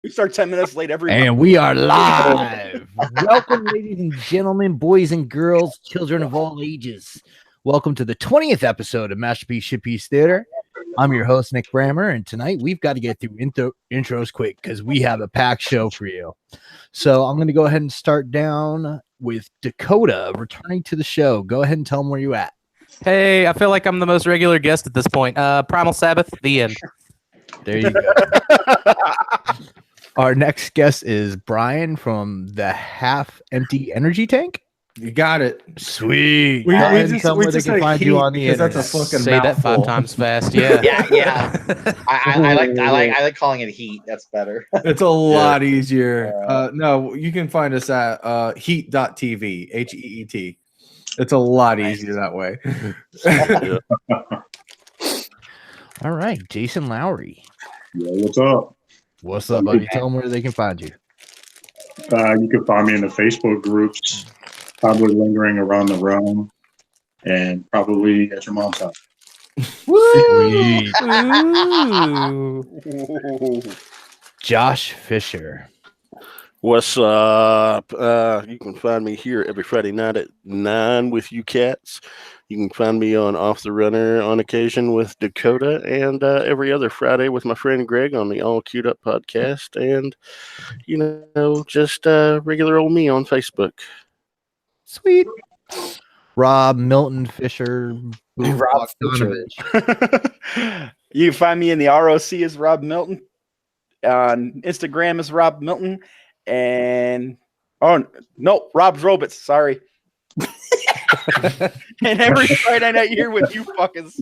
We start 10 minutes late every And we are live. Welcome, ladies and gentlemen, boys and girls, children of all ages. Welcome to the 20th episode of Masterpiece Shitpiece Theater. I'm your host, Nick Brammer, and tonight we've got to get through intros quick because we have a packed show for you. So I'm going to go ahead and start down with Dakota returning to the show. Go ahead and tell them where you at. Hey, I feel like I'm the most regular guest at this point. Primal Sabbath, the end. There you go. Our next guest is Brian from the Half Empty Energy Tank. You got it. Sweet. We just can find you on the internet. That's a fucking Say that 5 times fast. Yeah. Yeah. I like calling it heat. That's better. It's a lot easier. No, you can find us at heat.tv, HEET. It's a lot easier that way. All right, Jason Lowry. Yeah, what's up? What's up, buddy? Tell them where they can find you. You can find me in the Facebook groups, probably lingering around the realm, and probably at your mom's house. Sweet. Ooh. Josh Fisher. What's up? You can find me here every Friday night at 9 with you cats. You can find me on Off the Runner on occasion with Dakota, and every other Friday with my friend Greg on the All Queued Up podcast, and just regular old me on Facebook. Sweet. Rob Milton Fisher. Rob Bogdanovich. You can find me in the ROC as Rob Milton. On Instagram as Rob Milton. And Rob's Robots. Sorry. And every Friday night here with you fuckers.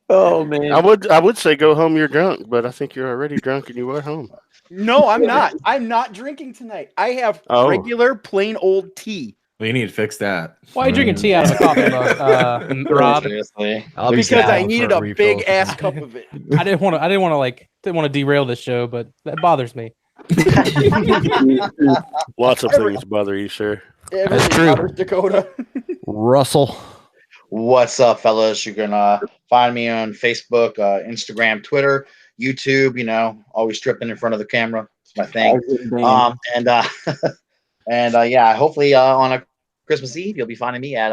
Oh man. I would say go home, you're drunk, but I think you're already drunk and you are home. No, I'm not. I'm not drinking tonight. I have regular plain old tea. Well, you need to fix that. Why are you drinking tea out of a coffee mug, Rob? Seriously. Because I needed a big ass cup of it. I didn't want to derail this show, but that bothers me. Lots of things bother you, sir. That's true. Dakota. Russell. What's up, fellas? You can find me on Facebook, Instagram, Twitter, YouTube. Always tripping in front of the camera. It's my thing. Hopefully on a Christmas Eve, you'll be finding me at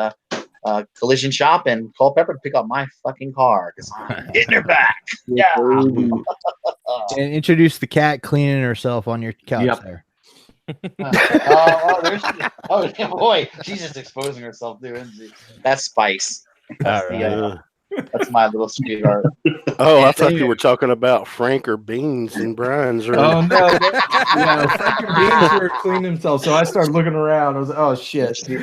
a collision shop and call Pepper to pick up my fucking car because I'm getting her back. Yeah. And introduce the cat cleaning herself on your couch there. Boy, she's just exposing herself, dude. Isn't she? That's Spice. That's my little sweetheart. Oh, I thought you were talking about Frank or Beans in Brian's room. Oh no! Frank and Beans were cleaning themselves, so I started looking around. I was like, "Oh shit!" She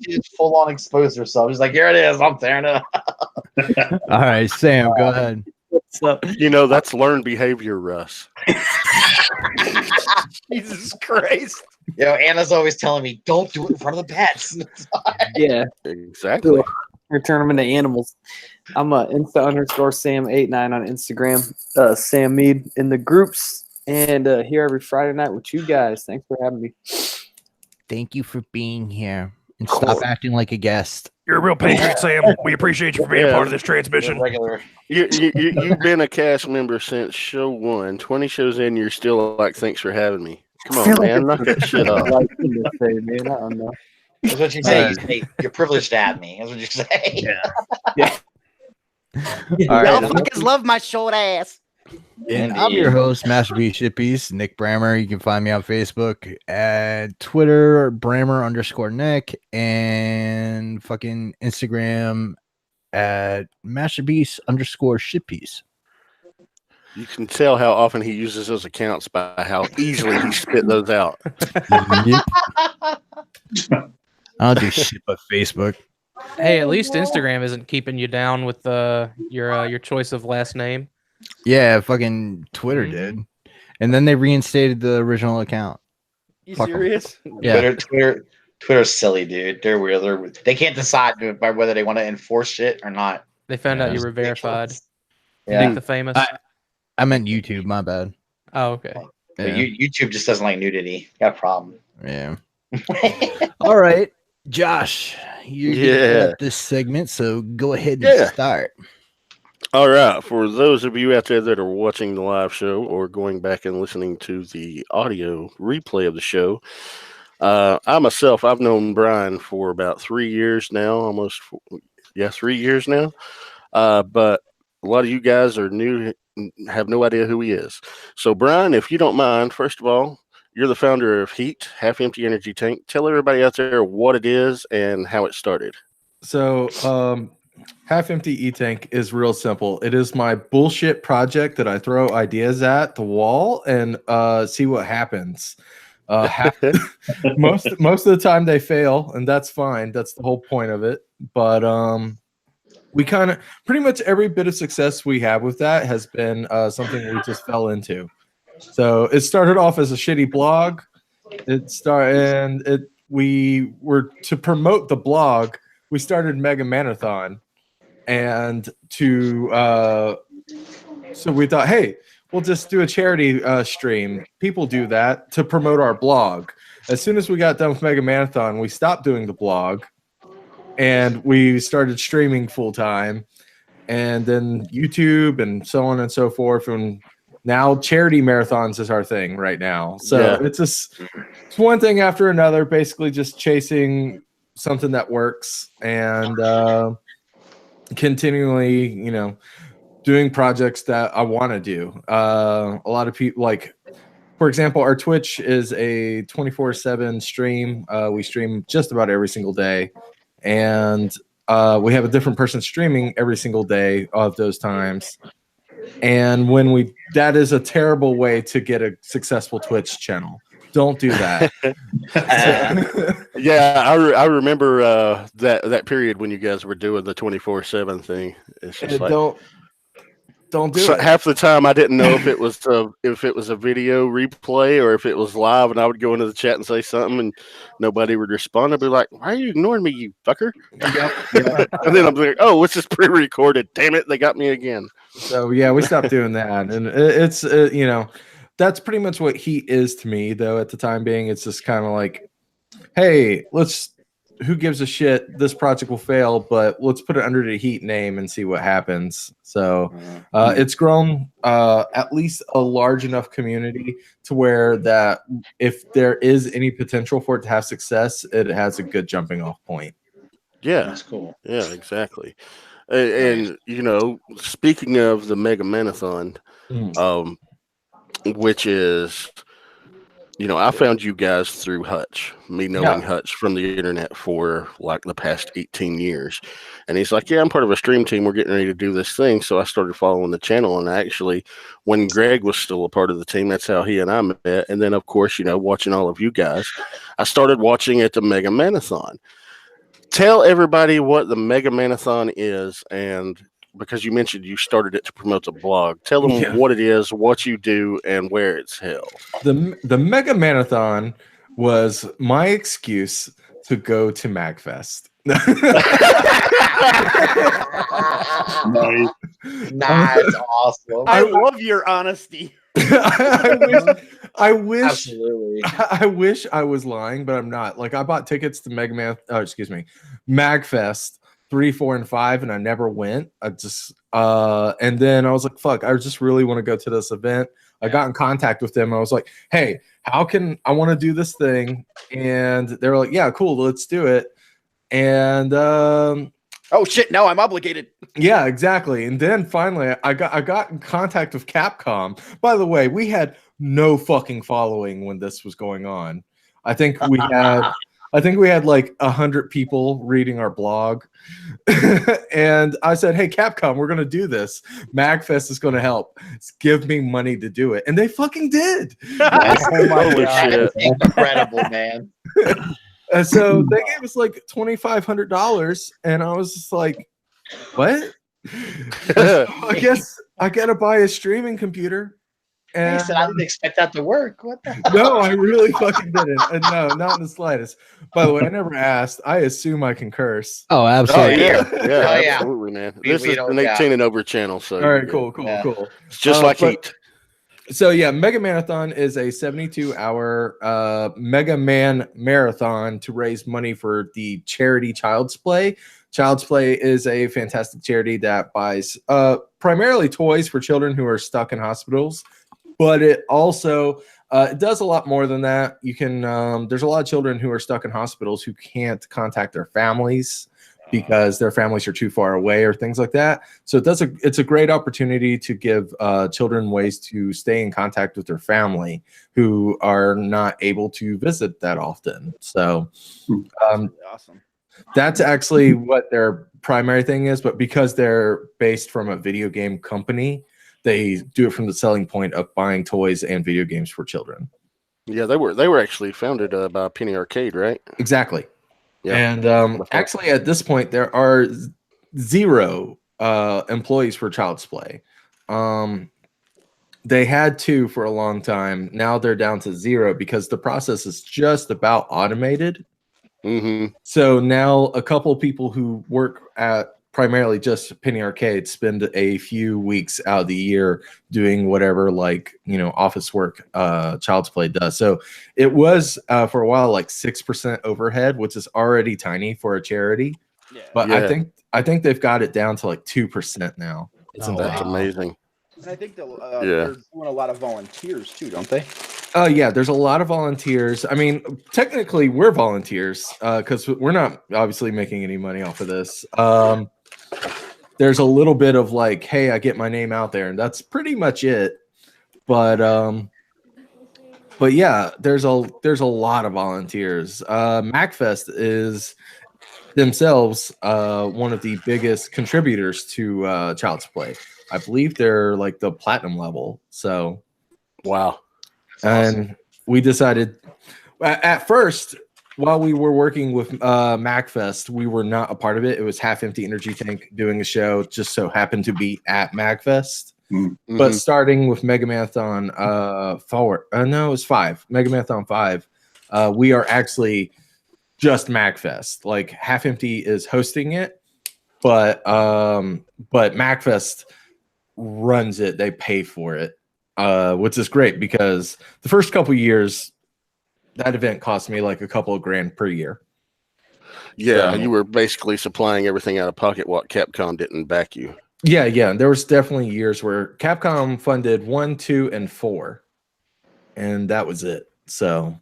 just full on exposed herself. She's like, "Here it is. I'm tearing it up." All right, Sam, go ahead. What's up? That's learned behavior, Russ. Jesus Christ. Anna's always telling me, "Don't do it in front of the pets." Yeah, Exactly. or turn them into animals. I'm Insta_Sam89 on Instagram. Sam Mead in the groups, and here every Friday night with you guys. Thanks for having me. Thank you for being here. And stop acting like a guest. You're a real patriot, Sam. We appreciate you for being part of this transmission. Regular. You've been a cast member since show 1. 20 shows in, you're still like, thanks for having me. Come on, man. Knock that shit off. Man, I don't know. That's what you say. You say you're privileged to have me. That's what you say. Yeah. All Y'all right. fuckers love my short ass. And I'm your host, Masterpiece Shitpiece, Nick Brammer. You can find me on Facebook at Twitter, Brammer_Nick, and fucking Instagram at Masterpiece_Shitpiece. You can tell how often he uses those accounts by how easily he spit those out. Yep. I don't do shit but Facebook. Hey, at least Instagram isn't keeping you down with your choice of last name. Yeah, fucking Twitter did. And then they reinstated the original account. You Fuck 'em. serious? Yeah. Twitter's silly, dude. They're weird. They can't decide by whether they want to enforce shit or not. They found out you were verified. Yeah. Nick the Famous. I meant YouTube, my bad. Oh, okay. But Yeah. YouTube just doesn't like nudity. Got a problem. Yeah. All right. Josh, you're Yeah. this segment, so go ahead and start. All right. For those of you out there that are watching the live show or going back and listening to the audio replay of the show, I've known Brian for about 3 years now, almost, 3 years now. But a lot of you guys are new, have no idea who he is. So, Brian, if you don't mind, first of all, you're the founder of Heat, Half Empty Energy Tank. Tell everybody out there what it is and how it started. So, Half Empty E-Tank is real simple. It is my bullshit project that I throw ideas at the wall and see what happens. Most of the time they fail, and that's fine. That's the whole point of it. But we kind of pretty much every bit of success we have with that has been something we just fell into. So it started off as a shitty blog. We were to promote the blog. We started Mega Manathon. And so we thought, hey, we'll just do a charity stream. People do that to promote our blog. As soon as we got done with Mega Manathon, we stopped doing the blog, and we started streaming full time, and then YouTube and so on and so forth. And now charity marathons is our thing right now. So it's one thing after another, basically just chasing something that works and continually, doing projects that I want to do. A lot of people, like, for example, our Twitch is a 24/7 stream. We stream just about every single day, and we have a different person streaming every single day of those times. And that is a terrible way to get a successful Twitch channel. Don't do that. I remember that period when you guys were doing the 24/7 thing. It's just like, don't do it. Half the time I didn't know if it was a video replay or if it was live, and I would go into the chat and say something and nobody would respond. I'd be like, "Why are you ignoring me, you fucker?" Yep. And then I'm like, "Oh, it's just pre-recorded. Damn it, they got me again." So we stopped doing that, and it's that's pretty much what Heat is to me, though. At the time being, it's just kind of like, hey, who gives a shit? This project will fail, but let's put it under the Heat name and see what happens. So it's grown at least a large enough community to where that if there is any potential for it to have success, it has a good jumping off point. Yeah, That's cool. Yeah, exactly. And speaking of the Mega Manathon, which is, I found you guys through Hutch, me knowing Hutch from the internet for like the past 18 years. And he's like, yeah, I'm part of a stream team. We're getting ready to do this thing. So I started following the channel. And actually, when Greg was still a part of the team, that's how he and I met. And then, of course, watching all of you guys, I started watching at the Mega Manathon. Tell everybody what the Mega Manathon is, and because you mentioned you started it to promote the blog, tell them what it is, what you do, and where it's held. The Mega Manathon was my excuse to go to MagFest. Nice, awesome. I love your honesty. I wish Absolutely. I wish I was lying, but I'm not. Like, I bought tickets to MagFest 3, 4, and 5, and I never went. And then I was like, fuck, I just really want to go to this event. I got in contact with them. I was like, hey, I want to do this thing? And they were like, yeah, cool, let's do it. And oh shit, now I'm obligated. Yeah, exactly. And then finally I got in contact with Capcom. By the way, we had no fucking following when this was going on. I think we had like 100 people reading our blog. And I said, hey, Capcom, we're going to do this. MagFest is going to help. Give me money to do it. And they fucking did. Oh my God. Incredible, man. And so they gave us like $2,500. And I was just like, what? I guess I got to buy a streaming computer. And He said, I didn't expect that to work. What the hell? no, I really fucking didn't. And no, not in the slightest. By the way, I never asked. I assume I can curse. Oh, absolutely. Yeah. Absolutely, man. We This is don't- an 18 and over channel, so All right, cool. it's just like but- Heat. So yeah, Mega Marathon is a 72-hour Mega Man marathon to raise money for the charity Child's Play. Child's Play is a fantastic charity that buys primarily toys for children who are stuck in hospitals, but it also it does a lot more than that. You can there's a lot of children who are stuck in hospitals who can't contact their families because their families are too far away or things like that. So it's a great opportunity to give children ways to stay in contact with their family who are not able to visit that often. So Awesome. that's actually what their primary thing is, but because they're based from a video game company, they do it from the selling point of buying toys and video games for children. Yeah, they were actually founded by Penny Arcade, right? Exactly. Yeah. And actually, at this point, there are 0 employees for Child's Play. They had 2 for a long time. Now they're down to 0 because the process is just about automated. Mm-hmm. So now a couple of people who work at primarily just Penny Arcade spend a few weeks out of the year doing whatever, like, office work Child's Play does. So it was for a while like 6% overhead, which is already tiny for a charity. Yeah. But I think they've got it down to like 2% now. That's amazing. And I think they're doing a lot of volunteers too, don't they? Yeah, there's a lot of volunteers. I mean, technically we're volunteers because we're not obviously making any money off of this. There's a little bit of like, hey, I get my name out there, and that's pretty much it. But yeah, there's a lot of volunteers. MacFest is themselves one of the biggest contributors to Child's Play. I believe they're like the platinum level. So wow. And we decided at first, while we were working with MacFest, we were not a part of it. It was Half Empty Energy Tank doing a show, just so happened to be at MacFest. Mm-hmm. But starting with Mega Marathon 4, no, it was 5. Mega Marathon 5, we are actually just MacFest. Like Half Empty is hosting it, but MacFest runs it. They pay for it. Which is great because the first couple years that event cost me like a couple of grand per year. Yeah, you were basically supplying everything out of pocket while Capcom didn't back you. Yeah. There was definitely years where Capcom funded 1, 2, and 4, and that was it. So,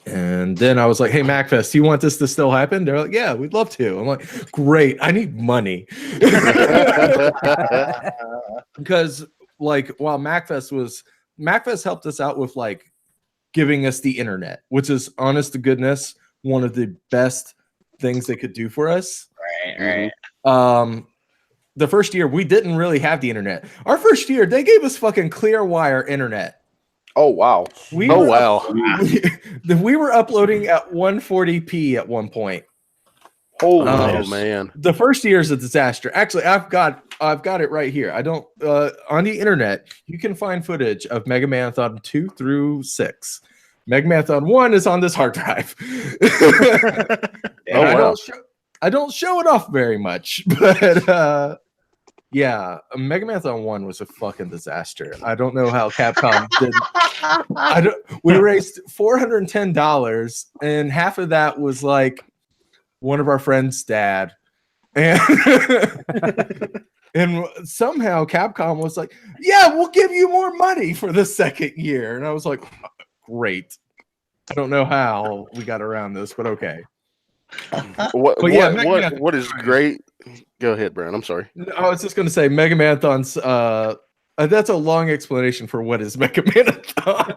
and then I was like, "Hey, MacFest, do you want this to still happen?" They're like, "Yeah, we'd love to." I'm like, "Great, I need money," because like while MacFest helped us out with like giving us the internet, which is honest to goodness one of the best things they could do for us. Right. The first year we didn't really have the internet. Our first year they gave us fucking clear wire internet. Oh wow. We were uploading at 140p at one point. Oh man. The first year is a disaster. Actually, I've got it right here. I don't on the internet you can find footage of Mega Marathon 2 through 6. Mega Marathon 1 is on this hard drive. I don't show it off very much, but yeah, Mega Marathon 1 was a fucking disaster. I don't know how Capcom did. We raised $410, and half of that was like one of our friends' dad, and and somehow Capcom was like, "Yeah, we'll give you more money for the second year," and I was like, "Great." I don't know how we got around this, but okay. What is great? Go ahead, Brian. I'm sorry. I was just going to say Mega Marathon's. That's a long explanation for what is Mega Marathon.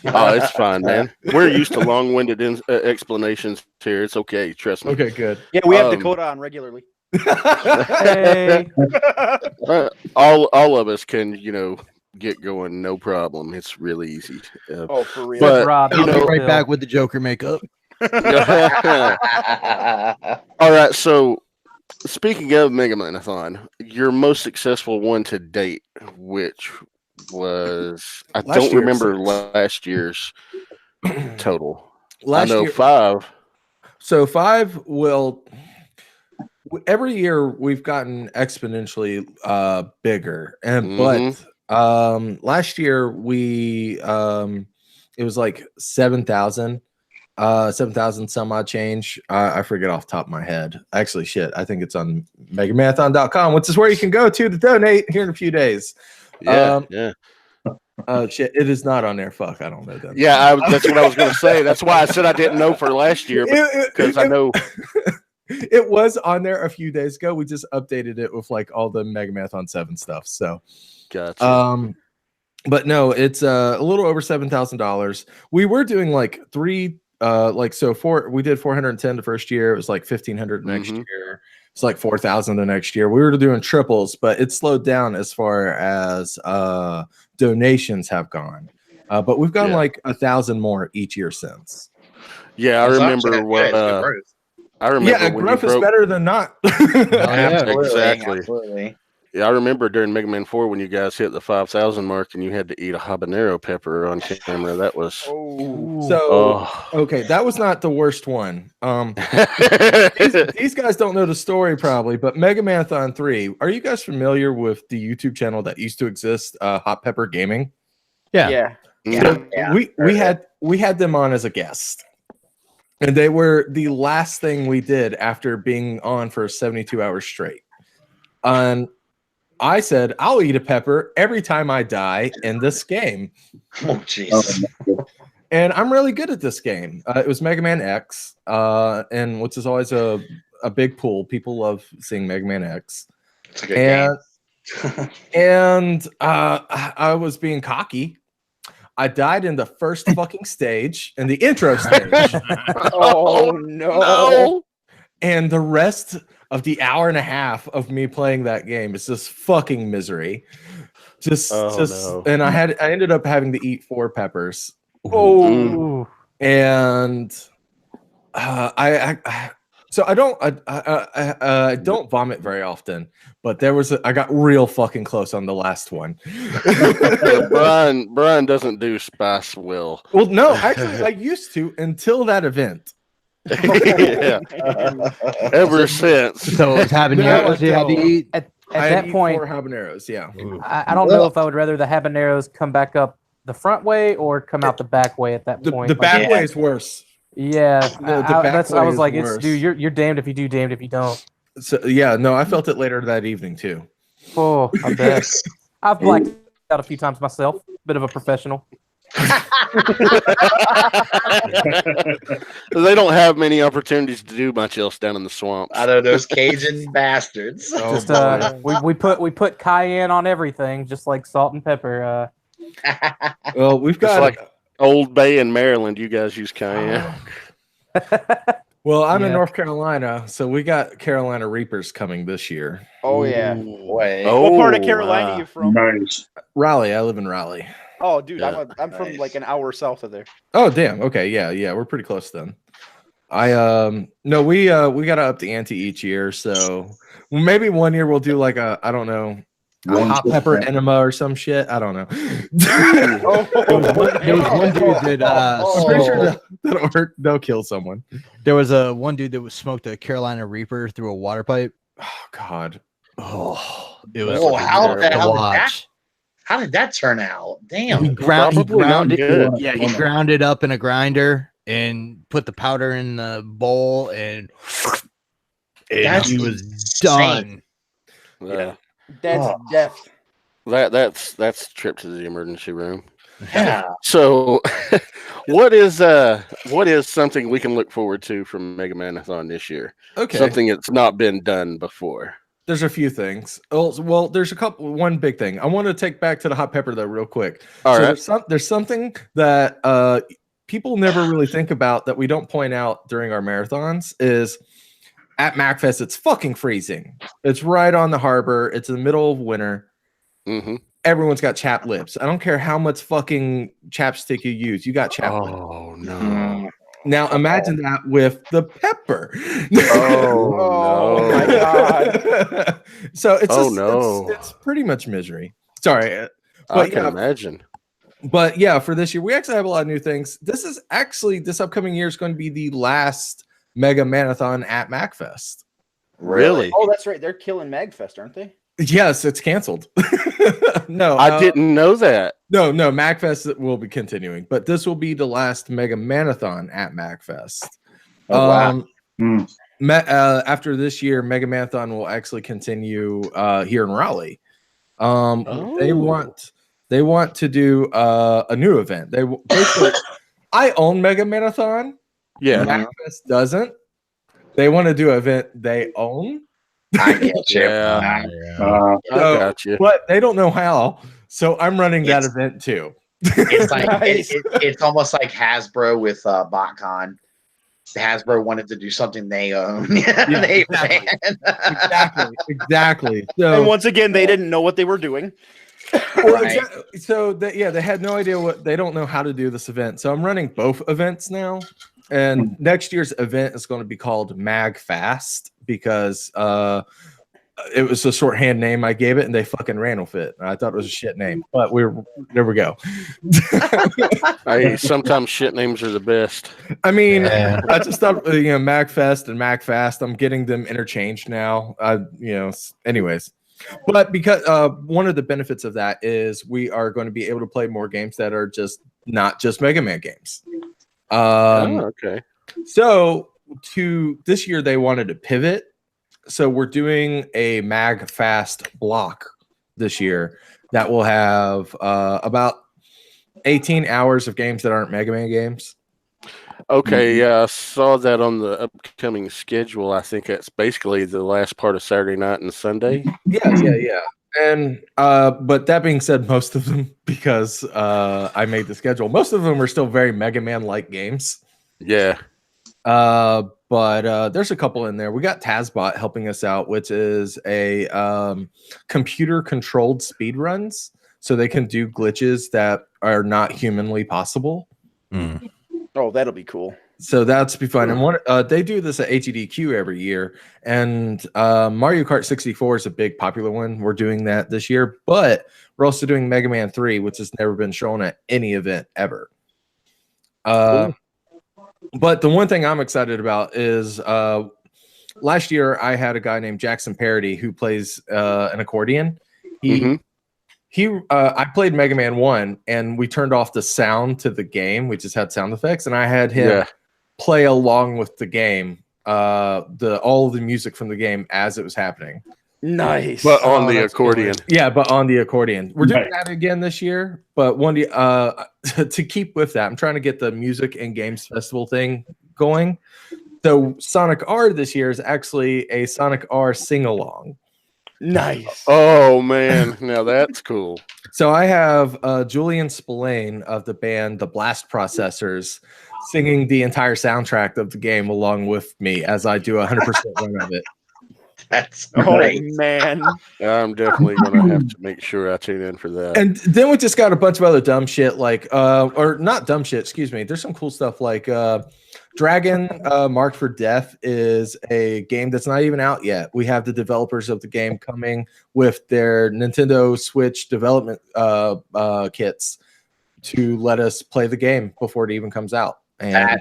Oh, it's fine, man. We're used to long-winded explanations here. It's okay. Trust me. Okay, good. Yeah, we have Dakota on regularly. Hey. All of us can, get going, no problem. It's really easy. For real. But Rob, I'll be right back with the Joker makeup. All right, so speaking of Mega Marathon, your most successful one to date, which was don't remember last year's total. I know 5. So 5 will every year we've gotten exponentially bigger, and but Last year we it was like 7,000. 7,000 some odd change. I forget off the top of my head. Actually, shit, I think it's on megamarathon.com, which is where you can go to donate here in a few days. Yeah. Shit, it is not on there. Fuck, I don't know that. Yeah, that's what I was going to say. That's why I said I didn't know for last year, because I know it was on there a few days ago. We just updated it with like all the Mega Marathon 7 stuff. So, gotcha. But no, it's a little over $7,000. We were doing like we did 410 the first year. It was like 1,500 next year. It's like 4,000 the next year. We were doing triples, but it slowed down as far as donations have gone. But we've gone like 1,000 more each year since. Yeah, I remember what. I remember. Yeah, growth is better than not. Exactly. Absolutely. Yeah, I remember during Mega Man 4 when you guys hit the 5,000 mark and you had to eat a habanero pepper on camera. That was okay. That was not the worst one. These guys don't know the story probably, but Mega Marathon 3. Are you guys familiar with the YouTube channel that used to exist, Hot Pepper Gaming? Yeah. We had them on as a guest, and they were the last thing we did after being on for 72 hours straight. I said, I'll eat a pepper every time I die in this game. Oh, jeez. And I'm really good at this game. It was Mega Man X, and which is always a big pool. People love seeing Mega Man X. It's a good game. And I was being cocky. I died in the first fucking stage, in the intro stage. Oh, no. And the rest of the hour and a half of me playing that game is just fucking misery. And I ended up having to eat 4 peppers. Oh, and I don't vomit very often, but I got real fucking close on the last one. Brian doesn't do spice well. Well, no, actually, I used to until that event. Yeah. Ever since. So it's habaneros you had to eat. At that point, 4 habaneros. Yeah. I don't know if I would rather the habaneros come back up the front way or come out the back way at that point. The back way is worse. Yeah, I was like, worse. it's dude, you're damned if you do, damned if you don't. So yeah, no, I felt it later that evening too. Oh, I bet. I've blacked out a few times myself. Bit of a professional. They don't have many opportunities to do much else down in the swamp. I know those Cajun bastards. We put cayenne on everything, just like salt and pepper. Well, we've got like Old Bay in Maryland. You guys use cayenne. Well, I'm in North Carolina, so we got Carolina Reapers coming this year. Oh yeah. Way. What part of Carolina are you from? Nice. Raleigh. I live in Raleigh. Oh, dude, I'm from like an hour south of there. Oh, damn. Okay, yeah, we're pretty close then. We gotta up the ante each year, so maybe one year we'll do like a hot pepper enema or some shit. I don't know. There was one dude that I'm pretty sure that'll hurt. They'll kill someone. There was one dude that was smoked a Carolina Reaper through a water pipe. Oh God. Oh, it was How did that turn out? Damn. He ground it. Yeah, he ground it up in a grinder and put the powder in the bowl, and he was done. Yeah. That's death. That's a trip to the emergency room. Yeah. So, what is something we can look forward to from Mega Marathon this year? Okay. Something that's not been done before. There's a few things. Well, there's one big thing. I want to take back to the hot pepper though, real quick. All right. There's something that people never really think about that we don't point out during our marathons is at MacFest, it's fucking freezing. It's right on the harbor. It's in the middle of winter. Mm-hmm. Everyone's got chapped lips. I don't care how much fucking chapstick you use. You got chapped lips. Oh, no. Now imagine that with the pepper. Oh, my God. So it's pretty much misery. Sorry. I can imagine. But yeah, for this year, we actually have a lot of new things. This upcoming year is going to be the last Mega Marathon at MacFest. Really? Oh, that's right. They're killing MagFest, aren't they? Yes, it's canceled. No, I didn't know that. No, MagFest will be continuing, but this will be the last Mega Manathon at MagFest. Oh, wow. After this year, Mega Manathon will actually continue here in Raleigh. They want to do a new event. Basically, I own Mega Manathon. Yeah, MagFest doesn't. They want to do an event they own. I get you. Yeah. Uh, I got you. But they don't know how. So I'm running that event too. It's like it's almost like Hasbro with BotCon. Hasbro wanted to do something they own. They Exactly. So, And once again, they didn't know what they were doing. Right. So they had no idea they don't know how to do this event. So I'm running both events now. And next year's event is going to be called Mag Fast because it was a shorthand name I gave it, and they fucking ran with it. I thought it was a shit name, but there we go. Hey, sometimes shit names are the best. I mean, I just thought Mag Fest and Mag Fast. I'm getting them interchanged now. Anyways. But because one of the benefits of that is we are going to be able to play more games that are not just Mega Man games. Okay. So this year they wanted to pivot. So we're doing a Mag Fast block this year that will have about 18 hours of games that aren't Mega Man games. Okay, yeah, I saw that on the upcoming schedule. I think that's basically the last part of Saturday night and Sunday. Yeah. And but that being said, most of them, because I made the schedule, most of them are still very Mega Man like games. Yeah. But there's a couple in there. We got Tazbot helping us out, which is a computer controlled speed runs, so they can do glitches that are not humanly possible. Oh, that'll be cool. So that's be fun. And they do this at HEDQ every year. And Mario Kart 64 is a big popular one. We're doing that this year, but we're also doing Mega Man 3, which has never been shown at any event ever. But the one thing I'm excited about is last year I had a guy named Jackson Parody who plays an accordion. I played Mega Man 1 and we turned off the sound to the game. We just had sound effects, and I had him play along with the game, all of the music from the game as it was happening. Nice. But on the accordion. Cool. Yeah, but on the accordion. We're doing that again this year, but to keep with that, I'm trying to get the music and games festival thing going. So Sonic R this year is actually a Sonic R sing-along. Nice. Oh man, now that's cool. So I have Julian Spillane of the band The Blast Processors singing the entire soundtrack of the game along with me as I do 100% run of it. That's great. Oh man. I'm definitely gonna have to make sure I tune in for that. And then we just got a bunch of other dumb shit or not dumb shit, excuse me. There's some cool stuff like Dragon Marked for Death is a game that's not even out yet. We have the developers of the game coming with their Nintendo Switch development kits to let us play the game before it even comes out. And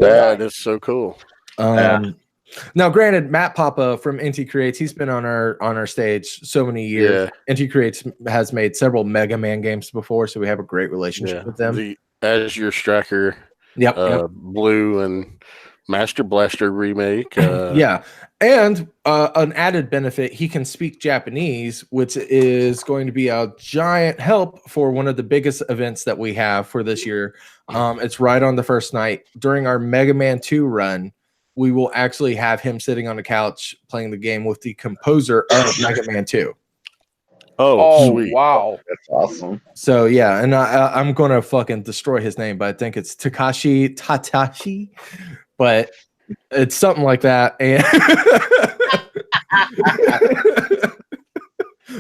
that is so cool. Now, granted, Matt Papa from NT Creates, he's been on our stage so many years. NT Creates has made several Mega Man games before, so we have a great relationship with them. The Azure Striker, Blue, and Master Blaster remake. And an added benefit, he can speak Japanese, which is going to be a giant help for one of the biggest events that we have for this year. It's right on the first night. During our Mega Man 2 run, we will actually have him sitting on the couch playing the game with the composer of Mega Man 2. Oh, sweet. Wow. That's awesome. So, yeah, and I'm going to fucking destroy his name, but I think it's Tatashi, but it's something like that. And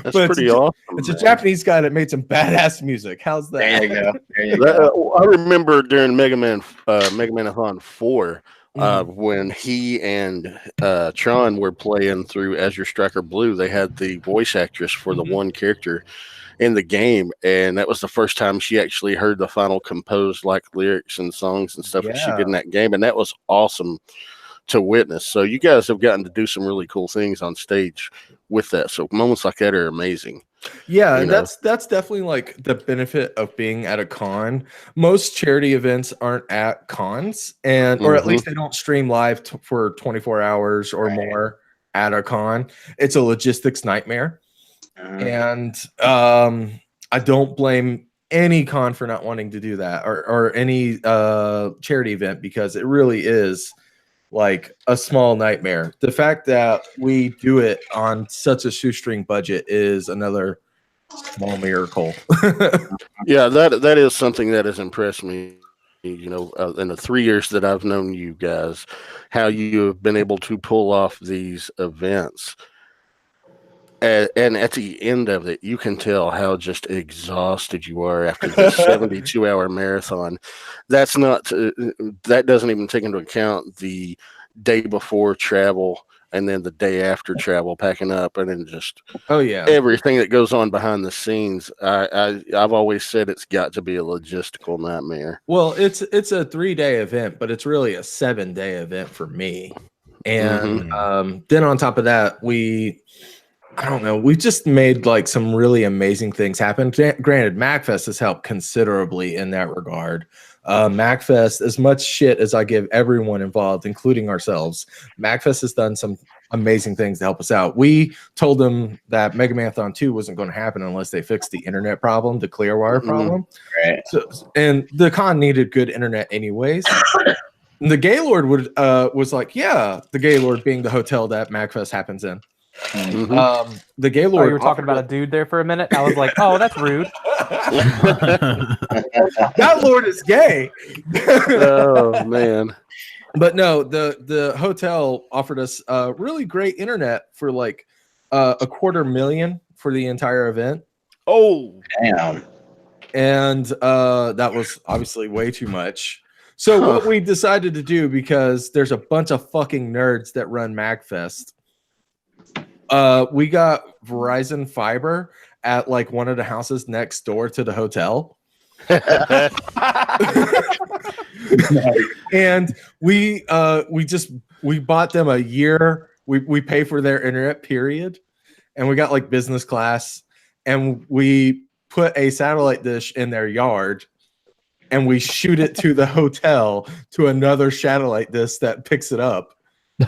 that's pretty awesome. It's a Japanese guy that made some badass music. How's that? There you go. I remember during Mega Man-a-thon 4, when he and Tron were playing through Azure Striker Blue, they had the voice actress for the one character in the game, and that was the first time she actually heard the final composed lyrics and songs and stuff that she did in that game, and that was awesome to witness. So you guys have gotten to do some really cool things on stage with that. So moments like that are amazing. Yeah, You know? that's definitely like the benefit of being at a con. Most charity events aren't at cons, and or at least they don't stream live for 24 hours or more at a con. It's a logistics nightmare, and I don't blame any con for not wanting to do that, or any charity event, because it really is like a small nightmare. The fact that we do it on such a shoestring budget is another small miracle. Yeah, that is something that has impressed me. You know, in the 3 years that I've known you guys, how you have been able to pull off these events. And at the end of it, you can tell how just exhausted you are after this 72-hour marathon. That's not that doesn't even take into account the day before travel and then the day after travel, packing up, and then just everything that goes on behind the scenes. I've always said it's got to be a logistical nightmare. Well, it's a 3-day event, but it's really a 7-day event for me. And then on top of that, I don't know, we just made like some really amazing things happen. Granted, MacFest has helped considerably in that regard. MacFest, as much shit as I give everyone involved, including ourselves, MacFest has done some amazing things to help us out. We told them that Mega Marathon 2 wasn't going to happen unless they fixed the internet problem, the Clearwire problem. Right. So, and the con needed good internet anyways. The Gaylord was like, yeah, the Gaylord being the hotel that MacFest happens in. The Gaylord. Oh, you were talking about a dude there for a minute. I was like, oh, that's rude. That Lord is gay. Oh man. But no, the hotel offered us really great internet for like $250,000 for the entire event. Oh, damn. And that was obviously way too much. So what we decided to do, because there's a bunch of fucking nerds that run MacFest, we got Verizon fiber at like one of the houses next door to the hotel. And we bought them a year. We pay for their internet, period. And we got like business class, and we put a satellite dish in their yard, and we shoot it to the hotel to another satellite dish that picks it up.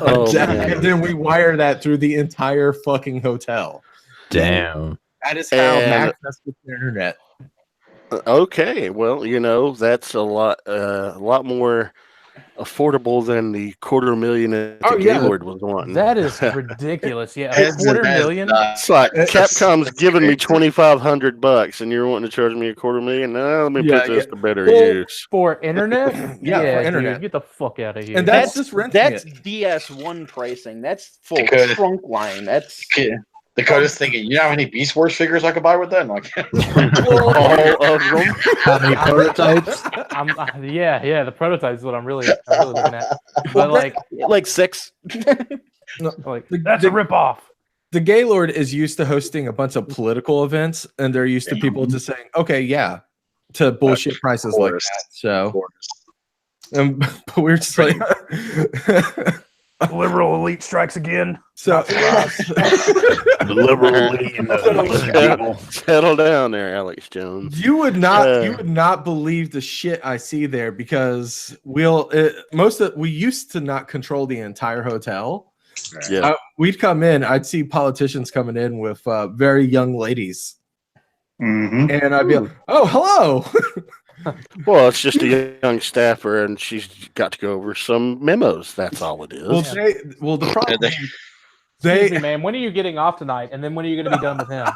Oh, And then we wire that through the entire fucking hotel. Damn. That is how And- MacFest gets their internet. Okay, well, you know, that's a lot more affordable than the $250,000 that the Gaylord was wanting. That is ridiculous. Yeah, a That's- $250,000. It's like Capcom's giving me $2,500, and you're wanting to charge me $250,000. No, let me put this to better use. For internet? Yeah, for dude, internet. get the fuck out of here. And that's just renting that's it. DS1 pricing. That's full Because- trunk line. That's Dakota's thinking, you know how many Beast Wars figures I could buy with that? And like, All of them. How many prototypes? Yeah, the prototype is what I'm really looking at. But like 6. that's a ripoff. The Gaylord is used to hosting a bunch of political events, and they're used to people just saying, okay, yeah, to bullshit prices like that. So, but we're just like, Liberal elite strikes again. so The liberal elite and the people. Settle down there, Alex Jones. you would not believe the shit I see there, because we used to not control the entire hotel. Yeah. We'd come in, I'd see politicians coming in with very young ladies, Mm-hmm. and I'd be like, oh, hello. Well, it's just a young staffer, and she's got to go over some memos. That's all it is. The problem is Excuse me, man. When are you getting off tonight? And then when are you going to be done with him?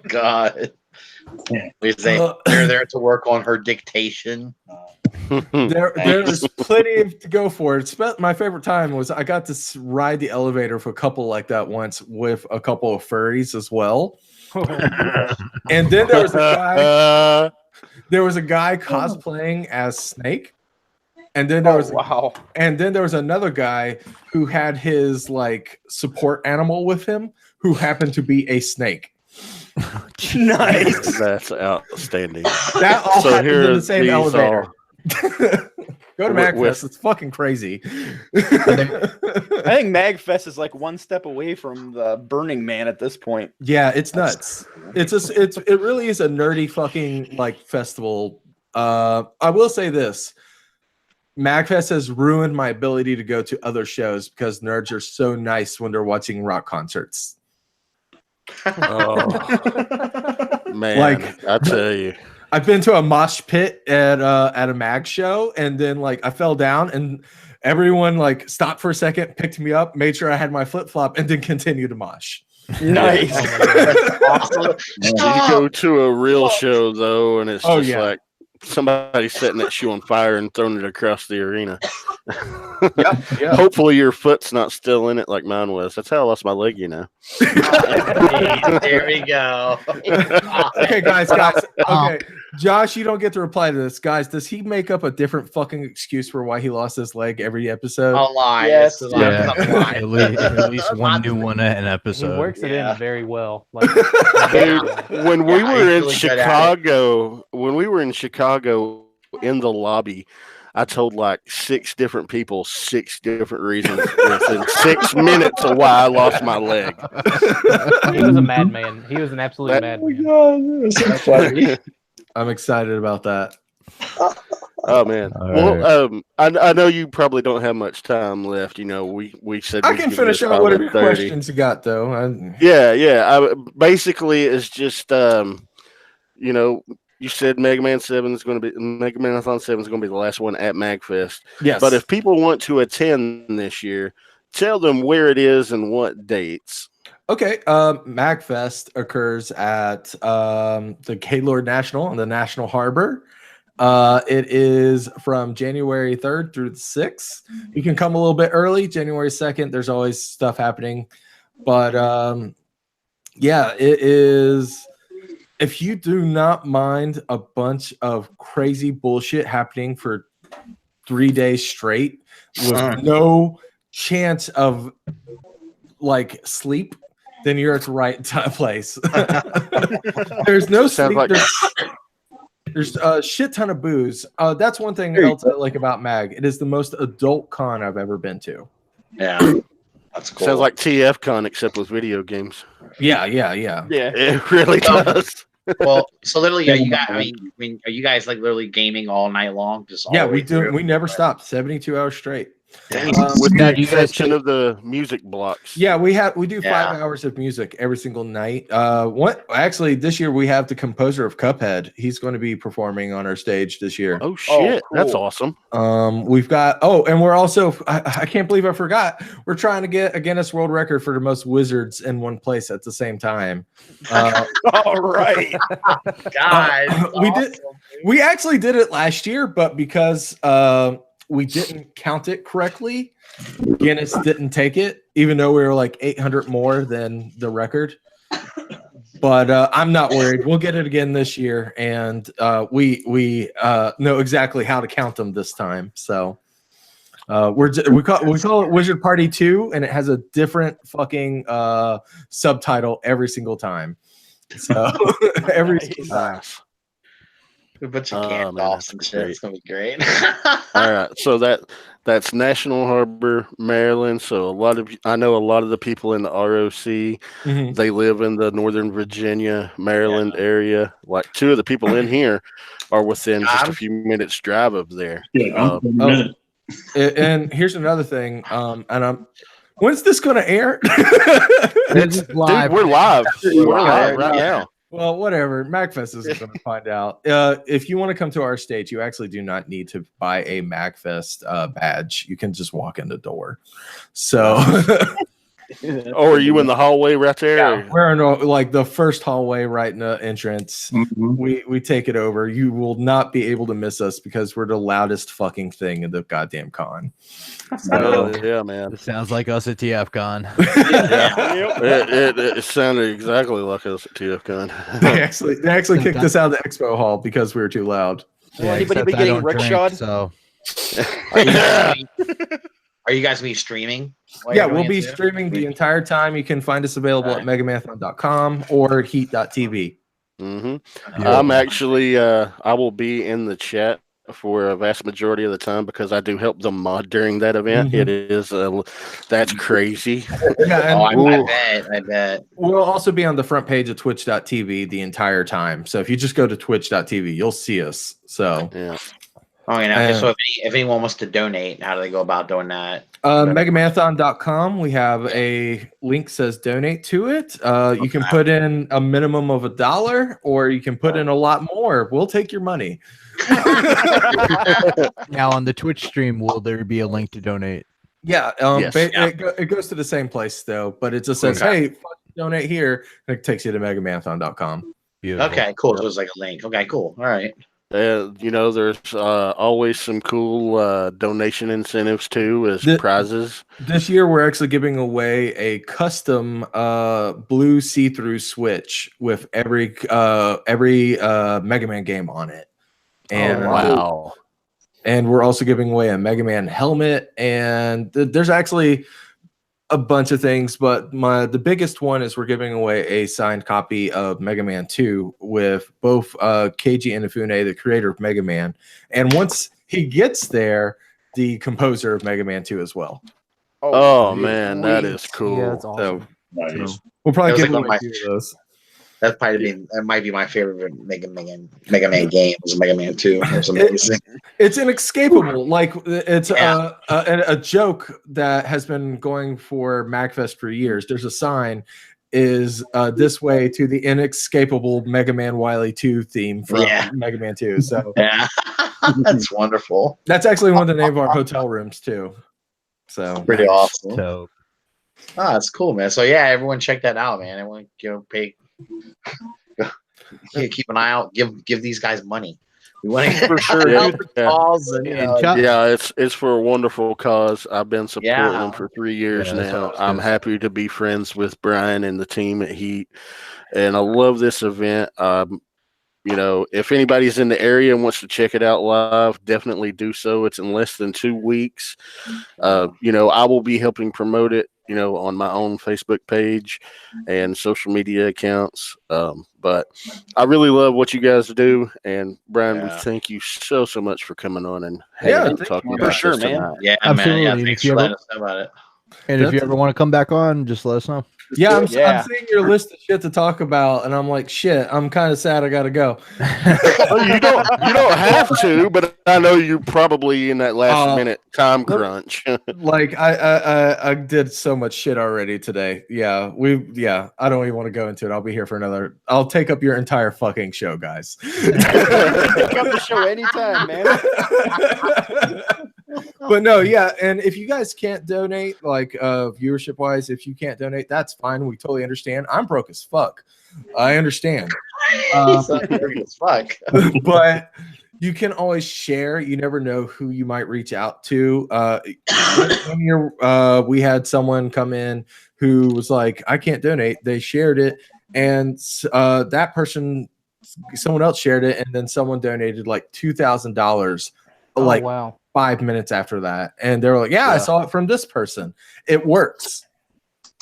God. They're there to work on her dictation. There's plenty to go for. My favorite time was I got to ride the elevator for a couple like that once with a couple of furries as well. And then there was a guy cosplaying as Snake. And then there was another guy who had his like support animal with him, who happened to be a snake. Nice. That's outstanding. That all happened in the same elevator. Go to MagFest. It's fucking crazy. I think MagFest is like one step away from the Burning Man at this point. Yeah, it's nuts. It really is a nerdy fucking like festival. I will say this. MagFest has ruined my ability to go to other shows because nerds are so nice when they're watching rock concerts. Oh man, Like, I tell you, I've been to a mosh pit at a mag show, and then like I fell down, and everyone like stopped for a second, picked me up, made sure I had my flip flop, and then continued to mosh. Nice. Awesome. you go to a real show though, and it's Oh, just yeah. like somebody setting that shoe on fire and throwing it across the arena. Yeah. Hopefully your foot's not still in it like mine was. That's how I lost my leg, you know. There we go. Okay, guys. Okay, Josh, you don't get to reply to this, guys. Does he make up a different fucking excuse for why he lost his leg every episode? I'll lie. Yes. This is a lie. At least one new one an He episode. works it Yeah. in very well. Like, When we Yeah, were he's in really good at Chicago, in the lobby, I told like 6 different people 6 different reasons within 6 minutes of why I lost my leg. he was a madman. He was an absolute That- madman. That's so funny. I'm excited about that. Oh man. All Well, I know you probably don't have much time left. You know, we said I we'd can give you finish a out whatever solid 30. questions you got, though. Yeah. Basically, it's just you know, you said Mega Man 7 is going to be Mega Manathon 7 is going to be the last one at MagFest. Yes. But if people want to attend this year, tell them where it is and what dates. Okay, MagFest occurs at the Gaylord National on the National Harbor. It is from January 3rd through the 6th. You can come a little bit early, January 2nd. There's always stuff happening. But yeah, it is. If you do not mind a bunch of crazy bullshit happening for 3 days straight with no chance of like sleep, then you're at the right place. There's no Sounds sleep. like- There's a shit ton of booze. That's one thing else I like about MAG. It is the most adult con I've ever been to. Yeah. That's cool. Sounds like TFCon except with video games. Yeah. Yeah. It really does. Well, so literally, are you guys? I mean, are you guys like literally gaming all night long? Just all Yeah, the we way do. through? We never stop. 72 hours straight. With Now, the do you guys exception of the music blocks. Yeah, we do 5 Yeah. hours of music every single night. Actually this year we have the composer of Cuphead. He's going to be performing on our stage this year. Oh shit, cool. that's awesome. We've got and we're also I can't believe I forgot. We're trying to get a Guinness World Record for the most wizards in one place at the same time. All right. Guys, we did. We actually did it last year, but because we didn't count it correctly, Guinness didn't take it, even though we were like 800 more than the record. But I'm not worried. We'll get it again this year, and we know exactly how to count them this time. So we call it Wizard Party 2, and it has a different fucking subtitle every single time. So every single time. But you Oh, can't man, off that's some shit. great. It's gonna be great. All right, so that's National Harbor, Maryland. So I know a lot of the people in the ROC. Mhm. They live in the Northern Virginia, Maryland area. Like 2 of the people in here are within just a few minutes drive of there. Yeah, I'm in a minute. And here's another thing. When's this going to air? It's live. Dude, we're live. We're live. live right now. Well, whatever. MagFest isn't going to find out. If you want to come to our stage, you actually do not need to buy a MagFest badge. You can just walk in the door. So, Oh, are you in the hallway right there? we're in like the first hallway right in the entrance. Mhm. We take it over. You will not be able to miss us because we're the loudest fucking thing in the goddamn con. Oh, yeah, man. It sounds like us at TFCon. It sounded exactly like us at TFCon. They actually kicked us out of the expo hall because we were too loud. Will anybody except be I getting don't drink, rickshawed? So Are you guys gonna be streaming? while Yeah, you're we'll doing be it too? streaming the entire time. You can find us available at megamarathon.com or heat.tv. I'm actually I will be in the chat for a vast majority of the time because I do help them mod during that event. It is that's crazy. Yeah, and I bet. we'll also be on the front page of twitch.tv the entire time. So if you just go to twitch.tv, you'll see us. So yeah. Oh, yeah. So if anyone wants to donate, how do they go about doing that? Megamarathon.com. We have a link says donate to it. You can put in a minimum of $1 or you can put in a lot more. We'll take your money. Now on the Twitch stream, will there be a link to donate? Yeah. Yes. It goes to the same place though, but it just says, hey, donate here. And it takes you to megamarathon.com. Beautiful. Okay, cool. So it's like a link. Okay, cool. All right. There's always some cool donation incentives too as prizes. This year, we're actually giving away a custom blue see-through Switch with every Mega Man game on it. And wow! And we're also giving away a Mega Man helmet, and there's actually a bunch of things, but the biggest one is we're giving away a signed copy of Mega Man 2 with both Keiji Inafune, the creator of Mega Man, and once he gets there, the composer of Mega Man 2 as well. Oh man, that is cool. Yeah, that's awesome. Nice. We'll probably give That was away like two of those. That might be my favorite Mega Man game. Was Mega Man 2. It was amazing. It's inescapable. Like it's a joke that has been going for MagFest for years. There's a sign is this way to the inescapable Mega Man Wily 2 theme from Mega Man 2. So yeah, that's wonderful. That's actually one of the name of our hotel rooms too. So Pretty awesome. So that's cool, man. So yeah, everyone check that out, man. Everyone pay. Keep an eye out. Give these guys money. We want to For sure. Yeah. It's for a wonderful cause. I've been supporting them for 3 years now. I'm happy to be friends with Brian and the team at Heat, and I love this event. If anybody's in the area and wants to check it out live, definitely do so. It's in less than 2 weeks. I will be helping promote it, on my own Facebook page and social media accounts. But I really love what you guys do. And Brian, we thank you so much for coming on and talking about sure, this man. tonight. Yeah, absolutely. man. Yeah, thanks for letting us know about it. And if you ever want to come back on, just let us know. Yeah, I'm seeing your list of shit to talk about, and I'm like, shit, I'm kind of sad I gotta go. You don't have to, but I know you're probably in that last minute time crunch. Like I did so much shit already today. I don't even want to go into it. I'll be here for I'll take up your entire fucking show, guys. Pick up the show anytime, man. But no, and if you guys can't donate, like viewership wise, if you can't donate, that's fine. We totally understand. I'm broke as fuck. I understand. Broke as fuck. But you can always share. You never know who you might reach out to. We had someone come in who was like, I can't donate. They shared it, and that person, someone else shared it, and then someone donated like $2,000. Wow. 5 minutes after that, and they were like, I saw it from this person. It works.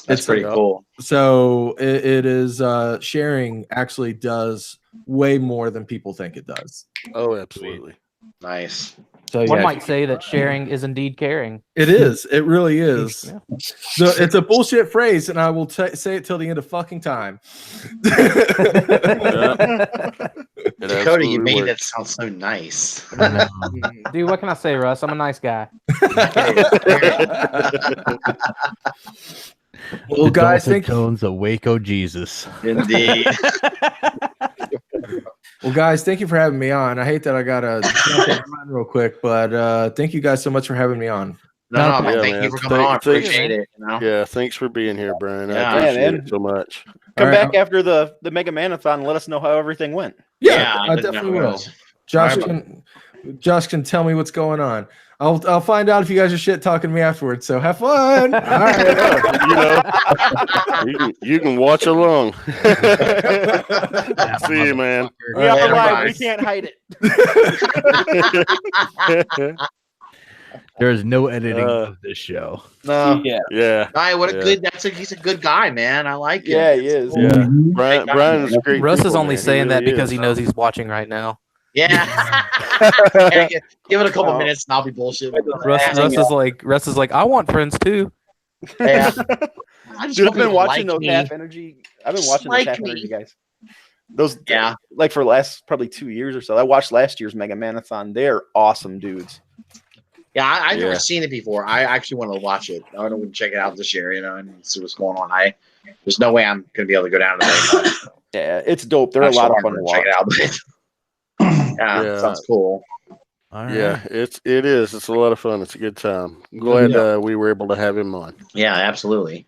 That's pretty cool. So it is sharing actually does way more than people think it does. Oh, absolutely. Nice. So One might say that sharing is indeed caring. It is. It really is. So it's a bullshit phrase, and I will say it till the end of fucking time. Dakota, you made that sound so nice. Dude, what can I say, Russ? I'm a nice guy. Well, guys, think tones of Waco Jesus. Indeed. Well, guys, thank you for having me on. I hate that I gotta jump and run real quick, but thank you guys so much for having me on. No, man, thank you for coming on. Appreciate it. Yeah, thanks for being here, Brian. Yeah, I appreciate it so much. Come back after the Mega Manathon and let us know how everything went. Yeah, I definitely will. Josh can tell me what's going on. I'll find out if you guys are shit talking to me afterwards. So have fun. All right, you can watch along. See you, man. We are live. We can't hide it. There's no editing of this show. No. Yeah. Guy, he's a good guy, man. I like it. Yeah, he is. Yeah. Brian is a great. Russ is only saying that because he knows he's watching right now. Yeah. Give it a couple minutes and I'll be bullshit. Russ is like, I want friends too. Yeah. Dude, I've been watching those half energy. I've been watching those half energy guys. Those, like for the last probably 2 years or so. I watched last year's Mega Manathon. They're awesome dudes. Yeah, I've never seen it before. I actually want to watch it. I want to check it out this year, and see what's going on. There's no way I'm gonna be able to go down to that. Yeah, it's dope. They're a lot of fun to watch. Check it out, but sounds cool. Right. Yeah, it is. It's a lot of fun. It's a good time. I'm glad we were able to have him on. Yeah, absolutely.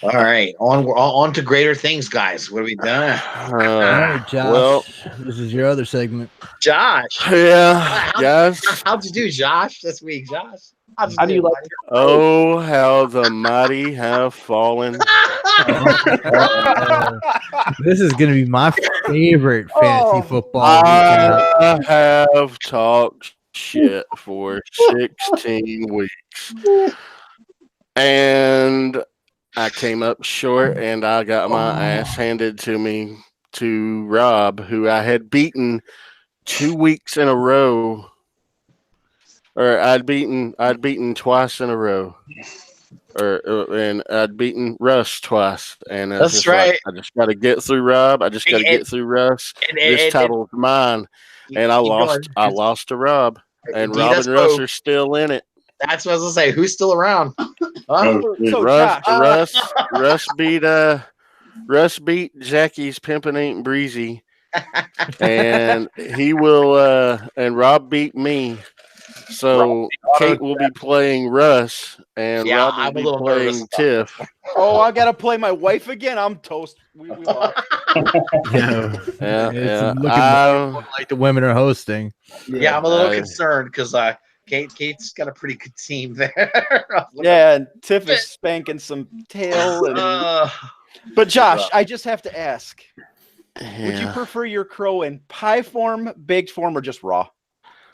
All right, on to greater things, guys. What have we done? All right, Josh. Well, this is your other segment. Josh. Yeah, guys. How'd you do, Josh, this week, Josh? How do you like it? Oh, how the mighty have fallen. This is going to be my favorite fantasy football. I have talked shit for 16 weeks. And I came up short and I got my ass handed to me to Rob, who I had beaten 2 weeks in a row. Or I'd beaten twice in a row. And I'd beaten Russ twice. And that's right. I just got to get through Rob. I just got to get through Russ. This title's mine. And I lost to Rob. And Rob and Russ are still in it. That's what I was gonna say. Who's still around? Russ beat Jackie's Pimpin' Ain't Breezy. And he will and Rob beat me. So Kate will be playing Russ and Rob will be playing Tiff. Oh, I gotta play my wife again. I'm toast. We lost. Yeah. Looking like the women are hosting. Yeah, I'm a little concerned because Kate's got a pretty good team there. Yeah, and Tiff is spanking some tail. But Josh, I just have to ask: would you prefer your crow in pie form, baked form, or just raw?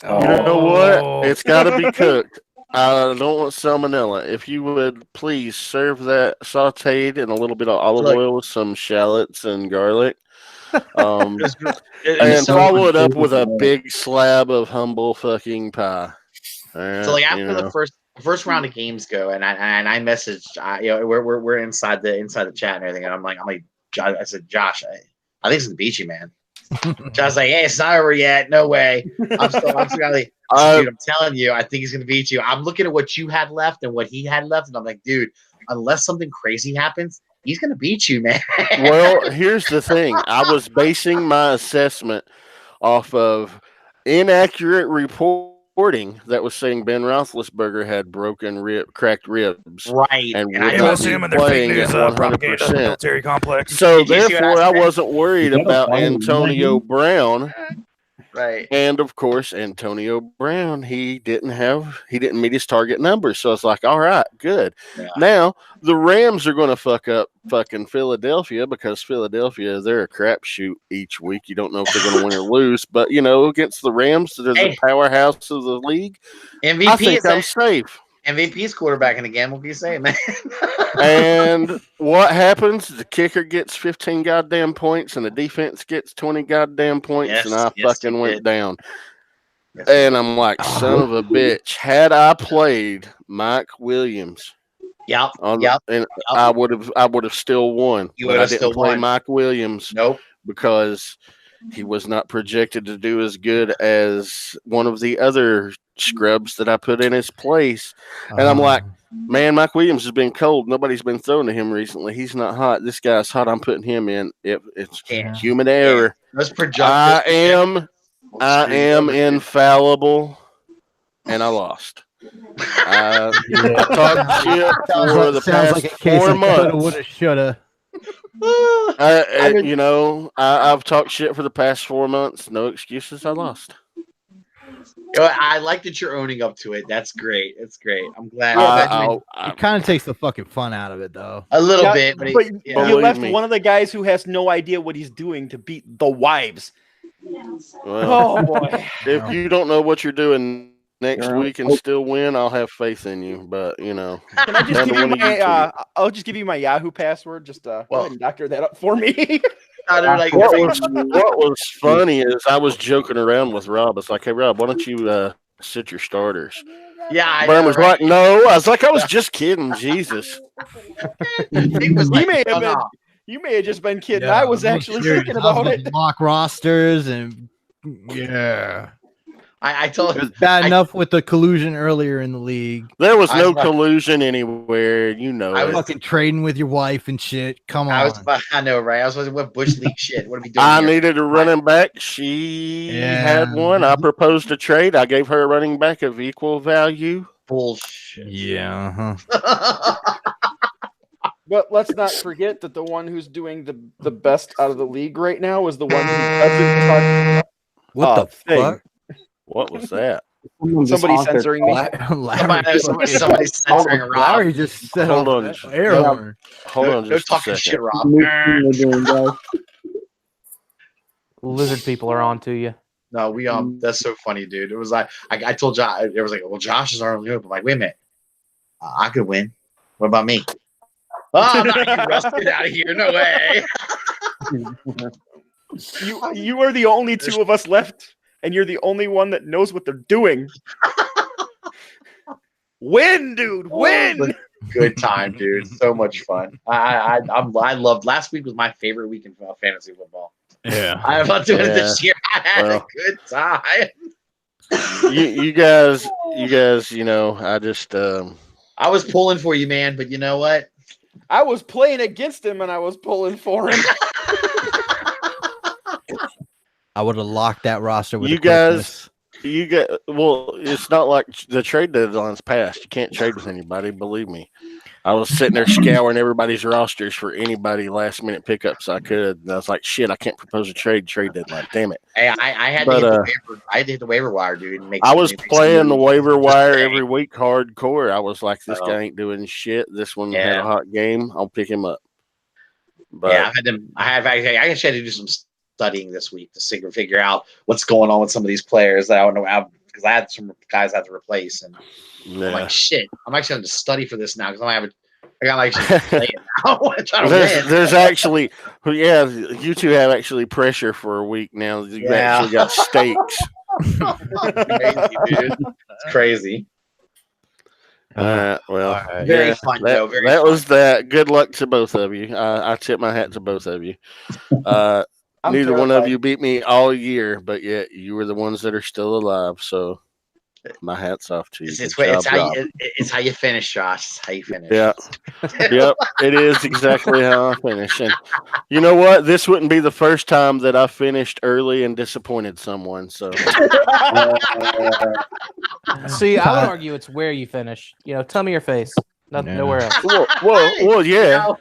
You know what? It's got to be cooked. I don't want salmonella. If you would please serve that sauteed in a little bit of olive oil with some shallots and garlic. And follow it up with a big slab of humble fucking pie. So like after the first round of games go, and I messaged, we're inside the chat and everything, and I'm like, I said, Josh, I think it's gonna beat you, man. Josh's like, hey, it's not over yet. No way. I'm telling you, I think he's gonna beat you. I'm looking at what you had left and what he had left, and I'm like, dude, unless something crazy happens, he's gonna beat you, man. Well, here's the thing. I was basing my assessment off of inaccurate reporting that was saying Ben Roethlisberger had cracked ribs. Right. And MSM and their fake news propaganda military complex. So therefore, I wasn't worried about Antonio Brown. Right. And of course, Antonio Brown, he didn't meet his target number. So it's like, all right, good. Yeah. Now the Rams are going to fuck up fucking Philadelphia because Philadelphia, they're a crapshoot each week. You don't know if they're going to win or lose, but against the Rams, they're the powerhouse of the league. MVP I think I'm safe. MVP's quarterbacking again. What can you say, man? And what happens? The kicker gets 15 goddamn points, and the defense gets 20 goddamn points, and I fucking went down. And I'm like, son of a bitch. Had I played Mike Williams, and I would have still won. But I didn't play Mike Williams. Nope. Because he was not projected to do as good as one of the other scrubs that I put in his place. And I'm like, man, Mike Williams has been cold. Nobody's been throwing to him recently. He's not hot. This guy's hot. I'm putting him in. It's human error. I am infallible, and I lost. I talked shit for the past 4 months. Woulda, shoulda. I've talked shit for the past 4 months. No excuses. I lost. I like that you're owning up to it. That's great. It's great. I'm glad. It kind of takes the fucking fun out of it, though. A little bit, but you left one of the guys who has no idea what he's doing to beat the wives. Well, oh boy! If you don't know what you're doing next week and still win, I'll have faith in you. But can I just give you my? I'll just give you my Yahoo password. Just go ahead and doctor that up for me. Like, what was funny is I was joking around with Rob. It's like, hey, Rob, why don't you sit your starters? Yeah, Brian was like, no. I was like, I was just kidding. Jesus. Nick was like, no. You may have just been kidding. Yeah, I was actually thinking about it. Mock rosters and I told it was bad enough with the collusion earlier in the league. There was no collusion anywhere. You know, I was fucking trading with your wife and shit. Come on. I know, right? I was wondering what Bush League shit. What are we doing? I needed a running back. She had one. I proposed a trade. I gave her a running back of equal value. Bullshit. Yeah. But let's not forget that the one who's doing the best out of the league right now is the one who doesn't touch. What the fuck? What was that? Somebody censoring me. Somebody censoring Rob. Larry just said, hold on. Air horn. Hold on. No talking shit, Rob. Lizard people are on to you. No, we that's so funny, dude. It was like I told Josh. It was like, well, Josh is already good. I'm like, wait a minute, I could win. What about me? Oh, I'm not getting rusted out of here. No way. You are the only two of us left, and you're the only one that knows what they're doing. Win, dude. Win. Good time, dude. So much fun. I loved. Last week was my favorite week in fantasy football. Yeah, I'm not doing it this year. I had a good time. You guys. You know, I just. I was pulling for you, man. But you know what? I was playing against him, and I was pulling for him. I would have locked that roster with you guys. Well, it's not like the trade deadline's passed. You can't trade with anybody. Believe me. I was sitting there scouring everybody's rosters for anybody last minute pickups I could. And I was like, shit, I can't propose a trade deadline. Damn it. Hey, I had to hit the waiver wire, dude. I was playing the waiver wire every week hardcore. I was like, this guy ain't doing shit. This one had a hot game. I'll pick him up. But I actually had to do some studying this week to figure out what's going on with some of these players that I don't know, because I had some guys I had to replace, and I'm like, shit, I'm actually going to study for this now because I got like play it now. There's actually, you two have actually pressure for a week now. You actually got stakes. Crazy, dude. It's crazy. Very fun, that, Joe. Very that fun. was that. Good luck to both of you. I tip my hat to both of you. Neither one of you beat me all year, but yet you were the ones that are still alive. So my hat's off to you. It's how you finish, Josh. It's how you finish. Yeah. Yep. It is exactly how I finish. And you know what? This wouldn't be the first time that I finished early and disappointed someone. So see, I would argue it's where you finish. You know, tummy or face. Nowhere else. Well, yeah. You know,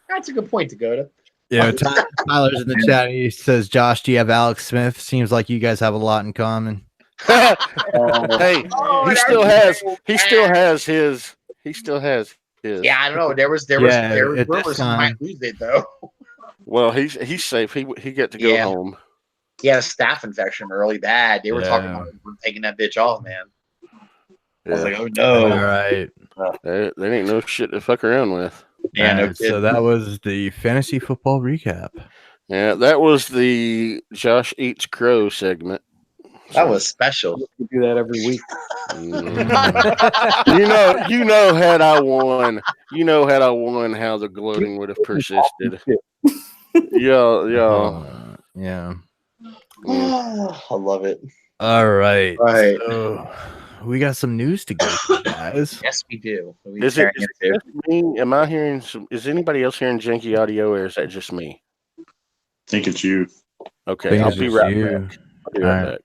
that's a good point, Dakota. Yeah, Tyler's in the chat. He says, "Josh, do you have Alex Smith? Seems like you guys have a lot in common." Hey, he still has his. Yeah, I don't know. There was rumors he might lose it though. Well, he's safe. He get to go home. He had a staph infection really bad. They were talking about taking that bitch off, man. I was like, oh no! All right, there ain't no shit to fuck around with. Yeah, no. So that was the fantasy football recap. Yeah, that was the Josh Eats Crow segment. That was special. We do that every week. You know, had I won, how the gloating would have persisted. Yeah. Oh, I love it. All right. Right. So we got some news to go through, guys. Yes, we do. Is it just me? Am I hearing is anybody else hearing janky audio, or is that just me? I think it's you. Okay, I'll be right back.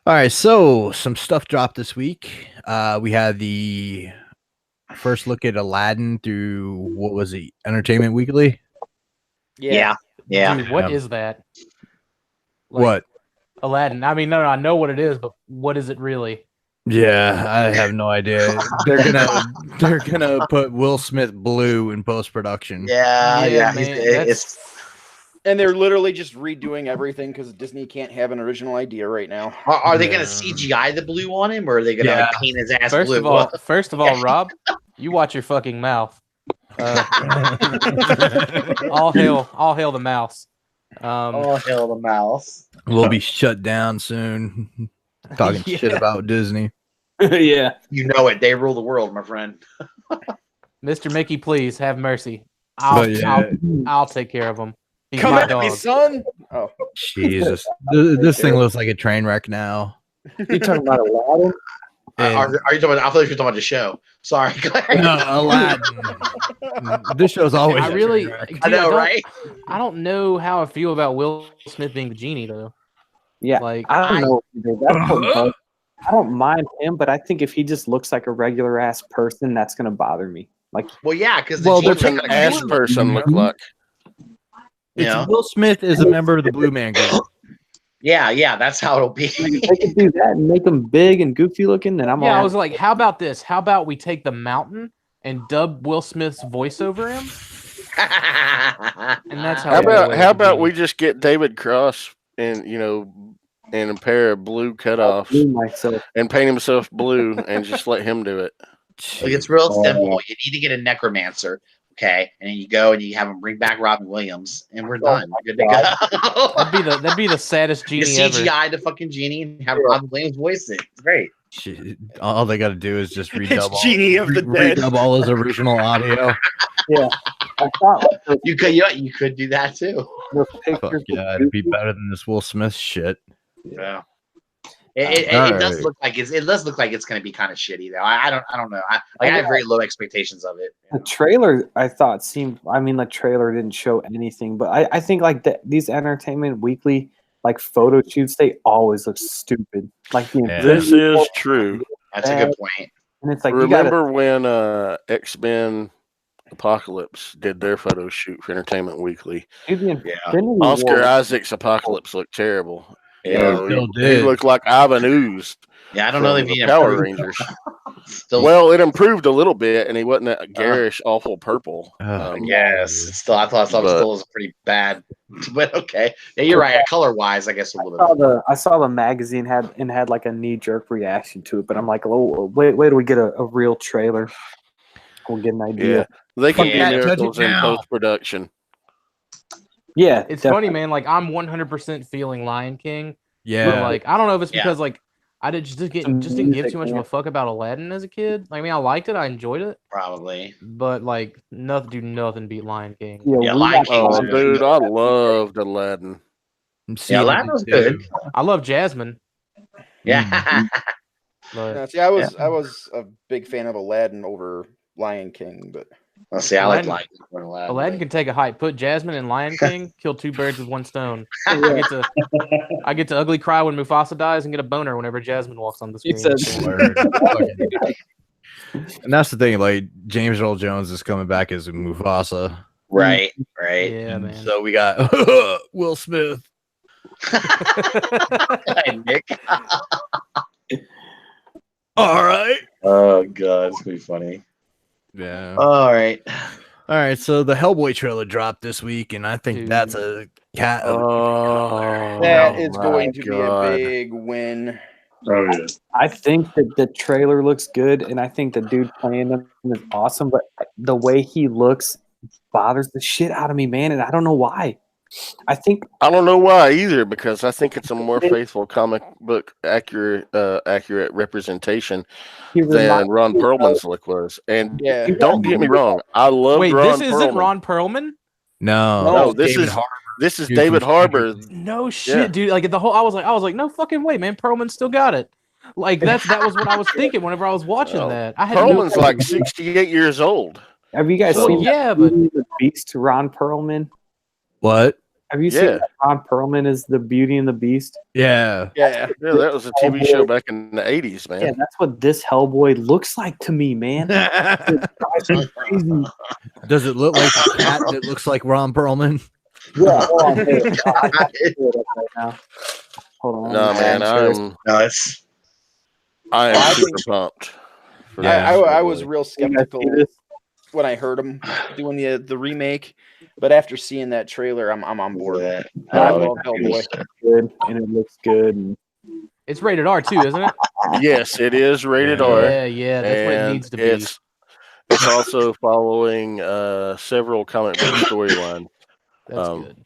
All right, so some stuff dropped this week. We had the first look at Aladdin through, what was it, Entertainment Weekly? Yeah. Dude, what is that? What? Aladdin. I mean, no, I know what it is, but what is it really? Yeah, I have no idea. They're gonna put Will Smith blue in post production. Yeah. And they're literally just redoing everything because Disney can't have an original idea right now. Are they going to CGI the blue on him, or are they going to paint his ass blue? First of all, Rob, you watch your fucking mouth. All hail the mouse. All hail the mouse. We'll be shut down soon. Talking shit about Disney. Yeah. You know it. They rule the world, my friend. Mr. Mickey, please have mercy. I'll take care of him. He's Come my at me, dog. son. Oh, Jesus. This thing looks like a train wreck now. You talking about Aladdin? Are you talking about? I thought you were talking about the show. Sorry. No, Aladdin. This show's always. I really, I know, right? I don't know how I feel about Will Smith being the genie, though. Yeah, Like, I don't know. That's what I don't mind him, but I think if he just looks like a regular ass person, that's gonna bother me. Like, Well, yeah, because What's an ass person look like? Yeah. Will Smith is a member of the Blue Man Group. Yeah, that's how it'll be. if they could do that and make him big and goofy looking, then I'm all. I was like, how about this? How about we take the mountain and dub Will Smith's voice over him? And that's how. How about we just get David Cross and and a pair of blue cutoffs and paint himself blue and just let him do it. Look, it's real simple. You need to get a necromancer, okay, and then you go and you have him bring back Robin Williams, and we're done. We're good to go. That'd be the saddest You genie ever. CGI the fucking genie and have Robin Williams voice it. It's great. Shit. All they got to do is just redub Genie of the Dead. Redub all his original audio. Yeah, I thought you could do that too. Fuck yeah, it'd be better than this Will Smith shit. Yeah. It does look like it's going to be kind of shitty though. I don't know. I have very low expectations of it. The trailer I thought seemed. I mean, the trailer didn't show anything, but I think like these Entertainment Weekly like photo shoots, they always look stupid. Like this is true. That's a good point. And it's like remember when X-Men Apocalypse did their photo shoot for Entertainment Weekly? Oscar Isaac's Apocalypse looked terrible. Yeah, he looked like Ivan Ooze. Yeah, I don't know if he Power Rangers. Well, it improved a little bit, and he wasn't that garish, awful purple. Yes, I thought it still was pretty bad, but okay. Yeah, you're right. Color wise, I guess a little bit. I saw the magazine had like a knee jerk reaction to it, but I'm like, oh, wait till we get a real trailer. We'll get an idea. Yeah, they can do miracles in post production. Yeah, it's funny, man. Like I'm 100% feeling Lion King. Yeah, but like I don't know if it's because like I just didn't give too much of a fuck about Aladdin as a kid. Like, I mean, I liked it, I enjoyed it, probably, but like nothing beat Lion King. Yeah, Lion King. Oh, dude, I loved Aladdin. Yeah, Aladdin was good. I love Jasmine. Yeah. But, I was a big fan of Aladdin over Lion King, but. Let's see, I like Aladdin. Aladdin can take a hike. Put Jasmine and Lion King, kill two birds with one stone. I get to ugly cry when Mufasa dies and get a boner whenever Jasmine walks on the screen. And that's the thing, like James Earl Jones is coming back as Mufasa. Right. Yeah, man. So we got Will Smith. Nick. All right. Oh god, it's gonna be funny. Yeah. All right. So the Hellboy trailer dropped this week, and I think that's a cat. That is going to be a big win. Oh yeah. I think that the trailer looks good, and I think the dude playing him is awesome. But the way he looks bothers the shit out of me, man, and I don't know why. I don't know why either, because I think it's a more faithful comic book accurate representation than Ron Perlman's look was. And don't get me wrong, I love Ron Perlman. This isn't Ron Perlman? No, this is David Harbour. No shit, dude. Like I was like, no fucking way, man. Perlman still got it. Like that was what I was thinking whenever I was watching that. Perlman's like 68 years old. Have you guys seen the Beast to Ron Perlman? What? Have you seen that Ron Perlman is the Beauty and the Beast? Yeah. That was a TV show back in the 80s, man. Yeah, that's what this Hellboy looks like to me, man. Does it look like a cat that looks like Ron Perlman? Yeah. Hold on. No, man, I am super pumped. I was real skeptical when I heard him doing the remake. But after seeing that trailer, I'm on board. I love Hellboy. Good, and it looks good. It's rated R too, isn't it? Yes, it is rated R. Yeah, that's what it needs to be. It's also following several comic book storylines. That's good.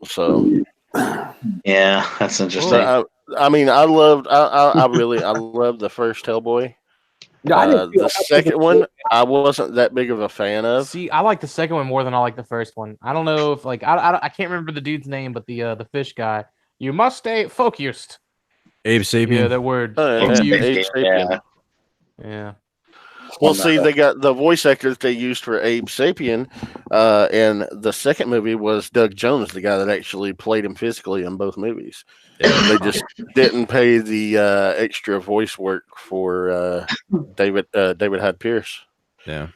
So Yeah, that's interesting. I loved the first Hellboy. The second one, I wasn't that big of a fan of. See, I like the second one more than I like the first one. I don't know if I can't remember the dude's name, but the fish guy. You must stay focused. Abe Sapien. Yeah, that word. Abe Sapien. Yeah. Well, see, they got the voice actor that they used for Abe Sapien, and the second movie was Doug Jones, the guy that actually played him physically in both movies. They just didn't pay the extra voice work for David Hyde Pierce. Yeah.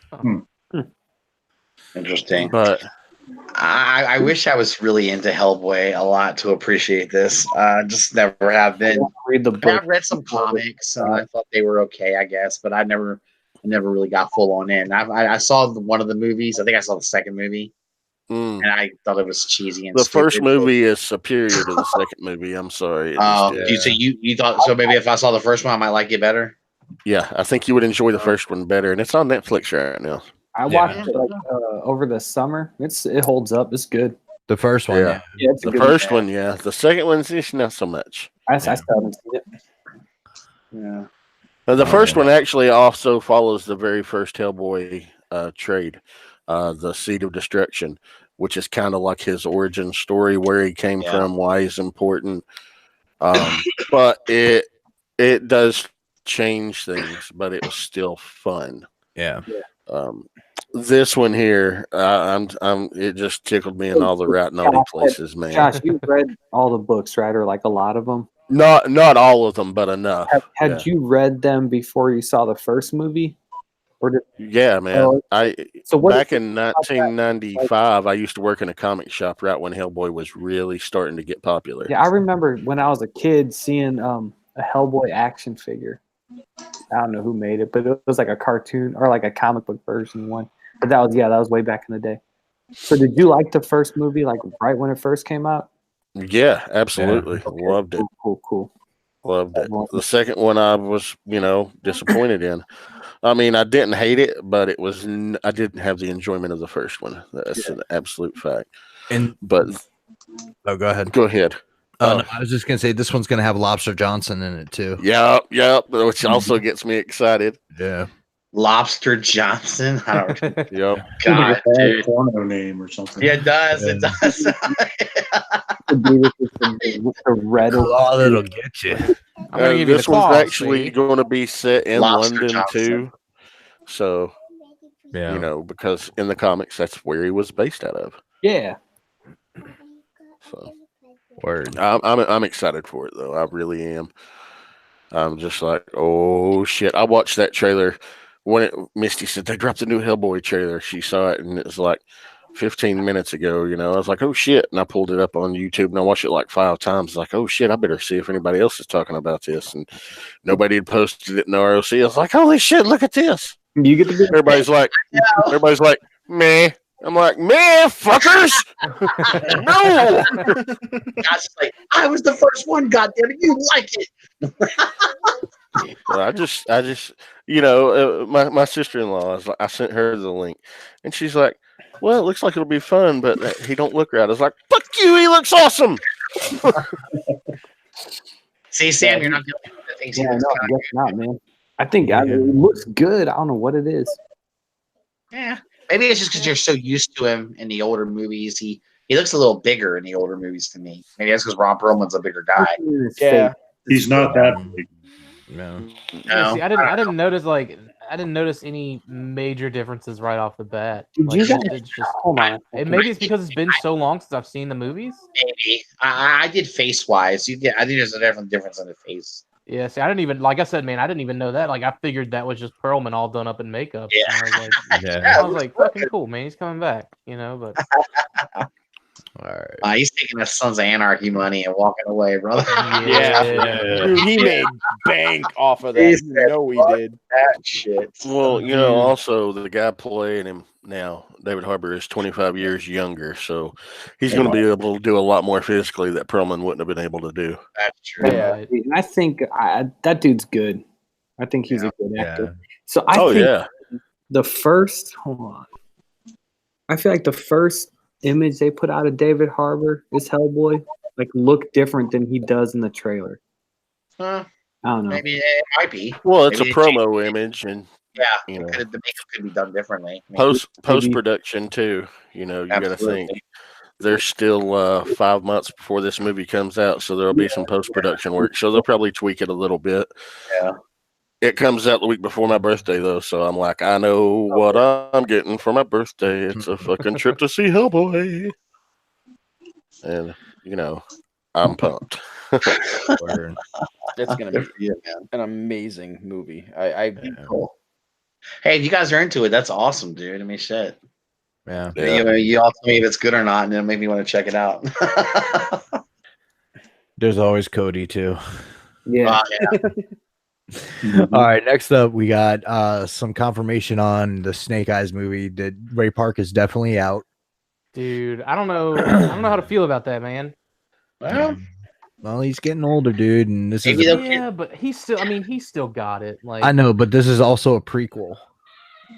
Interesting. But I wish I was really into Hellboy a lot to appreciate this. Just never have been. Read the book. I've read some comics and I thought they were okay, I guess, but I never really got full on in. I saw one of the movies. I think I saw the second movie, and I thought it was cheesy and the stupid. first movie is superior to the second movie. I'm sorry. You thought so? Maybe if I saw the first one, I might like it better. Yeah, I think you would enjoy the first one better, and it's on Netflix right now. I watched it over the summer. It holds up. It's good. The first one, yeah. It's the first one, yeah. The second one's just not so much. I still haven't seen it. Yeah. The first one actually also follows the very first Hellboy trade, the Seed of Destruction, which is kind of like his origin story, where he came from, why he's important. But it does change things, but it was still fun. Yeah. This one here, it just tickled me in all the right naughty places, man. Josh, you read all the books, right, or like a lot of them? Not all of them, but enough. Had you read them before you saw the first movie? Yeah, man. Back in 1995, I used to work in a comic shop right when Hellboy was really starting to get popular. Yeah, I remember when I was a kid seeing a Hellboy action figure. I don't know who made it, but it was like a cartoon or like a comic book version one. But that was way back in the day. So did you like the first movie, like right when it first came out? Yeah, absolutely. Yeah. Okay. Loved it. Cool. Loved it. The second one I was, disappointed in. I mean, I didn't hate it, but I didn't have the enjoyment of the first one. That's an absolute fact. Go ahead. Go ahead. No, I was just gonna say this one's gonna have Lobster Johnson in it too. Yep. Which also gets me excited. Yeah. Lobster Johnson. Yep. God, dude. Porno name or something. Yeah, it does. It does. The red that'll get you. This one's actually going to be set in London too. So, because in the comics, that's where he was based out of. Yeah. So, word. I'm excited for it though. I really am. I'm just like, oh shit! I watched that trailer when Misty said they dropped a new Hellboy trailer. She saw it and it was like 15 minutes ago. I was like, oh shit! And I pulled it up on YouTube and I watched it like 5 times. Like, oh shit! I better see if anybody else is talking about this. And nobody had posted it in the ROC. I was like, holy shit! Look at this. You get to everybody's like, meh. I'm like, man, fuckers! No! God's like, I was the first one, goddammit, you like it. Well, I just, my sister-in-law, I sent her the link, and she's like, well, it looks like it'll be fun, but he don't look right. I was like, fuck you, he looks awesome! See, Sam, you're not the only one that thinks he looks I guess not, man. I think it looks good. I don't know what it is. Yeah. Maybe it's just because you're so used to him in the older movies. He looks a little bigger in the older movies to me. Maybe that's because Ron Perlman's a bigger guy. Yeah, he's not that big. No. See, I didn't notice any major differences right off the bat. Maybe it's because it's been so long since I've seen the movies. Maybe I did face wise. I think there's a difference in the face. Yeah, see, I didn't even, like I said, man, I didn't even know that. Like, I figured that was just Perlman all done up in makeup. Yeah. I was like, fucking cool, man. He's coming back, but. All right. He's taking his Sons of Anarchy money and walking away, brother. Yeah. Dude, he made bank off of that. He did. That shit. Well, also the guy playing him now, David Harbour, is 25 years younger, so he's going to be able to do a lot more physically that Perlman wouldn't have been able to do. That's true. Yeah. And I think that dude's good. I think he's a good actor. So I think The first, hold on. I feel like the first image they put out of David Harbour is Hellboy. Like, look different than he does in the trailer. I don't know. Maybe it might be. Well, it's Maybe a promo image, and yeah, you know, the makeup could be done differently. post production too. You know, you got to think there's still 5 months before this movie comes out, so there'll be some post production work. So they'll probably tweak it a little bit. Yeah. It comes out the week before my birthday, though, so I'm like, I know what I'm getting for my birthday. It's a fucking trip to see Hellboy, and you know, I'm pumped. It's gonna be an amazing movie. Cool. Hey, if you guys are into it, that's awesome, dude. I mean, shit. Yeah. You all tell me if it's good or not, and then make me want to check it out. There's always Cody too. Yeah. All right, next up we got some confirmation on the Snake Eyes movie that Ray Park is definitely out. Dude, I don't know how to feel about that, man. Well, he's getting older, dude, and this is but he's still got it. Like, I know, but this is also a prequel,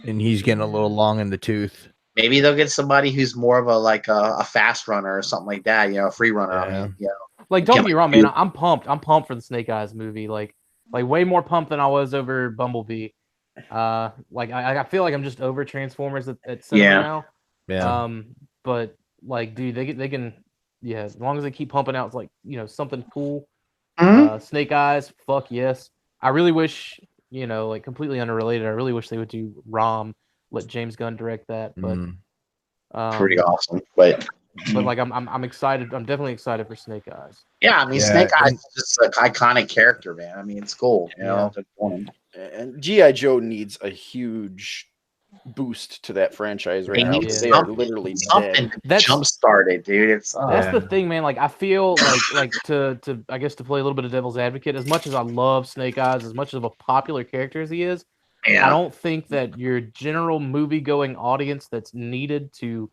and he's getting a little long in the tooth. Maybe they'll get somebody who's more of a fast runner or something like that. You know, a free runner. Yeah. I mean, you know. Like, don't get me wrong, man. I'm pumped. I'm pumped for the Snake Eyes movie. Like way more pumped than I was over Bumblebee. Like I feel like I'm just over Transformers at cinema now. Yeah. But like, dude, they can, yeah, as long as they keep pumping out, like, you know, something cool. Snake Eyes, fuck yes. I really wish, you know, like, completely unrelated, I really wish they would do Rom, let James Gunn direct that. But pretty awesome. But like, I'm excited. I'm definitely excited for Snake Eyes. Yeah, I mean, Snake Eyes is just an iconic character, man. I mean, it's cool. You know, and G.I. Joe needs a huge boost to that franchise right now. They are literally dead. That's jump started, dude. It's that's the thing, man. Like, I feel like to I guess to play a little bit of devil's advocate, as much as I love Snake Eyes, as much of a popular character as he is, I don't think that your general movie going audience that's needed to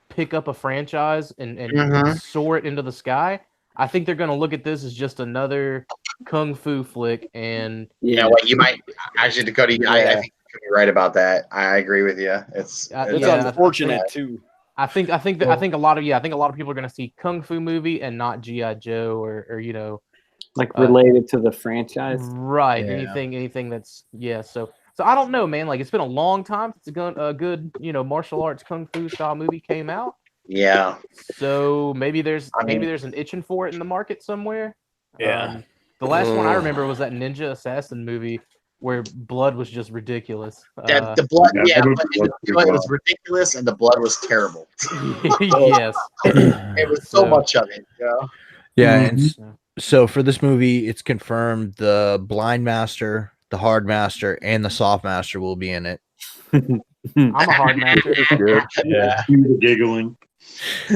pick up a franchise and soar it into the sky. I think they're going to look at this as just another kung fu flick. And what you might actually, Dakota, I think you're right about that. I agree with you. It's unfortunate too. I think a lot of people are going to see kung fu movie and not G.I. Joe or you know, like related to the franchise, right? Yeah. Anything that's So I don't know, man. Like, it's been a long time since a good, you know, martial arts kung fu style movie came out. Yeah. So maybe there's an itching for it in the market somewhere. Yeah. The last one I remember was that Ninja Assassin movie where blood was just ridiculous. The blood, it was ridiculous, and the blood was terrible. Yes. It was so much of it. You know? Yeah. And so for this movie, it's confirmed the Blind Master, the Hard Master, and the Soft Master will be in it. I'm a Hard Master. Yeah. Giggling.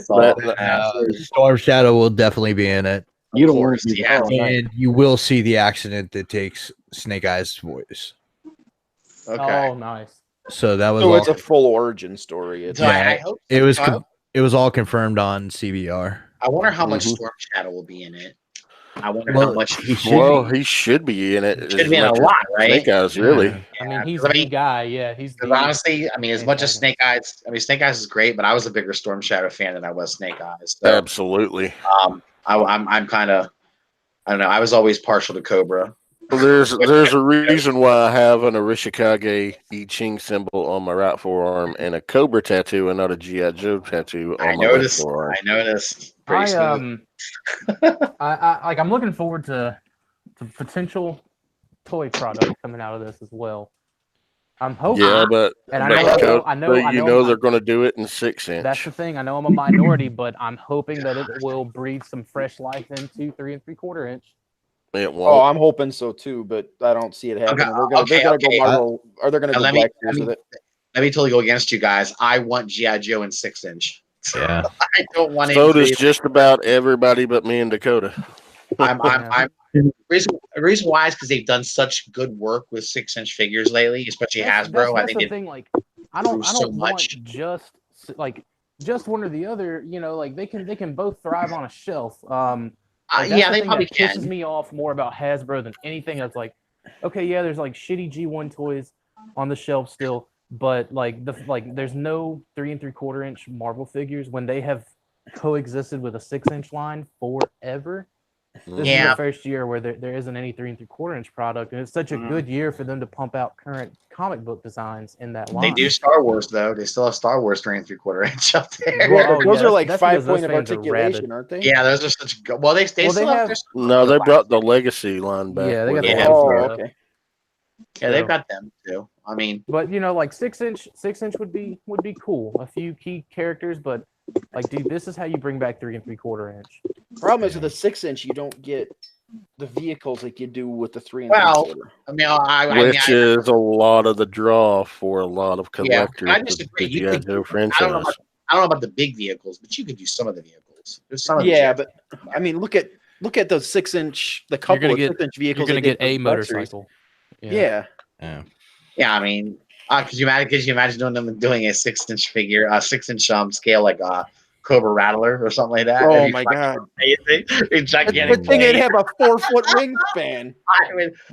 Storm Shadow will definitely be in it. You don't want to and you will see the accident that takes Snake Eyes' voice. Okay. Oh, nice. So that was. So it's a full origin story. I hope it was. It was all confirmed on CBR. I wonder how much Storm Shadow will be in it. I wonder how much he should be in it. Should be in a lot, right? Snake Eyes, really. Yeah. I mean, he's the guy. Yeah, he's. Honestly, I mean, as much as Snake Eyes, Snake Eyes is great, but I was a bigger Storm Shadow fan than I was Snake Eyes. So, absolutely. I'm kind of, I don't know. I was always partial to Cobra. Well, there's a reason why I have an Arishikage I Ching symbol on my right forearm and a Cobra tattoo and not a G.I. Joe tattoo on my left forearm. I noticed. I'm looking forward to potential toy product coming out of this as well. I'm hoping. Yeah, but I know they're going to do it in 6-inch. That's the thing. I know I'm a minority, but I'm hoping that it will breathe some fresh life into 3 3/4 inch. It won't. Oh, I'm hoping so too, but I don't see it happening. They're gonna go Marvel, or they're gonna go Black Series with it. Let me totally go against you guys. I want G.I. Joe in 6-inch. Yeah. I don't want it. So does just about everybody but me and Dakota. The reason why is because they've done such good work with 6-inch figures lately, especially Hasbro. I think the thing. Like, I don't want just one or the other. You know, like they can both thrive on a shelf. They probably can. Pisses me off more about Hasbro than anything. That's like, okay, yeah, there's like shitty G1 toys on the shelf still, but there's no 3 3/4 inch Marvel figures when they have coexisted with a 6-inch line forever. This is the first year where there isn't any 3 3/4 inch product, and it's such a good year for them to pump out current comic book designs in that line. They do Star Wars though. They still have Star Wars 3 3/4 inch up there. Well, those are like 5 point of articulation, aren't they? Yeah, those are such good. Well, they still have. No, they brought the Legacy line back. Yeah, they got the okay. Yeah, they've got them too. I mean, but like 6-inch would be cool. A few key characters, but like, dude, this is how you bring back 3 3/4 inch. Problem is with the 6-inch, you don't get the vehicles like you do with the 3 3/4. Which is a lot of the draw for a lot of collectors. I disagree. You I don't know about the big vehicles, but you could use some of the vehicles. There's some of but I mean, look at the 6-inch, the couple of 6-inch vehicles. You're gonna get a motorcycle. Yeah. I mean, could you imagine doing a 6-inch figure, a 6-inch scale like a Cobra Rattler or something like that? Oh my god! It's gigantic. Good thing it'd have a 4-foot wingspan.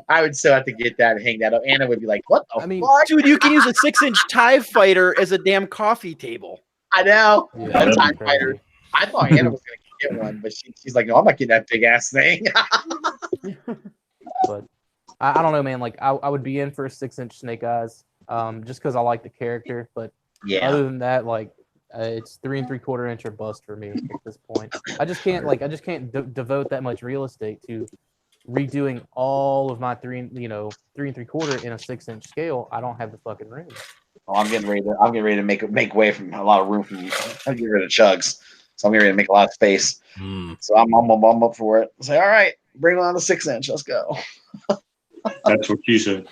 I would still have to get that and hang that up. Anna would be like, "What the fuck?" Dude, you can use a 6-inch TIE fighter as a damn coffee table. I know. A TIE fighter. I thought Anna was gonna get one, but she's like, "No, I'm not getting that big ass thing." But I don't know, man. Like, I would be in for a 6-inch Snake Eyes, just because I like the character. But other than that, like, it's 3 3/4 inch or bust for me at this point. I just can't devote that much real estate to redoing all of my 3 3/4 in a 6-inch scale. I don't have the fucking room. Oh, I'm getting ready to make way from a lot of room from. I'm getting rid of chugs, so I'm getting ready to make a lot of space. So I'm up for it. Say, all right, bring on the 6-inch. Let's go. That's what she said.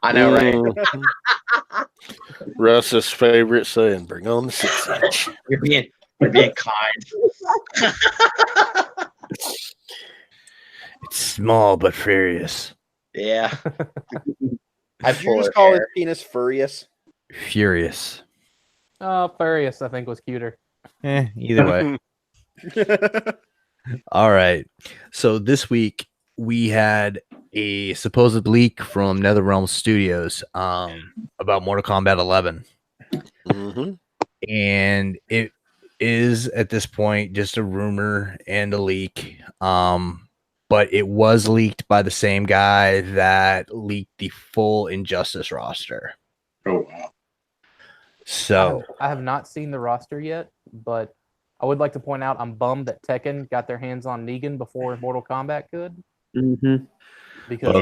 I know, right? Russ's favorite saying, "Bring on the 6-inch." You're being kind. It's small but furious. Yeah. Did you just call his penis furious? Furious. Furious, I think, was cuter. Either way. All right. So this week we had a supposed leak from NetherRealm Studios about Mortal Kombat 11. And it is at this point just a rumor and a leak. But it was leaked by the same guy that leaked the full Injustice roster. Oh wow. So I have not seen the roster yet, but I would like to point out I'm bummed that Tekken got their hands on Negan before Mortal Kombat could. Because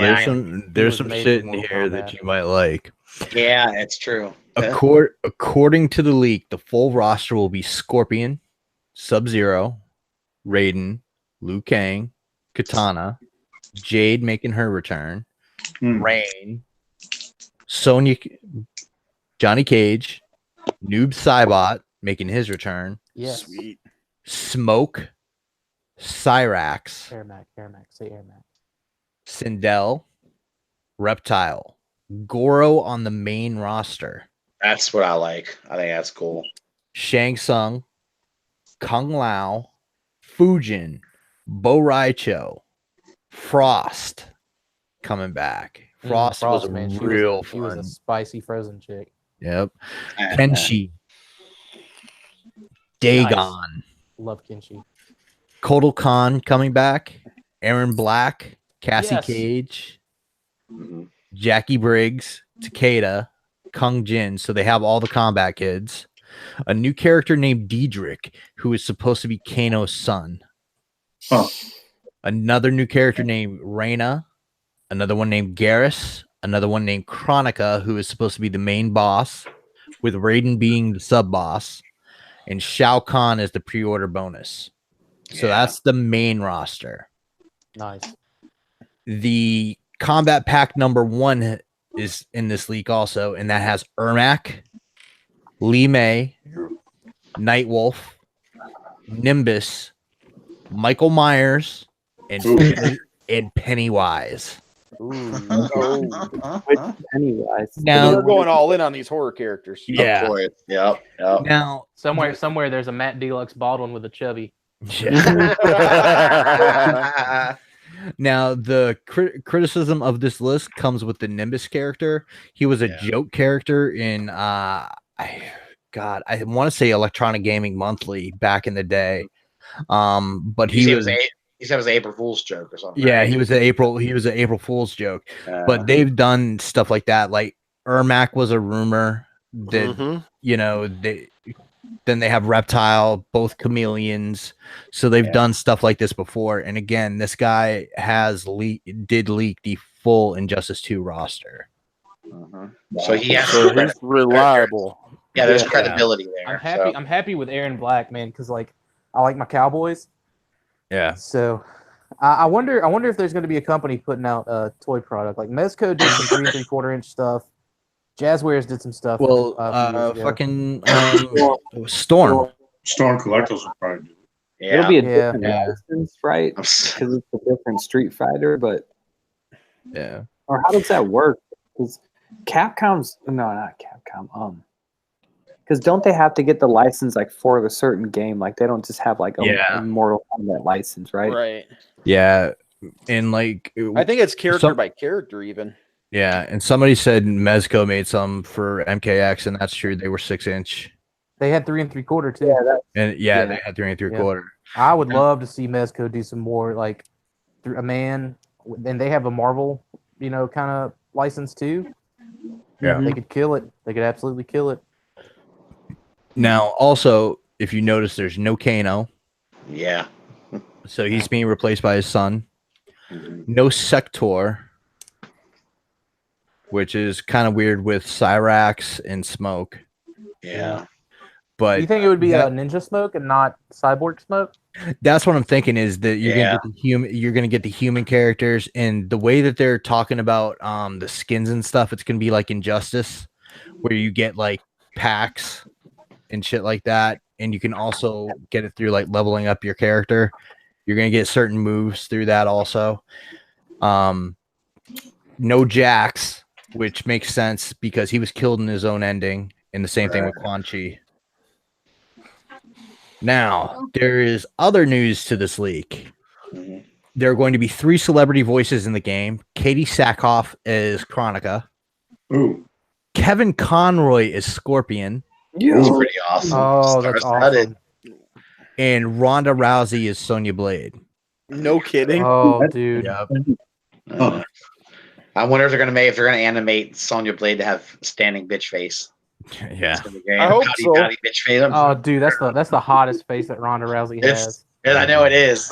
there's some shit in here that you might like. Yeah, it's true. According to the leak, the full roster will be Scorpion, Sub-Zero, Raiden, Liu Kang, Katana, Jade making her return, Rain, Sonya, Johnny Cage, Noob Saibot making his return. Yes. Sweet. Smoke, Cyrax, Airmac, say Airmac. Sindel, Reptile, Goro on the main roster. That's what I like. I think that's cool. Shang Tsung, Kung Lao, Fujin, Bo Raicho, Frost coming back. Frost was man. real She was fun. a spicy frozen chick. Yep. Kenshi, Dagon, Nice. Love Kenshi. Kotal Khan coming back. Aaron Black, Cassie Yes. Cage, Jackie Briggs, Takeda, Kung Jin. So they have all the combat kids. A new character named Diedrich, who is supposed to be Kano's son. Huh. Another new character named Reyna. Another one named Garrus. Another one named Chronica, who is supposed to be the main boss, with Raiden being the sub boss, and Shao Kahn is the pre-order bonus. So that's the main roster. Nice. The combat pack number 1 is in this leak also, and that has Ermac, Li Mei, Nightwolf, Nimbus, Michael Myers, and Pennywise. Pennywise. Now we're going all in on these horror characters. Yeah. Of course. Yep. Now Somewhere there's a Matt Deluxe Baldwin with a chubby. Now, the criticism of this list comes with the Nimbus character. He was a joke character in, I want to say Electronic Gaming Monthly back in the day. But he was he said it was an April Fool's joke or something. Yeah, right? he was an April Fool's joke. But they've done stuff like that. Like Ermac was a rumor that then they have Reptile, both chameleons. So they've done stuff like this before. And again, this guy did leak the full Injustice 2 roster. So he's reliable. Yeah, there's credibility there. I'm happy with Aaron Black, man, because like I like my Cowboys. Yeah. So I wonder if there's going to be a company putting out a toy product. Like Mezco did some 3 3/4 inch stuff. Jazzwares did some stuff. Well, fucking Storm Collectors will probably do it. Yeah. It'll be a different license, right? Because it's a different Street Fighter, but or how does that work? Because Capcom's not Capcom. Because don't they have to get the license like for a certain game? Like they don't just have like a Mortal Kombat license, right? Right. Yeah, and like I think it's character by character even. Yeah, and somebody said Mezco made some for MKX, and that's true. They were 6-inch. They had 3 3/4 too. They had 3 3/4. I would love to see Mezco do some more like a man, and they have a Marvel, kind of license too. Yeah, they could kill it. They could absolutely kill it. Now, also, if you notice, there's no Kano. Yeah. So he's being replaced by his son. No Sector, which is kind of weird with Cyrax and Smoke. Yeah. But you think it would be a Ninja Smoke and not Cyborg Smoke? That's what I'm thinking is that you're gonna get the human characters, and the way that they're talking about the skins and stuff, it's gonna be like Injustice, where you get like packs and shit like that, and you can also get it through like leveling up your character. You're gonna get certain moves through that also. No Jax, which makes sense because he was killed in his own ending, and the same thing with Quan Chi. Now, there is other news to this leak. There are going to be 3 celebrity voices in the game. Katie Sackhoff is Chronica. Ooh. Kevin Conroy is Scorpion. That's pretty awesome. Oh, that's awesome. And Ronda Rousey is Sonya Blade. No kidding. Oh, dude. Yep. I wonder if they're gonna animate Sonya Blade to have standing bitch face. Yeah. I hope so. Pouty bitch face. Oh, dude, that's the hottest face that Ronda Rousey has. I know it is.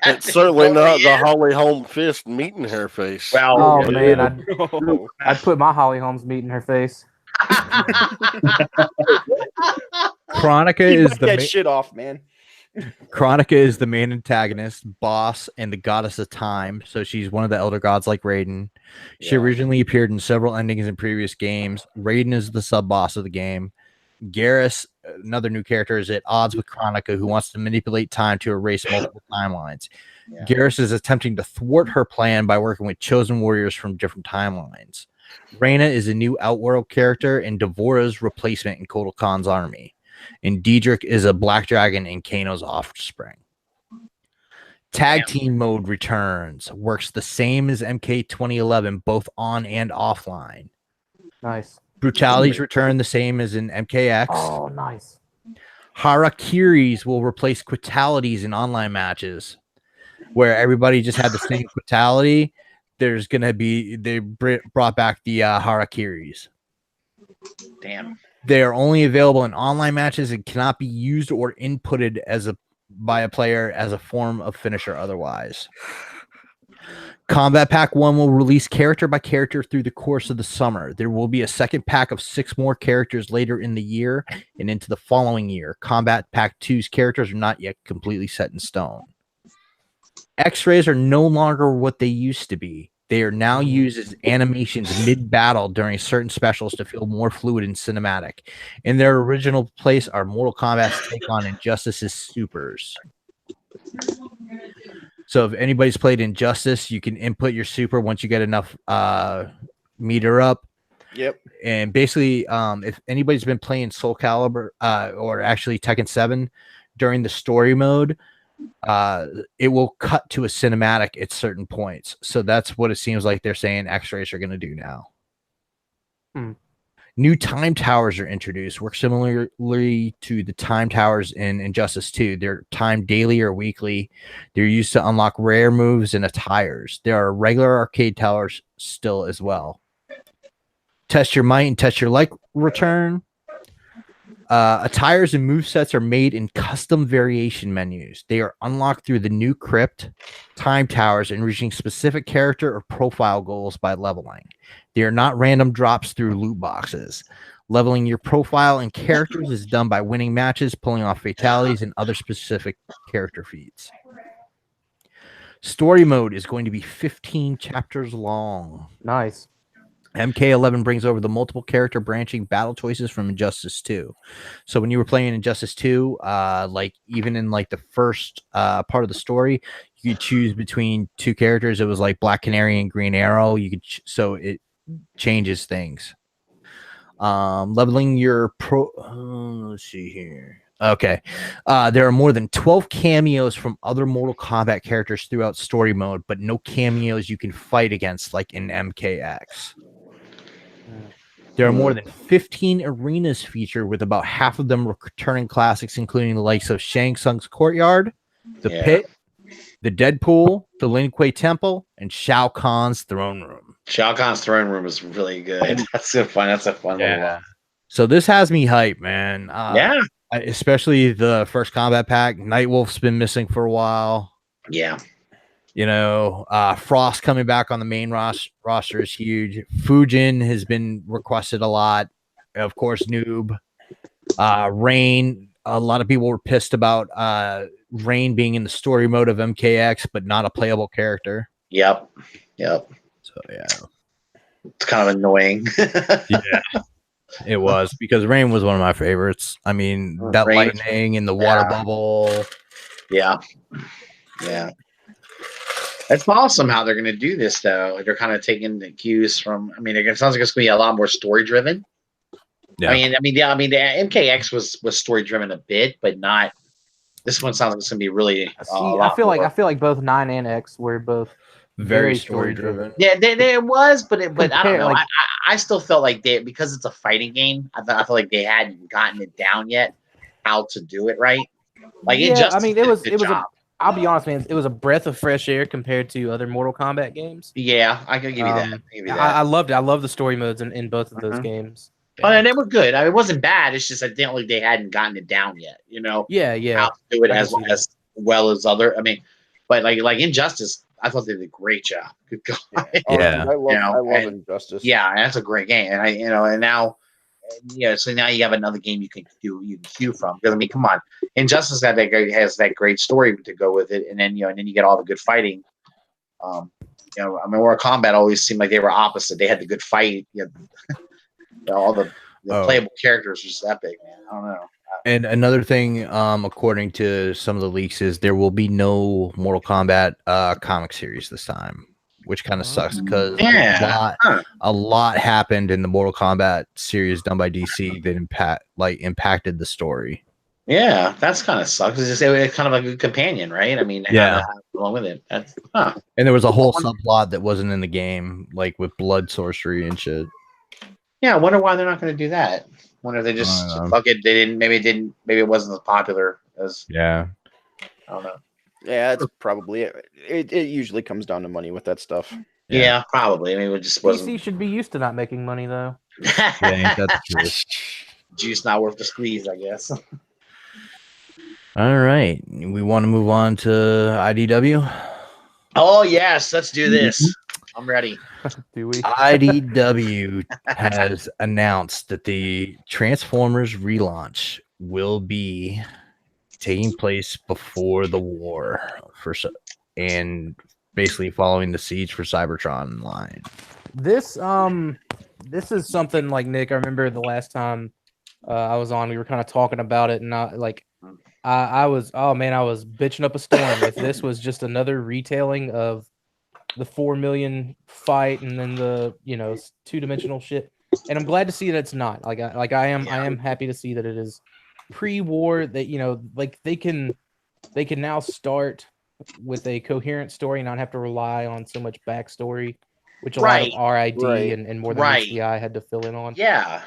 It's certainly not the Holly Holm fist meeting her face. Well, oh man, I'd put my Holly Holmes meat in her face. Chronica is the shit off, man. Chronica is the main antagonist, boss, and the goddess of time. So she's one of the elder gods like Raiden. She originally appeared in several endings in previous games. Raiden is the sub boss of the game. Garrus, another new character, is at odds with Chronica, who wants to manipulate time to erase multiple timelines. Garrus is attempting to thwart her plan by working with chosen warriors from different timelines. Reyna is a new Outworld character and Devora's replacement in Kotal Khan's army. And Diedrich is a black dragon and Kano's offspring. Tag team mode returns. Works the same as MK 2011, both on and offline. Nice. Brutalities return the same as in MKX. Oh, nice. Harakiris will replace quitalities in online matches, where everybody just had the same quitality. There's gonna be they brought back the Harakiris. Damn. They are only available in online matches and cannot be used or inputted by a player as a form of finisher otherwise. Combat Pack 1 will release character by character through the course of the summer. There will be a second pack of 6 more characters later in the year and into the following year. Combat Pack 2's characters are not yet completely set in stone. X-rays are no longer what they used to be. They are now used as animations mid-battle during certain specials to feel more fluid and cinematic. In their original place are Mortal Kombat's take on Injustice's supers. So if anybody's played Injustice, you can input your super once you get enough meter up. Yep. And basically, if anybody's been playing Soul Calibur or actually Tekken 7 during the story mode, it will cut to a cinematic at certain points. So that's what it seems like they're saying X-rays are going to do now. New time towers are introduced. Work similarly to the time towers in Injustice 2. They're timed daily or weekly. They're used to unlock rare moves and attires. There are regular arcade towers still as well. Test your might and test your like return. Attires and movesets are made in custom variation menus. They are unlocked through the new crypt, time towers, and reaching specific character or profile goals by leveling. They are not random drops through loot boxes. Leveling your profile and characters is done by winning matches, pulling off fatalities, and other specific character feats. Story mode is going to be 15 chapters long. Nice. MK11 brings over the multiple character branching battle choices from Injustice 2. So when you were playing Injustice 2, like even in like the first part of the story, you could choose between two characters. It was like Black Canary and Green Arrow. You could so it changes things. Leveling your let's see here. Okay. There are more than 12 cameos from other Mortal Kombat characters throughout story mode, but no cameos you can fight against like in MKX. There are more than 15 arenas featured, with about half of them returning classics, including the likes of Shang Tsung's Courtyard, the Pit, the Deadpool, the Lin Kuei Temple, and Shao Kahn's Throne Room. Shao Kahn's Throne Room is really good. That's a fun. That's a fun little one. So this has me hyped, man. Yeah. Especially the first combat pack. Nightwolf's been missing for a while. Yeah. You know, Frost coming back on the main roster is huge. Fujin has been requested a lot. Of course, Noob. Rain. A lot of people were pissed about Rain being in the story mode of MKX, but not a playable character. Yep. So, yeah. It's kind of annoying. Yeah. It was, because Rain was one of my favorites. I mean, that Rain, lightning and the water bubble. Yeah. It's awesome how they're going to do this, though. They're kind of taking the cues from. I mean, it sounds like it's going to be a lot more story driven. Yeah. I mean, the MKX was story driven a bit, but not. This one sounds like it's going to be really. I feel like both 9 and X were both very story driven. Yeah, it was, but I don't know. Like, I still felt like because it's a fighting game. I feel like they hadn't gotten it down yet how to do it right. Like it just. I mean, it was. I'll be honest, man. It was a breath of fresh air compared to other Mortal Kombat games. Yeah, I can give you that. I loved it. I love the story modes in both of those games. Oh, and they were good. I mean, it wasn't bad. It's just I didn't like they hadn't gotten it down yet. You know. Yeah. How to do it as well as other. I mean, but like Injustice, I thought they did a great job. Good God. Yeah. I love Injustice. Yeah, that's a great game, and now. Yeah, so now you have another game you can cue from. Because I mean, come on, Injustice has that great story to go with it, and then you get all the good fighting. I mean, Mortal Kombat always seemed like they were opposite. They had the good fight. All the playable characters were just epic, man. I don't know. And another thing, according to some of the leaks, is there will be no Mortal Kombat comic series this time, which kind of sucks because a lot happened in the Mortal Kombat series done by DC that impacted the story. Yeah, that's kind of sucks. It's kind of like a companion, right? I mean, along with it. And there was a whole subplot that wasn't in the game, like with blood sorcery and shit. Yeah, I wonder why they're not going to do that. Wonder if they just fuck it. Maybe it wasn't as popular as. Yeah. I don't know. Yeah, it's probably it usually comes down to money with that stuff. Yeah, probably. I mean, it just wasn't. DC should be used to not making money though. Yeah, that's true. Juice not worth the squeeze, I guess. All right, we want to move on to IDW. Oh yes, let's do this. I'm ready. Do we? IDW has announced that the Transformers relaunch will be taking place before the war and basically following the siege for Cybertron Online. This is something like Nick. I remember the last time I was on, we were kind of talking about it, and I was bitching up a storm if this was just another retelling of the 4 million fight and then the 2-dimensional shit. And I'm glad to see that it's not. I am happy to see that it is pre-war, that they can they can now start with a coherent story, not have to rely on so much backstory, which a lot of RID and more than HDI had to fill in on. Yeah.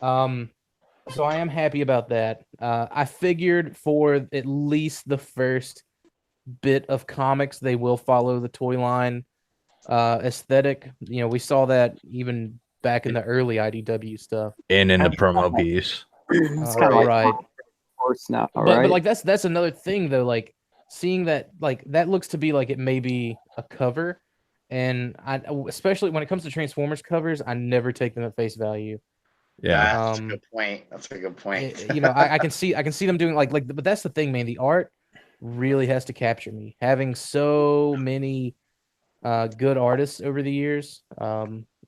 So I am happy about that. I figured for at least the first bit of comics, they will follow the toy line aesthetic. You know, we saw that even back in the early IDW stuff. And in the promo piece. It's kind of like horse now, right? But like that's another thing though. Like seeing that, like that looks to be like it may be a cover, and I especially when it comes to Transformers covers, I never take them at face value. Yeah, that's a good point. That's a good point. You know, I can see them doing like, but that's the thing, man. The art really has to capture me. Having so many good artists over the years,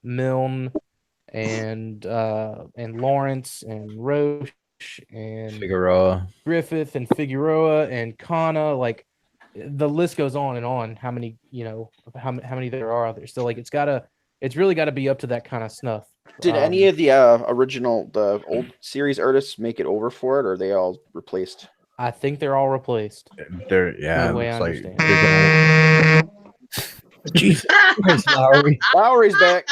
Milne and Lawrence and Roche and Figueroa, Griffith and Figueroa and Kana, like the list goes on and on. How many, you know, how many there are out there? So like it's really got to be up to that kind of snuff. Did any of the the old series artists make it over for it, or are they all replaced? I think they're all replaced. The way I like understand. Jesus Christ, Lowry. Lowry's back.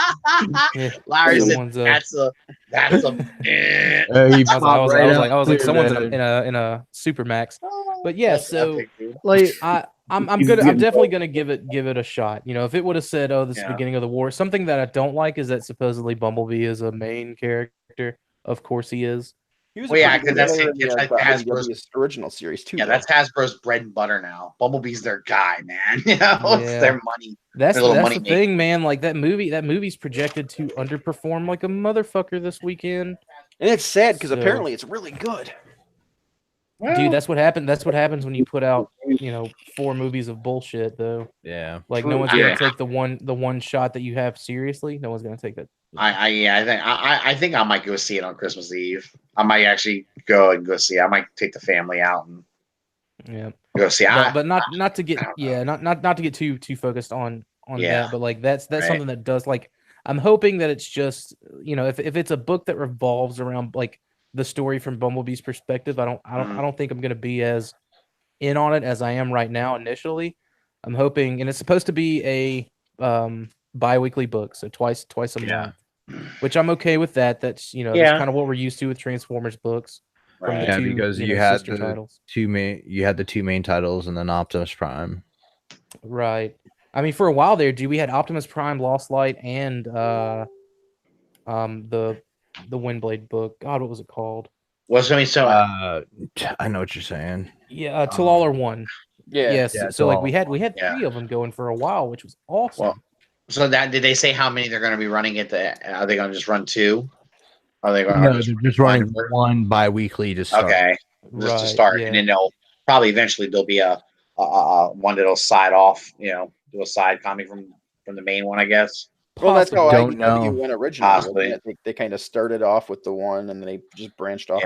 Lowry's that's a I was like someone's in a super max. But yeah, so like I'm definitely gonna give it a shot. You know, if it would have said, "Oh, this is the beginning of the war," something that I don't like is that supposedly Bumblebee is a main character. Of course, he is. Well, yeah, because that's Hasbro's original series too. Yeah, that's Hasbro's bread and butter now. Bumblebee's their guy, man. You know, it's their money. That's the thing, man. Like that movie's projected to underperform like a motherfucker this weekend. And it's sad because apparently it's really good. Dude, that's what happened. That's what happens when you put out, you know, 4 movies of bullshit, though. Yeah, like no one's gonna take the one shot that you have seriously. No one's gonna take that. I think I might go see it on Christmas Eve. I might actually go see it. I might take the family out and go see it. But not to get not to get too focused on that. But like that's something that does, like, I'm hoping that it's just, you know, if it's a book that revolves around like the story from Bumblebee's perspective, I don't think I'm gonna be as in on it as I am right now initially. I'm hoping, and it's supposed to be a bi-weekly book, so twice a month, which I'm okay with that. That's, you know, that's kind of what we're used to with Transformers books. From the two, because you had the titles. You had the 2 main titles and then Optimus Prime. Right. I mean, for a while there, dude, we had Optimus Prime, Lost Light, and the Windblade book. God, what was it called? What's going so? I know what you're saying. Yeah, Till All Are One. Yeah. Yes. So like we had 3 of them going for a while, which was awesome. Well, so that, did they say how many they're going to be running at are they going to just run 2? Are they going to just running 1 bi-weekly to start? Okay, just to start, and then they'll probably eventually there'll be a one that'll side off, you know, do a side comic from the main one, I guess. Well, that's how Don't know. went originally. They kind of started off with the one, and then they just branched off.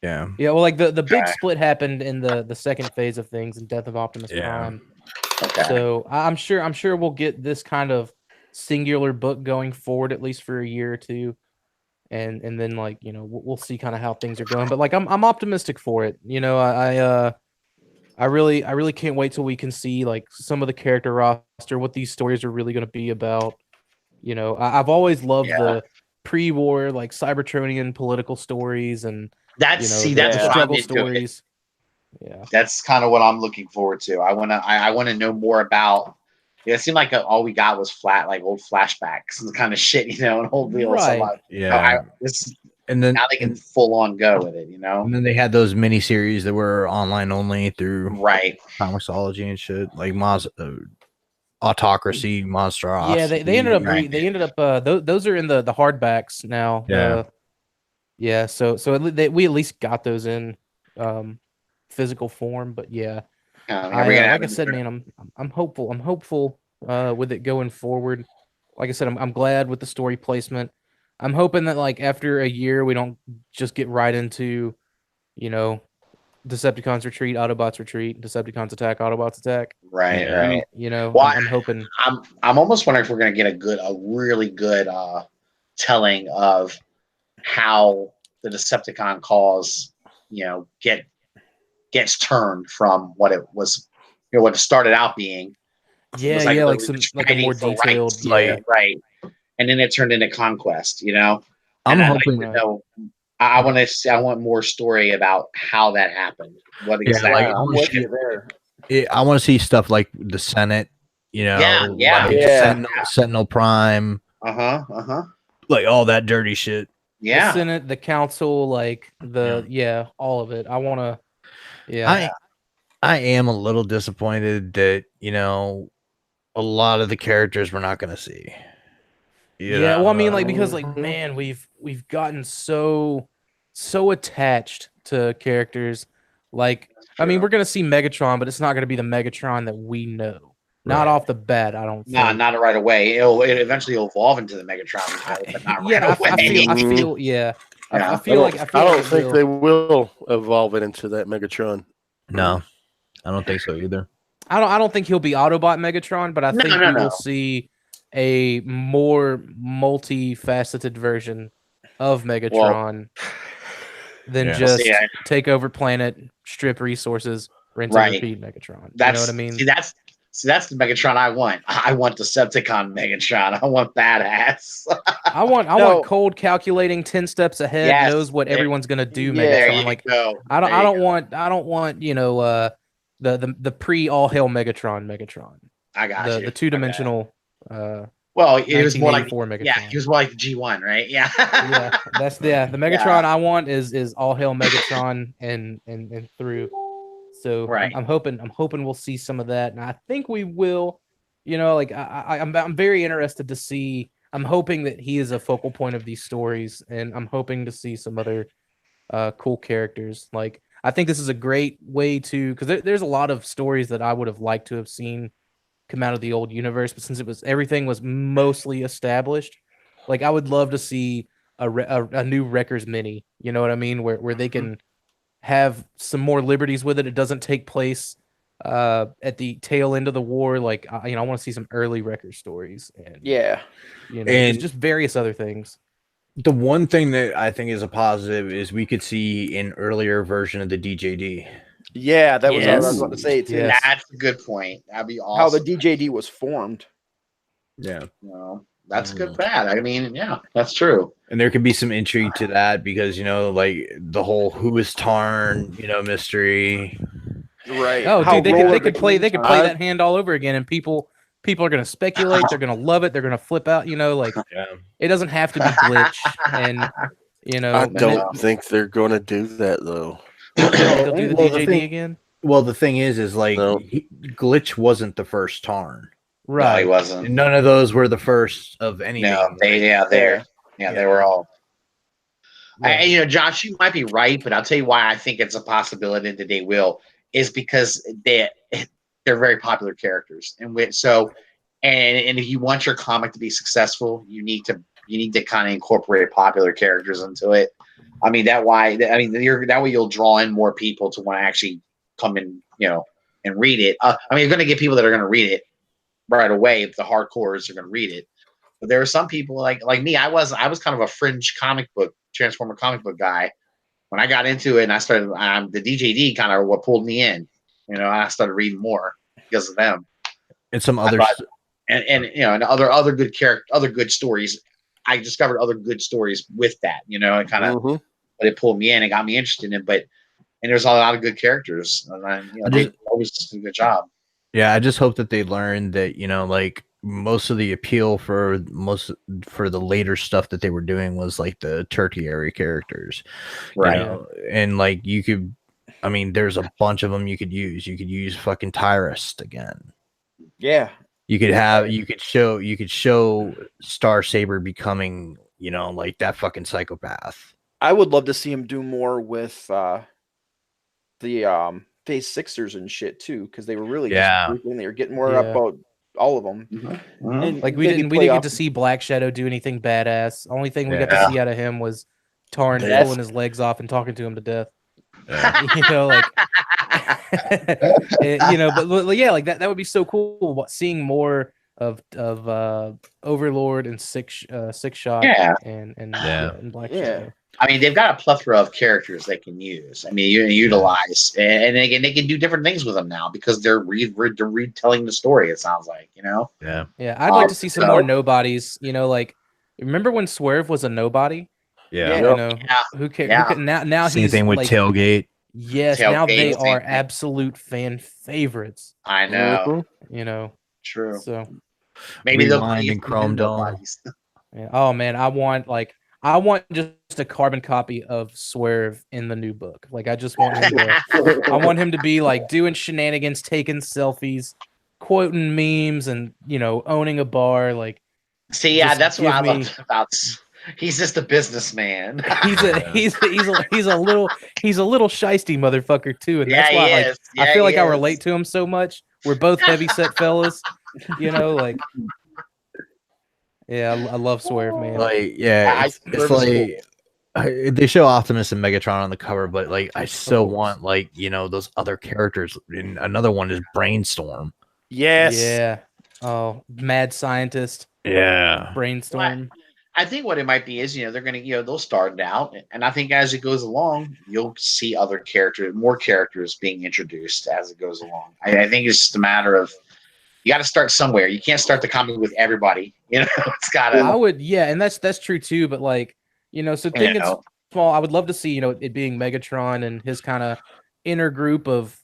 Yeah. Well, like the big split happened in the second phase of things in Death of Optimus Prime. Okay. So I'm sure we'll get this kind of singular book going forward at least for a year or two, and then, like, you know, we'll see kind of how things are going. But like I'm optimistic for it. You know, I really can't wait till we can see like some of the character roster, what these stories are really going to be about. You know, I've always loved the pre-war, like, Cybertronian political stories, and that's struggle stories. Yeah, that's kind of what I'm looking forward to. I want to know more about. It seemed like all we got was old flashbacks and kind of shit, you know, and old deals. Right. And then now they can full on go with it, you know. And then they had those mini series that were online only through Comixology and shit, like Autocracy, Monster Ops. Yeah, they ended up those are in the hardbacks now. Yeah. So we at least got those in physical form, but like I said, man, I'm hopeful. I'm hopeful with it going forward. Like I said, I'm glad with the story placement. I'm hoping that, like, after a year, we don't just get right into, you know, Decepticons retreat, Autobots retreat, Decepticons attack, Autobots attack. Right. You know, well, I'm hoping. I'm almost wondering if we're going to get a really good telling of how the Decepticon calls, you know, get gets turned from what it was, what it started out being. Yeah, like like a more detailed, right. And then it turned into conquest. I'm and hoping. Like to know, I want more story about how that happened. What exactly? I want to see stuff like the Senate. Sentinel Prime. Like all that dirty shit. Yeah, the Senate, the council, like all of it. I want to. Yeah, I am a little disappointed that a lot of the characters we're not going to see. Well, I mean, like because man, we've gotten so attached to characters. Like, I mean, we're gonna see Megatron, but it's not gonna be the Megatron that we know. Not off the bat, I don't think. Not right away. It eventually evolve into the Megatron, but not right away. I feel like I don't think they will evolve it into that Megatron. No, I don't think so either. I don't think he'll be Autobot Megatron, but I think we will see a more multifaceted version of Megatron than just take over planet, strip resources, rinse and repeat Megatron. You know what I mean? See, that's the Megatron I want. I want Decepticon Megatron. I want badass. I want cold, calculating, 10 steps ahead, knows what everyone's gonna do. Megatron. Like I don't want the pre all hail Megatron. I got the 2-dimensional. Well, it was more like Megatron. Yeah, he was more like the G1, right? Yeah. That's the Megatron I want is all hail Megatron and through. So I'm hoping we'll see some of that, and I think we will. I'm very interested to see. I'm hoping that he is a focal point of these stories, and I'm hoping to see some other cool characters. Like I think this is a great way to, because there's a lot of stories that I would have liked to have seen come out of the old universe, but since everything was mostly established, like I would love to see a new Wreckers mini. You know what I mean? Where they can have some more liberties with it. It doesn't take place at the tail end of the war. Like I want to see some early Wreckers stories. And and just various other things. The one thing that I think is a positive is we could see an earlier version of the DJD. Yeah, that was what I was about to say too. Yes. That's a good point. That'd be awesome. How the DJD was formed. Yeah. That's good. Bad. I mean, that's true. And there could be some intrigue to that because like the whole who is Tarn, mystery. Right. Oh, dude, they could play that hand all over again, and people are gonna speculate. They're gonna love it. They're gonna flip out. It doesn't have to be Glitch, and I don't think they're gonna do that though. They'll do the DJD again. Well, the thing is Glitch wasn't the first Tarn. Right, no, he wasn't. None of those were the first of anything. No, they were all. Josh, you might be right, but I'll tell you why I think it's a possibility that they will is because they're very popular characters, and if you want your comic to be successful, you need to kind of incorporate popular characters into it. I mean that way you'll draw in more people to want to actually come in, and read it. You're going to get people that are going to read it right away. If the hardcores are going to read it, but there are some people like me. I was kind of a fringe Transformer comic book guy when I got into it, and I started. The DJD kind of what pulled me in. I started reading more because of them and some other and other good other good stories. I discovered other good stories with that. And kind of, but it pulled me in and got me interested in it. And there's a lot of good characters, and they always do a good job. Yeah, I just hope that they learn that like most of the appeal for the later stuff that they were doing was like the tertiary characters, right? And like you could, there's a bunch of them you could use. You could use fucking Tyrus again. Yeah, you could show Star Saber becoming like that fucking psychopath. I would love to see him do more with the Phase Sixers and shit too, because they were really they were getting more about all of them. And like we didn't get to see Black Shadow do anything badass. Only thing we got to see out of him was Tarn pulling his legs off and talking to him to death. But that would be so cool. Seeing more of Overlord and Six Shot and Black Shadow. I mean, they've got a plethora of characters they can use. I mean, you utilize, and they can do different things with them now because they're retelling the story. It sounds like, Yeah. Yeah, I'd like to see some more nobodies. Like remember when Swerve was a nobody? Yeah. Who cares? Yeah. Now Same he's thing with like, Tailgate. Yes, now they are absolute fan favorites. I know. True. So maybe they'll and Chrome Dome. Yeah. Oh man, I want just a carbon copy of Swerve in the new book. Like I just want him to, I want him to be like doing shenanigans, taking selfies, quoting memes, and owning a bar. Like, see, yeah, that's what I love about. He's just a businessman. he's a little shisty motherfucker too, and that's why I feel like I relate to him so much. We're both heavyset fellas, like. Yeah, I love Swerve, man. Like, yeah, it's like they show Optimus and Megatron on the cover, but like I so want those other characters. And another one is Brainstorm. Yes. Yeah. Oh, mad scientist. Yeah. Brainstorm. I think what it might be is, they're going to, they'll start out. And I think as it goes along, you'll see more characters being introduced as it goes along. I think it's just a matter of, you got to start somewhere. You can't start the comic with everybody. It's got to. I would, yeah. And that's true too. But so thinking small, I would love to see, it being Megatron and his kind of inner group of,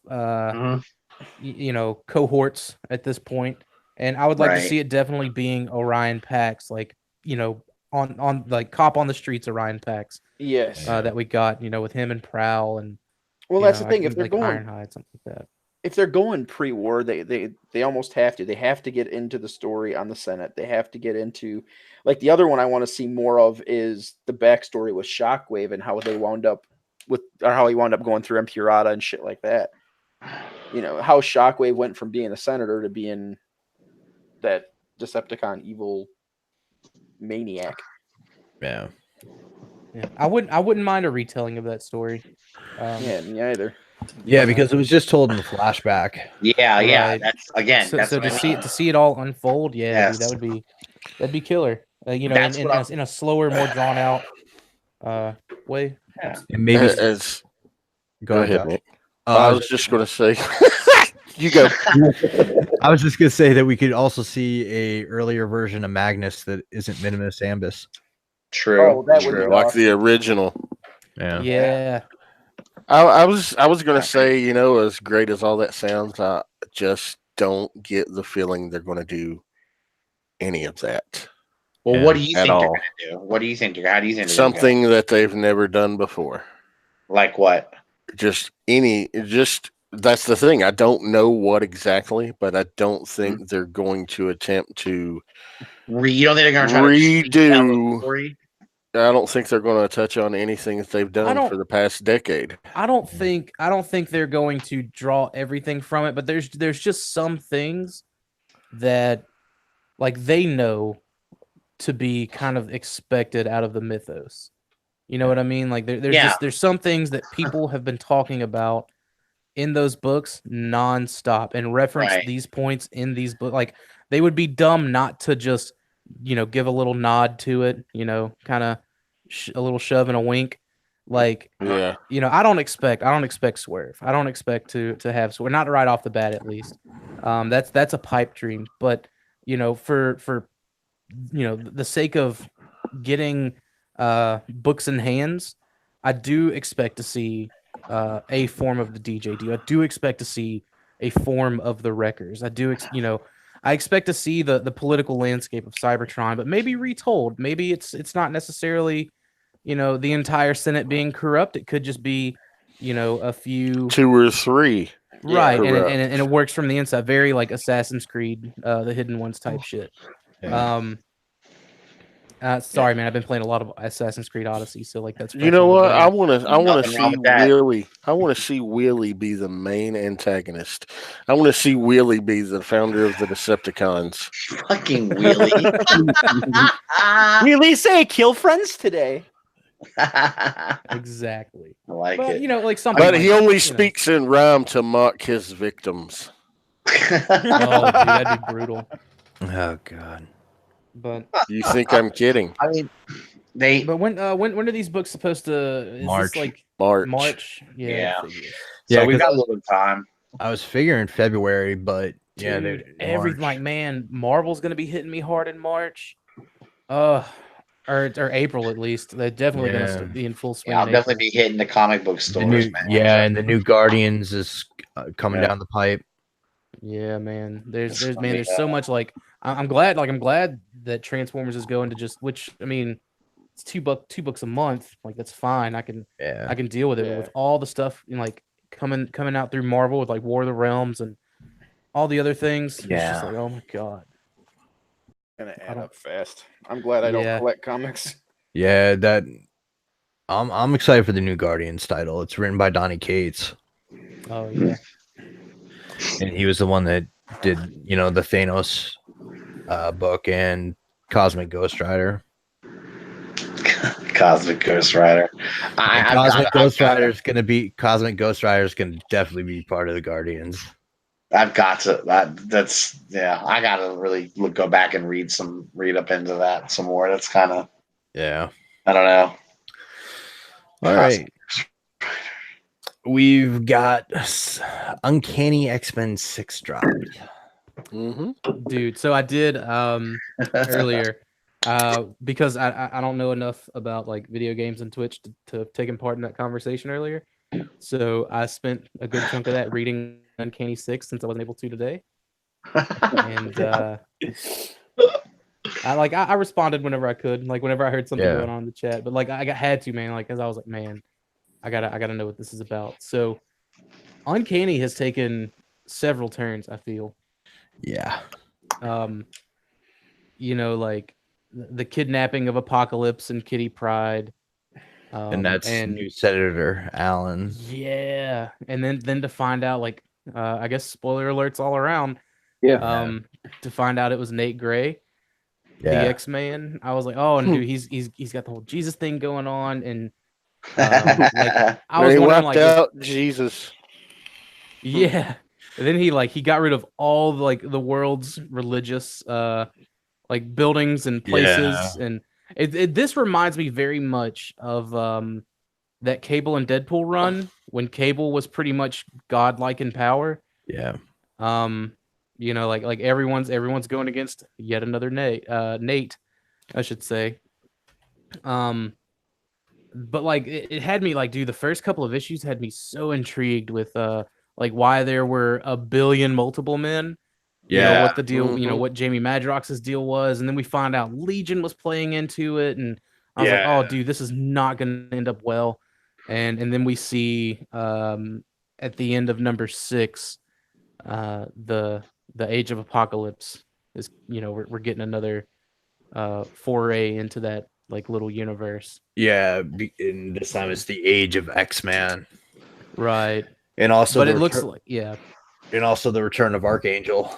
cohorts at this point. And I would like to see it definitely being Orion Pax, on like cop on the streets Orion Pax. Yes. That we got, with him and Prowl and that's the thing. If they're like going Ironhide, something like that. If they're going pre-war, they almost have to. They have to get into the story on the Senate. They have to get into the other one I want to see more of is the backstory with Shockwave and how they wound up how he wound up going through Impurata and shit like that. How Shockwave went from being a senator to being that Decepticon evil maniac. Yeah. I wouldn't mind a retelling of that story. Me either. Yeah, because it was just told in the flashback. Yeah. That's again. So to see it all unfold, dude, that'd be killer. In a slower, more drawn out way. And maybe go ahead, Nick. I was just going to say, you go. I was just going to say that we could also see a earlier version of Magnus that isn't Minimus Ambus. True. That would be like awesome. the original. Yeah. I was going to say, as great as all that sounds, I just don't get the feeling they're going to do any of that. Well, what do you think they're going to do? What do you think? How do you think? Something that they've never done before. Like what? That's the thing. I don't know what exactly, but I don't think they're going to attempt to. You don't think they're going to try redo? I don't think they're going to touch on anything that they've done for the past decade. I don't think they're going to draw everything from it, but there's just some things that they know to be kind of expected out of the mythos. You know what I mean? There's some things that people have been talking about in those books nonstop and reference these points in these books. They would be dumb not to just give a little nod to it, kind of a little shove and a wink. I don't expect Swerve. I don't expect to have Swerve, not right off the bat at least. That's a pipe dream. But for the sake of getting books in hands, I do expect to see a form of the DJD. I do expect to see a form of the Wreckers. I do, I expect to see the political landscape of Cybertron, but maybe retold. Maybe it's not necessarily, the entire Senate being corrupt. It could just be, a few 2 or 3. Right, and it works from the inside. Very like Assassin's Creed, the Hidden Ones type shit. Yeah. Sorry, man. I've been playing a lot of Assassin's Creed Odyssey, so that's. You know what? I want to see Wheelie. I want to see Wheelie be the main antagonist. I want to see Wheelie be the founder of the Decepticons. Fucking Wheelie. Wheelie say kill friends today. Exactly. I like it. Something. But he only speaks in rhyme to mock his victims. Oh, dude, that'd be brutal. Oh God. But you think I'm kidding? I mean, But when are these books supposed to? Is March. This like March. March? Yeah. Yeah, So we've 'cause got a little bit of time. I was figuring February, but yeah, Dude, March. like man, Marvel's gonna be hitting me hard in March. Or April at least. They're definitely gonna be in full swing. Yeah, I'll in definitely April. be hitting the comic book The stores, new, man. yeah, and the new Guardians is coming down the pipe. Yeah, man. There's gonna man. be, There's so much. Like I'm glad that Transformers is going to just. Which I mean, it's two books a month. Like that's fine. I can deal with it. But with all the stuff like coming out through Marvel with like War of the Realms and all the other things. It's just like, oh my god. Gonna add up fast. I'm glad I don't collect comics. Yeah, I'm excited for the new Guardians title. It's written by Donny Cates. Oh yeah. And he was the one that did, the Thanos book and Cosmic Ghost Rider. Cosmic Ghost Rider. Cosmic Ghost Rider is going to definitely be part of the Guardians. I've got to. I got to really go back and read up into that some more. That's kind of. Yeah. I don't know. All right. We've got Uncanny X-Men 6 dropped. Dude, so I did earlier because I don't know enough about like video games and Twitch to have taken part in that conversation earlier. So I spent a good chunk of that reading Uncanny 6 since I wasn't able to today. And I responded whenever I could, like whenever I heard something going on in the chat. But like I had to, man, like because I was like, man, I gotta know what this is about. So Uncanny has taken several turns, I feel. Yeah. Like the kidnapping of Apocalypse and Kitty Pryde. And that's new Senator Allen. Yeah. And then to find out, like, I guess spoiler alerts all around. Yeah. To find out it was Nate Gray, the X-Man. I was like, oh, and dude, he's got the whole Jesus thing going on, and like I was wondering, like, out Jesus. Yeah. And then he got rid of all the world's religious like buildings and places, and this reminds me very much of that Cable and Deadpool run when Cable was pretty much godlike in power. Yeah. Like everyone's going against yet another Nate, I should say. But like it had me like, dude, the first couple of issues had me so intrigued with like why there were a billion multiple men. What the deal, what Jamie Madrox's deal was, and then we find out Legion was playing into it, and I was like, oh, dude, this is not going to end up well. And then we see at the end of number 6, the Age of Apocalypse is, we're getting another foray into that like little universe. Yeah, and this time it's the Age of X-Man. Right. And also, but it looks like and also the return of Archangel.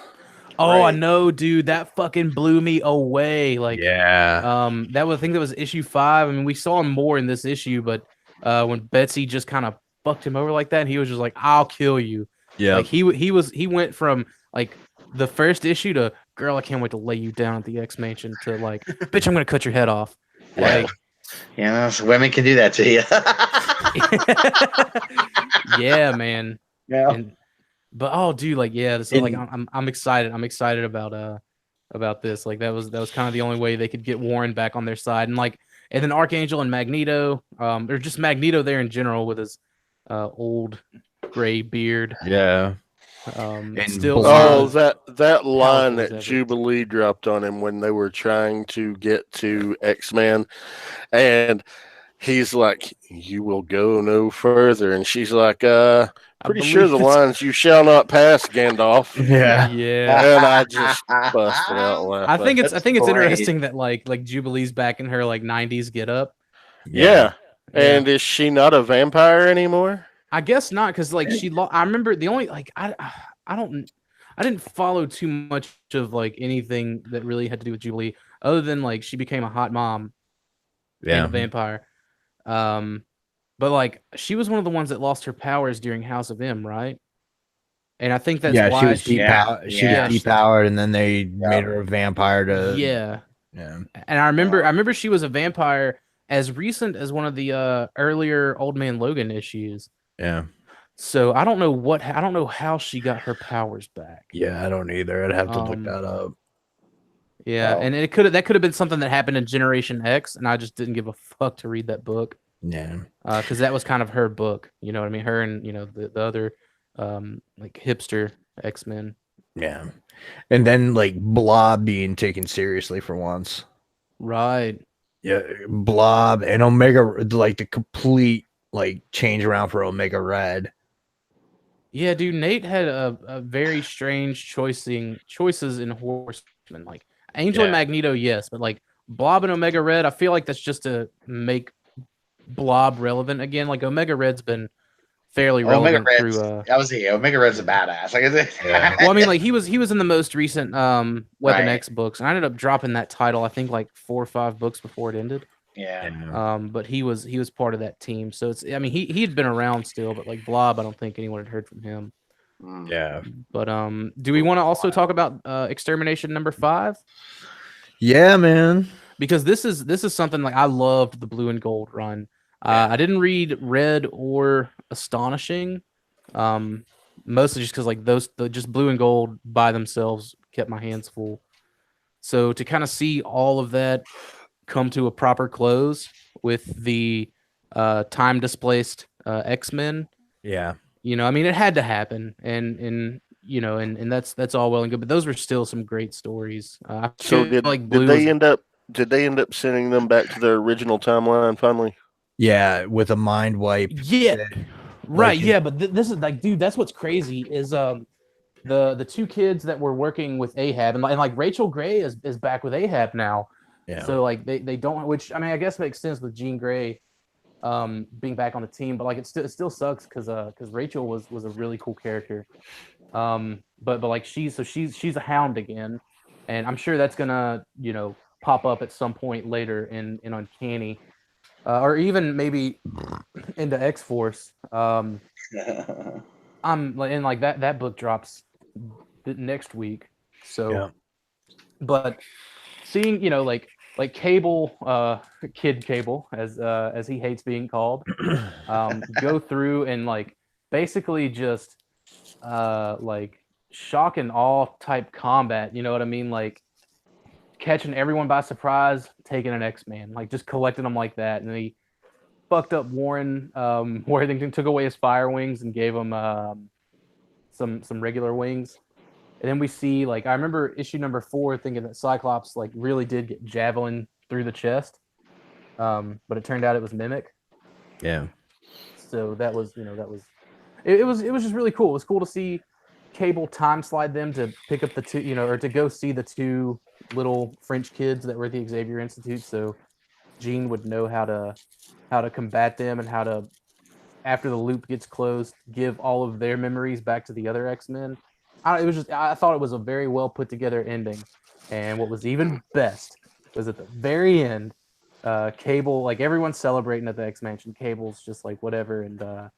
Oh, I know, dude. That fucking blew me away. Like, that was, I think that was issue 5. I mean, we saw him more in this issue, but when Betsy just kind of fucked him over like that, he was just like, "I'll kill you." Yeah. Like he went from like the first issue to, "Girl, I can't wait to lay you down at the X Mansion," to like, "Bitch, I'm gonna cut your head off." Like, so women can do that to you. Yeah, man. Yeah. But oh, dude, like, yeah, so like I'm excited. I'm excited about this. Like that was kind of the only way they could get Warren back on their side, and then Archangel and Magneto, or just Magneto there in general with his old gray beard. Yeah. And still. That line that Jubilee dropped on him when they were trying to get to X-Man, and he's like, "You will go no further," and she's like, "Pretty sure the lines you shall not pass, Gandalf." Yeah. And I just busted out laughing. I think it's interesting that like Jubilee's back in her like 90s get up. Yeah. And is she not a vampire anymore? I guess not, because like I remember the only like I didn't follow too much of like anything that really had to do with Jubilee, other than like she became a hot mom and a vampire. But like she was one of the ones that lost her powers during House of M, right? And I think that's why she was depowered, and then they made her a vampire to Yeah. And I remember she was a vampire as recent as one of the earlier Old Man Logan issues. Yeah. So I don't know how she got her powers back. Yeah, I don't either. I'd have to look that up. Yeah, and that could have been something that happened in Generation X, and I just didn't give a fuck to read that book. Yeah. Because that was kind of her book. You know what I mean? Her and the other like hipster X-Men. Yeah. And then like Blob being taken seriously for once. Right. Yeah, Blob and Omega, like the complete like change around for Omega Red. Yeah, dude, Nate had a very strange choices in Horsemen. Like Angel and Magneto, yes, but like Blob and Omega Red, I feel like that's just to make Blob relevant again. Like Omega Red's been fairly relevant through. Omega Red's a badass. Like, is it? Well, I mean, like he was in the most recent Weapon X books, and I ended up dropping that title. I think like 4 or 5 books before it ended. Yeah. But he was part of that team, so it's. I mean, he'd been around still, but like Blob, I don't think anyone had heard from him. Yeah. But do we want to also talk about Extermination number 5? Yeah, man. Because this is something like I loved the Blue and Gold run. I didn't read Red or Astonishing, mostly just because like just Blue and Gold by themselves kept my hands full. So to kind of see all of that come to a proper close with the time displaced X-Men. Yeah. I mean, it had to happen, and that's all well and good, but those were still some great stories. So did they end up sending them back to their original timeline finally? Yeah, with a mind wipe. Yeah, right. Yeah, but this is like, dude, that's what's crazy is the 2 kids that were working with Ahab, and like Rachel Gray is back with Ahab now. Yeah. So like they don't, which I mean I guess makes sense with Jean Grey being back on the team, but like it still sucks because Rachel was a really cool character. But like she's a Hound again, and I'm sure that's gonna pop up at some point later in Uncanny, or even maybe into X-Force. I'm like that book drops next week, so but seeing like Cable, Kid Cable, as he hates being called, go through and like basically just like shock and awe type combat. You know what I mean? Like catching everyone by surprise, taking an X-Man, like just collecting them like that. And he fucked up Warren, Worthington, took away his fire wings and gave him some regular wings. And then we see, like, I remember issue number 4 thinking that Cyclops, like, really did get javelin through the chest. But it turned out it was Mimic. Yeah. So that was, it was just really cool. It was cool to see Cable time slide them to pick up the 2, or to go see the 2 little French kids that were at the Xavier Institute. So Jean would know how to combat them and how to, after the loop gets closed, give all of their memories back to the other X-Men. I thought it was a very well put together ending, and what was even best was at the very end, Cable, like everyone's celebrating at the X-Mansion. Cable's just like whatever, and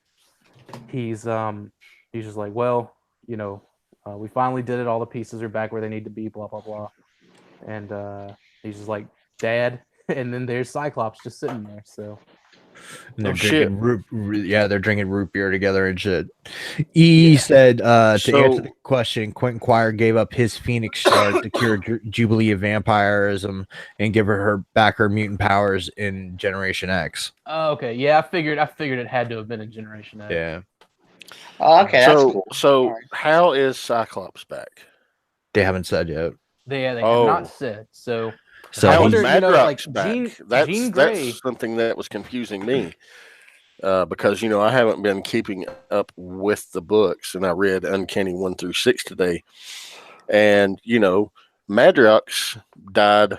he's just like, well, we finally did it. All the pieces are back where they need to be. Blah blah blah, and he's just like, Dad, and then there's Cyclops just sitting there. So. And they're drinking they're drinking root beer together and shit. Said to answer the question, Quentin Quire gave up his Phoenix shard to cure Jubilee of vampirism and give her back her mutant powers in Generation X. Oh, okay. Yeah, I figured it had to have been in Generation X. Yeah. Oh, okay, that's cool. So how is Cyclops back? They haven't said yet. They have not said. So I how wonder, is Madrox back? Jean Grey. That's something that was confusing me. Because I haven't been keeping up with the books, and I read Uncanny 1 through 6 today, and Madrox died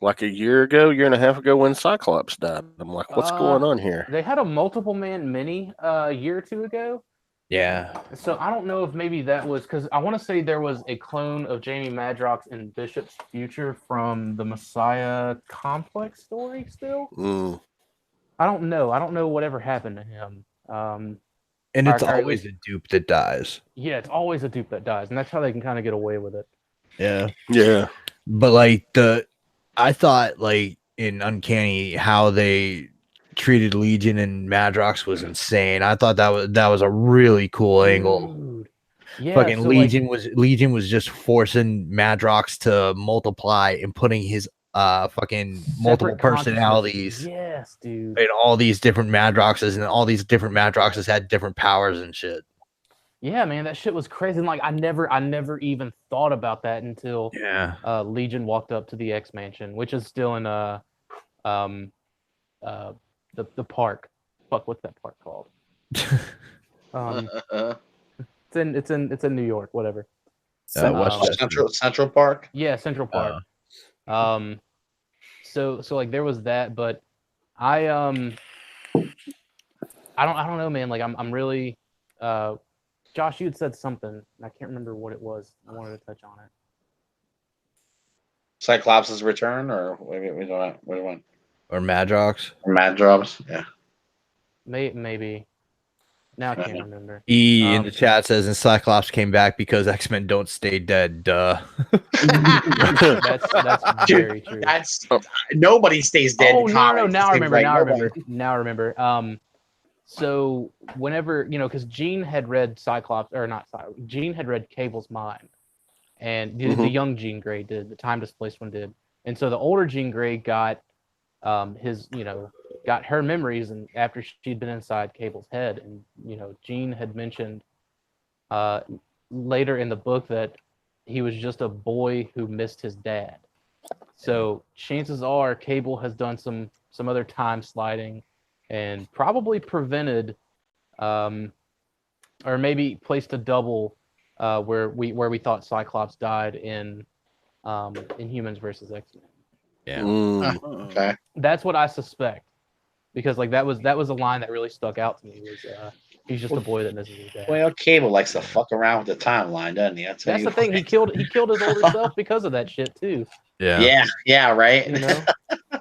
like a year and a half ago when Cyclops died. I'm like, what's going on here? They had a multiple man mini a year or 2 ago. Yeah. So I don't know if maybe that was because I want to say there was a clone of Jamie Madrox in Bishop's future from the Messiah Complex story still. I don't know. I don't know whatever happened to him. And it's always a dupe that dies. Yeah, it's always a dupe that dies, and that's how they can kind of get away with it. Yeah. Yeah. But like I thought like in Uncanny how they treated Legion and Madrox was insane. I thought that was a really cool angle. Dude. Yeah, Fucking so, Legion was just forcing Madrox to multiply and putting his fucking multiple personalities. Yes, dude. In all these different Madroxes, and all these different Madroxes had different powers and shit. Yeah, man, that shit was crazy. And like I never even thought about that until Legion walked up to the X Mansion, which is still in the park. Fuck, what's that park called? It's in New York, whatever. Central Park. Yeah, Central Park. So like there was that, but I don't know, man. Like I'm really Josh, you had said something, and I can't remember what it was. I wanted to touch on it. Cyclops' return, or what do you want? Or Madrox. Or Madrox, yeah. Maybe. Now I can't remember. In the chat says, and Cyclops came back because X-Men don't stay dead. Duh. That's very true. Nobody stays dead. Oh no! Now I remember. So whenever because Jean had read Jean had read Cable's mind, and the young Jean Grey did, the time displaced one did, and so the older Jean Grey got got her memories, and after she'd been inside Cable's head, and Jean had mentioned later in the book that he was just a boy who missed his dad. So chances are Cable has done some other time sliding and probably prevented or maybe placed a double where we thought Cyclops died in Humans versus X-Men. Yeah. Okay. That's what I suspect. Because like that was a line that really stuck out to me was he's just a boy that misses his dad. Well, Cable likes to fuck around with the timeline, doesn't he? That's the thing. He killed his older self because of that shit too. Yeah, right.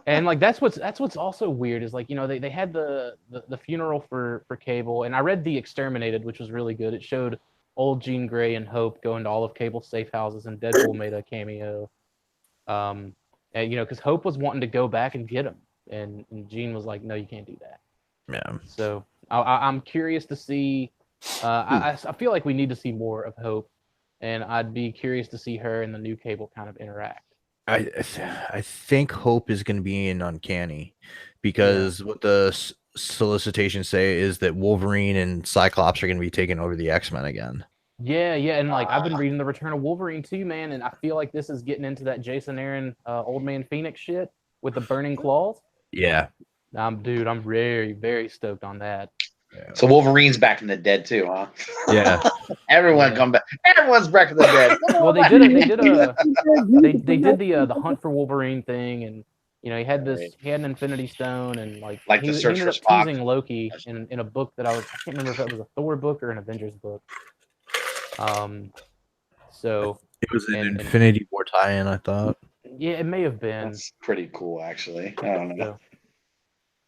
And like that's what's also weird is like they had the funeral for Cable, and I read The Exterminated, which was really good. It showed old Jean Grey and Hope going to all of Cable's safe houses, and Deadpool made a cameo. And because Hope was wanting to go back and get him. And Jean was like, "No, you can't do that." Yeah. So I'm curious to see. I feel like we need to see more of Hope, and I'd be curious to see her and the new Cable kind of interact. I think Hope is going to be in Uncanny because what the solicitations say is that Wolverine and Cyclops are going to be taking over the X-Men again. Yeah, and like I've been reading the Return of Wolverine too, man, and I feel like this is getting into that Jason Aaron Old Man Phoenix shit with the burning claws. Yeah. I'm very, very stoked on that. Yeah. So Wolverine's back in the dead too, huh? Yeah. Everyone come back. Everyone's back in the dead. Well, they did the Hunt for Wolverine thing, and he had an Infinity Stone, and he ended up teasing Loki in a book that I can't remember if that was a Thor book or an Avengers book. So it was an Infinity War tie-in, I thought. Yeah, it may have been. That's pretty cool, actually. I don't know.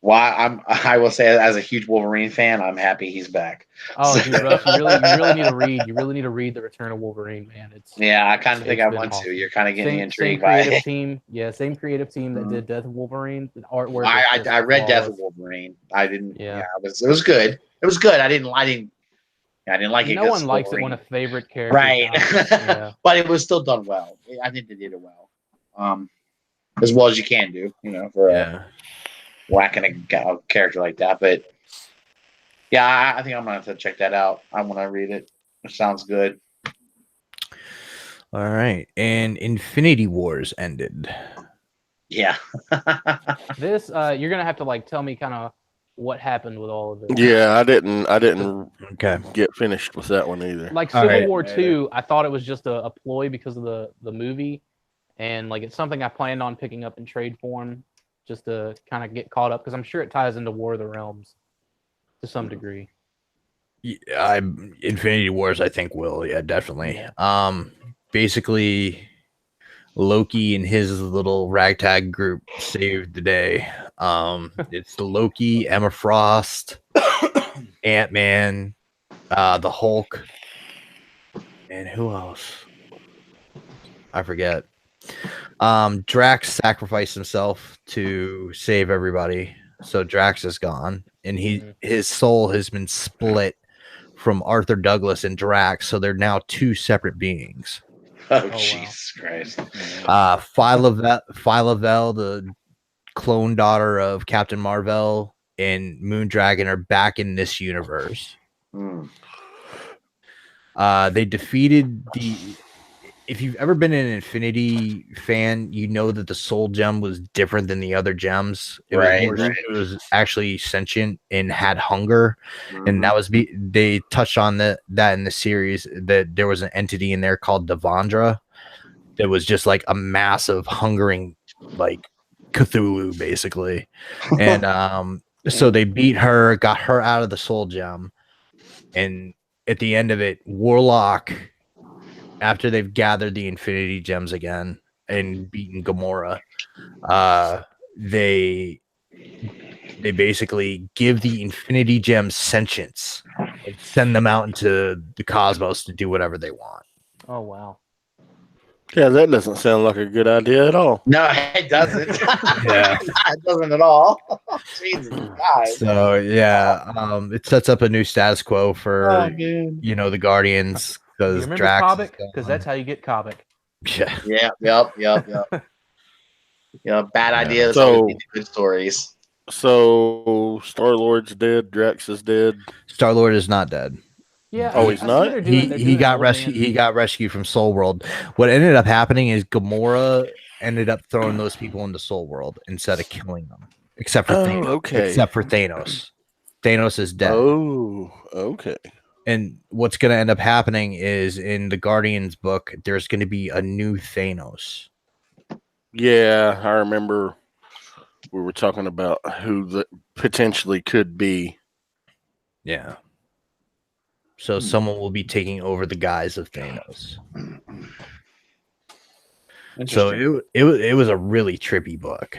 Why I will say, as a huge Wolverine fan, I'm happy he's back. Oh, dude, Russ, you really need to read. You really need to read The Return of Wolverine, man. I kind of think I want to. You're kind of getting intrigued by it. Same creative team that did Death of Wolverine. Artwork. I read Death of Wolverine. I didn't. Yeah, it was good. It was good. I didn't like it. No one likes it when a favorite character, right? But it was still done well. I think they did it well. As well as you can do, for whacking a character like that. But yeah, I think I'm gonna have to check that out. I want to read it. It sounds good. All right, and Infinity Wars ended. Yeah. This you're gonna have to tell me kind of what happened with all of this. Yeah, I didn't get finished with that one either. Like Civil War 2, I thought it was just a ploy because of the movie. And it's something I planned on picking up in trade form just to kind of get caught up because I'm sure it ties into War of the Realms to some degree. Yeah, Infinity Wars, I think will, definitely. Basically, Loki and his little ragtag group saved the day. It's the Loki, Emma Frost, Ant-Man, the Hulk, and who else? I forget. Drax sacrificed himself to save everybody, so Drax is gone, and his soul has been split from Arthur Douglas and Drax, so they're now two separate beings. Oh, Jesus Christ. Phyla-Vell, the clone daughter of Captain Marvel, and Moondragon are back in this universe. They defeated the... If you've ever been an Infinity fan, you know that the Soul Gem was different than the other gems. It was actually sentient and had hunger, and that was they touched on that in the series, that there was an entity in there called Devandra that was just like a massive hungering, like Cthulhu, basically. And so they beat her, got her out of the Soul Gem, and at the end of it, Warlock, after they've gathered the Infinity Gems again and beaten Gamora, they basically give the Infinity Gems sentience and send them out into the cosmos to do whatever they want. Oh, wow. Yeah, that doesn't sound like a good idea at all. No, it doesn't. Yeah, it doesn't at all. Jesus Christ. So yeah, it sets up a new status quo for the Guardians, You because remember Drax. Kavik? Because that's how you get Kavik. Yeah. Yep. Bad ideas. So- Good stories. So Star-Lord's dead, Drax is dead. Star-Lord is not dead. Yeah. Oh, he's not? He got rescued. He got rescued from Soul World. What ended up happening is Gamora ended up throwing those people into Soul World instead of killing them, except for Thanos. Okay. Except for Thanos. Thanos is dead. Oh, okay. And what's going to end up happening is in the Guardians book, there's going to be a new Thanos. Yeah, I remember we were talking about who that potentially could be. Yeah. So someone will be taking over the guise of Thanos. So it was a really trippy book.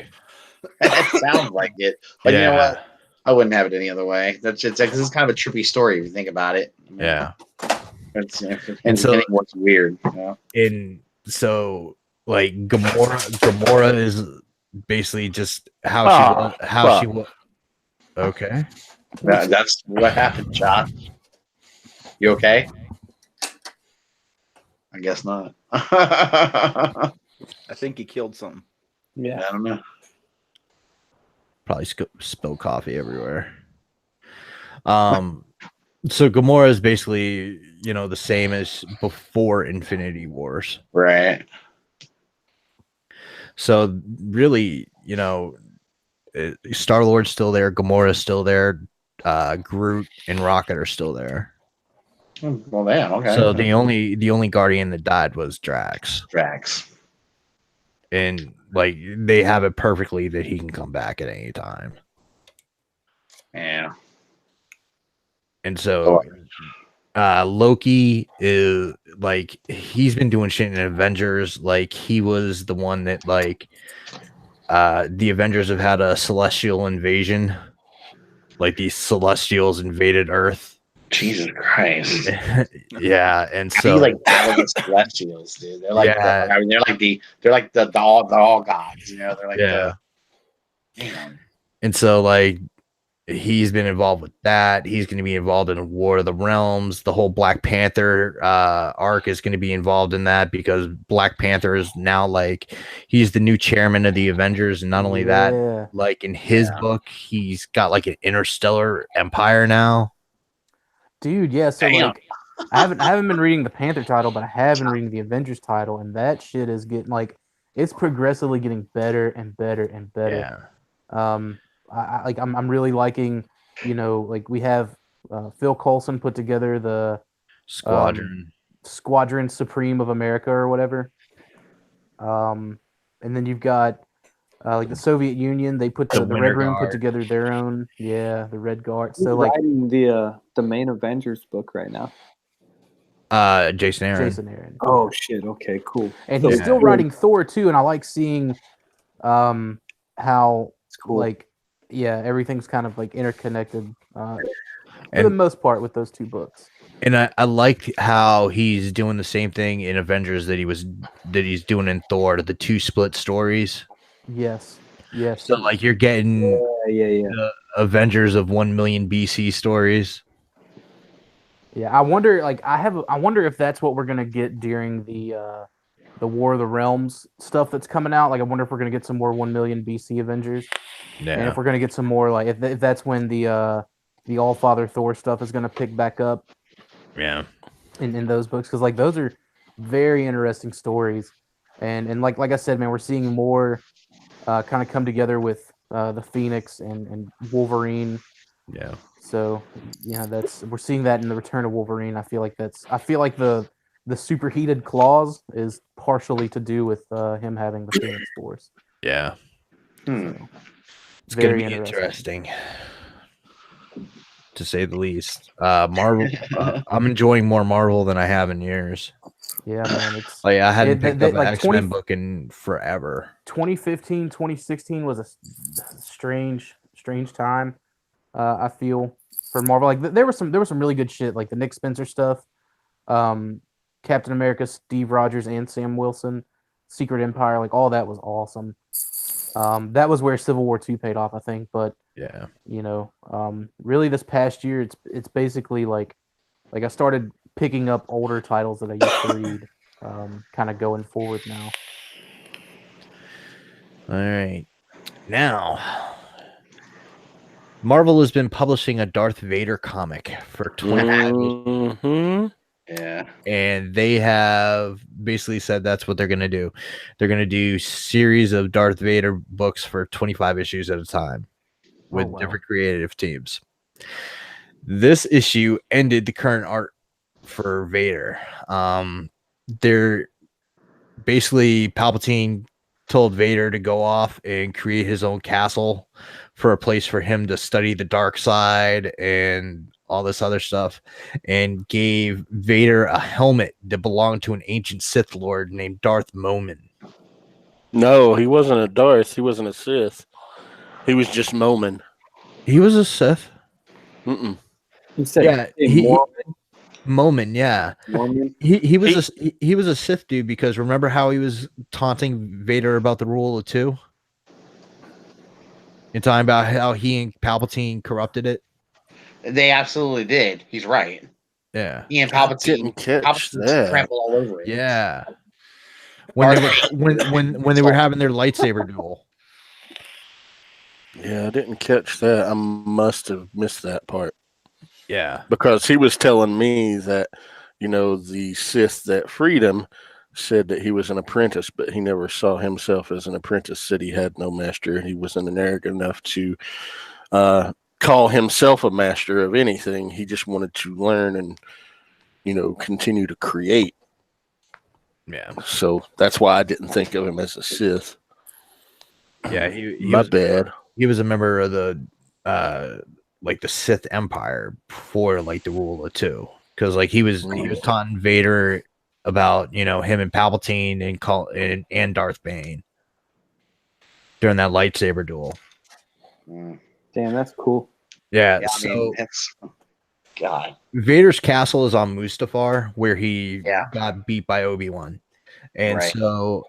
It sounds like it, but you know what? I wouldn't have it any other way. That's just like, this is kind of a trippy story if you think about it. Yeah. And so what's weird, you know? And so like Gamora is basically just how she was. Okay. That's what happened, Josh. You okay? I guess not. I think he killed something. Yeah. I don't know. Probably spill coffee everywhere. So Gamora is basically, the same as before Infinity Wars. Right. So really, Star-Lord's still there, Gamora's still there, Groot and Rocket are still there. Well, damn, okay. So the only Guardian that died was Drax. And like they have it perfectly that he can come back at any time. Yeah. And so Loki is like, he's been doing shit in Avengers. Like he was the one that like the Avengers have had a celestial invasion. Like these Celestials invaded Earth. Jesus Christ. Yeah, and How so do you like battle the Celestials, dude? They're like they're like the all gods, They're like damn. And so like he's been involved with that. He's going to be involved in War of the Realms. The whole Black Panther arc is going to be involved in that, because Black Panther is now like, he's the new chairman of the Avengers. And not only that, like in his book, he's got like an interstellar empire now. Dude, yeah. So like, I haven't been reading the Panther title, but I have been reading the Avengers title, and that shit is getting like, it's progressively getting better and better and better. Yeah. I'm really liking, like we have Phil Coulson put together the Squadron Supreme of America or whatever. And then you've got like the Soviet Union, they put the Red Room put together their own, the Red Guard. So like writing the main Avengers book right now. Jason Aaron. Oh shit. Okay, cool. And he's still writing Thor too, and I like seeing how it's cool. Like everything's kind of like interconnected for the most part with those two books. And I like how he's doing the same thing in Avengers that he's doing in Thor, the 2 split stories. Yes. Yes. So like you're getting the Avengers of 1 million BC stories. Yeah, I wonder. Like, I wonder if that's what we're gonna get during the War of the Realms stuff that's coming out. Like, I wonder if we're gonna get some more 1 million BC Avengers, and Yeah. if we're gonna get some more, like, if that's when the All Father Thor stuff is gonna pick back up. Yeah. In those books, because like those are very interesting stories, and like I said, man, we're seeing more kind of come together with the Phoenix and Wolverine. Yeah. So we're seeing that in the Return of Wolverine. I feel like the superheated claws is partially to do with him having the Phoenix Force. Yeah. So, it's going to be interesting, to say the least. Marvel, I'm enjoying more Marvel than I have in years. Yeah, man. It's like I hadn't picked up an X-Men book in forever. 2015, 2016 was a strange time. I feel for Marvel, like there was some really good shit, like the Nick Spencer stuff, Captain America, Steve Rogers and Sam Wilson, Secret Empire, like all that was awesome. That was where Civil War II paid off, I think. But yeah, really this past year, it's basically like I started picking up older titles that I used to read, kind of going forward now. All right, now Marvel has been publishing a Darth Vader comic for 20 years. Yeah. And they have basically said that's what they're going to do. They're going to do series of Darth Vader books for 25 issues at a time with different creative teams. This issue ended the current art for Vader. They're basically Palpatine told Vader to go off and create his own castle for a place for him to study the dark side and all this other stuff, and gave Vader a helmet that belonged to an ancient Sith Lord named Darth Momin. No, he wasn't a Darth. He wasn't a Sith. He was just Momin. He was a Sith. Mm-mm. Momin, yeah. He was a Sith dude, because remember how he was taunting Vader about the rule of 2? And talking about how he and Palpatine corrupted it. They absolutely did. He's right. Yeah. He and Palpatine trampled all over it. Yeah. When they were having their lightsaber duel. Yeah, I didn't catch that. I must have missed that part. Yeah. Because he was telling me that, the Sith that freed him said that he was an apprentice, but he never saw himself as an apprentice, said he had no master. He wasn't arrogant enough to call himself a master of anything. He just wanted to learn and, continue to create. Yeah. So that's why I didn't think of him as a Sith. Yeah, My bad. He was a member of the the Sith Empire before the rule of 2, because he was taunting Vader about him and Palpatine and Darth Bane during that lightsaber duel. Damn, that's cool. Yeah, God. Vader's castle is on Mustafar, where he got beat by Obi-Wan. And so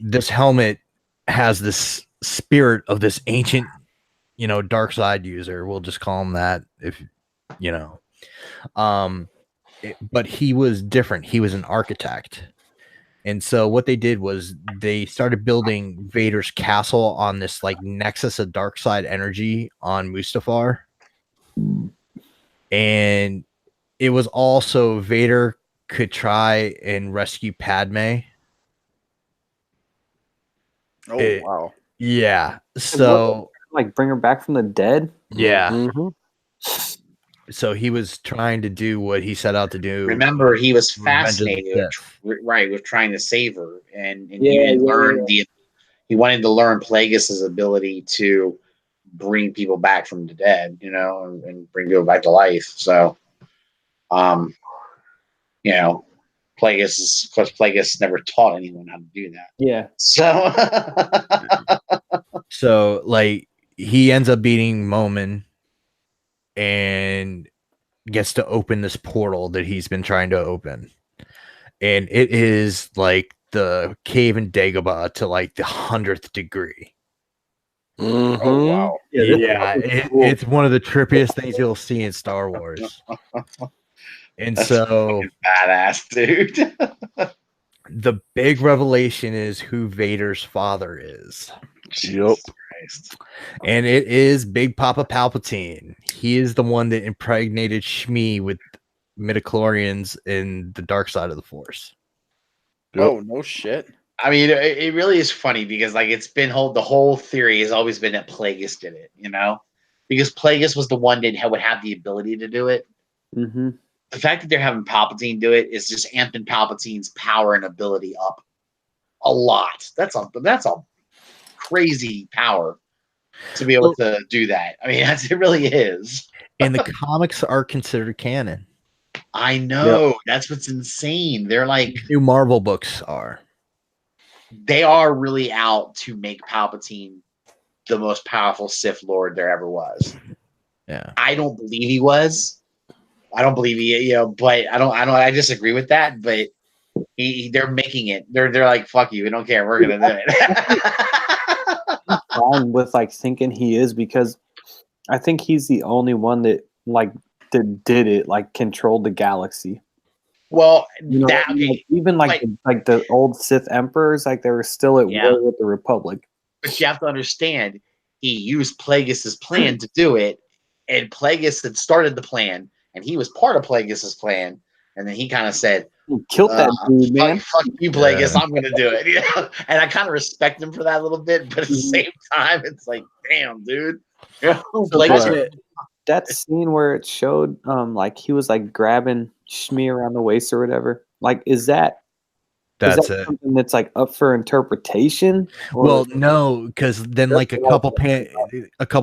this helmet has this spirit of this ancient, dark side user. We'll just call him that, but he was different. He was an architect. And so what they did was they started building Vader's castle on this nexus of dark side energy on Mustafar. And it was also Vader could try and rescue Padme. Oh, wow. Yeah. So bring her back from the dead? Yeah. Mm-hmm. So he was trying to do what he set out to do. Remember, he was fascinated, with trying to save her, and he wanted to learn Plagueis's ability to bring people back from the dead, and bring people back to life. So, Plagueis never taught anyone how to do that. Yeah. So, he ends up beating Momin, and gets to open this portal that he's been trying to open. And it is like the cave in Dagobah to like the 100th degree. Mm-hmm. Oh wow. It's one of the trippiest things you'll see in Star Wars. And That's so fucking badass, dude. the big revelation is who Vader's father is. Yep. Christ. And it is Big Papa Palpatine. He is the one that impregnated Shmi with midichlorians in the dark side of the Force. Oh no shit. I mean, it really is funny because like it's been the whole theory has always been that Plagueis did it, you know, because Plagueis was the one that would have the ability to do it. Mm-hmm. The fact that they're having Palpatine do it is just amping Palpatine's power and ability up a lot. That's a crazy power to be able to do that. I mean, it really is. And the comics are considered canon. I know. Yep. That's what's insane. They're like new Marvel books are. They are really out to make Palpatine the most powerful Sith Lord there ever was. Yeah. I don't believe he was. I don't believe he, but I disagree with that, but they're making it. They're like, fuck you. We don't care. We're going to do it. I'm fine with like thinking he is because I think he's the only one that like that did it, like controlled the galaxy. Well, even like the old Sith emperors, like they were still at war with the Republic. But you have to understand, he used Plagueis' plan to do it, and Plagueis had started the plan, and he was part of Plagueis' plan, and then he kind of said, "Killed that dude, man! Fuck you, Plagueis! I'm going to do it." You know? And I kind of respect him for that a little bit, but at the same time, it's like, damn, dude. That scene where it showed, like he was like grabbing Shmi around the waist or whatever. Like, is that something that's like up for interpretation? Well, no, because then like a couple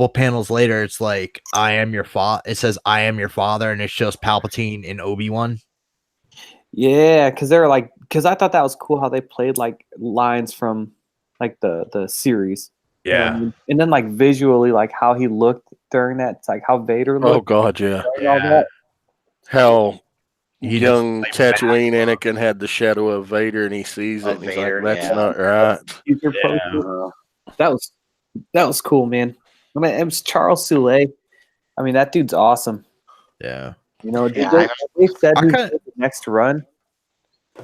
panels later, it's like I am your father. It says I am your father, and it shows Palpatine and Obi-Wan. Yeah, because they're like, because I thought that was cool how they played like lines from like the series. Yeah, and then like visually, like how he looked during that. It's like how Vader looked. Oh God, yeah. That. How young Tatooine Anakin had the shadow of Vader, and he sees it. And he's Vader, like, "That's not right." That was cool, man. I mean, it was Charles Soule. I mean, that dude's awesome. Yeah. You know, they said who's the next run.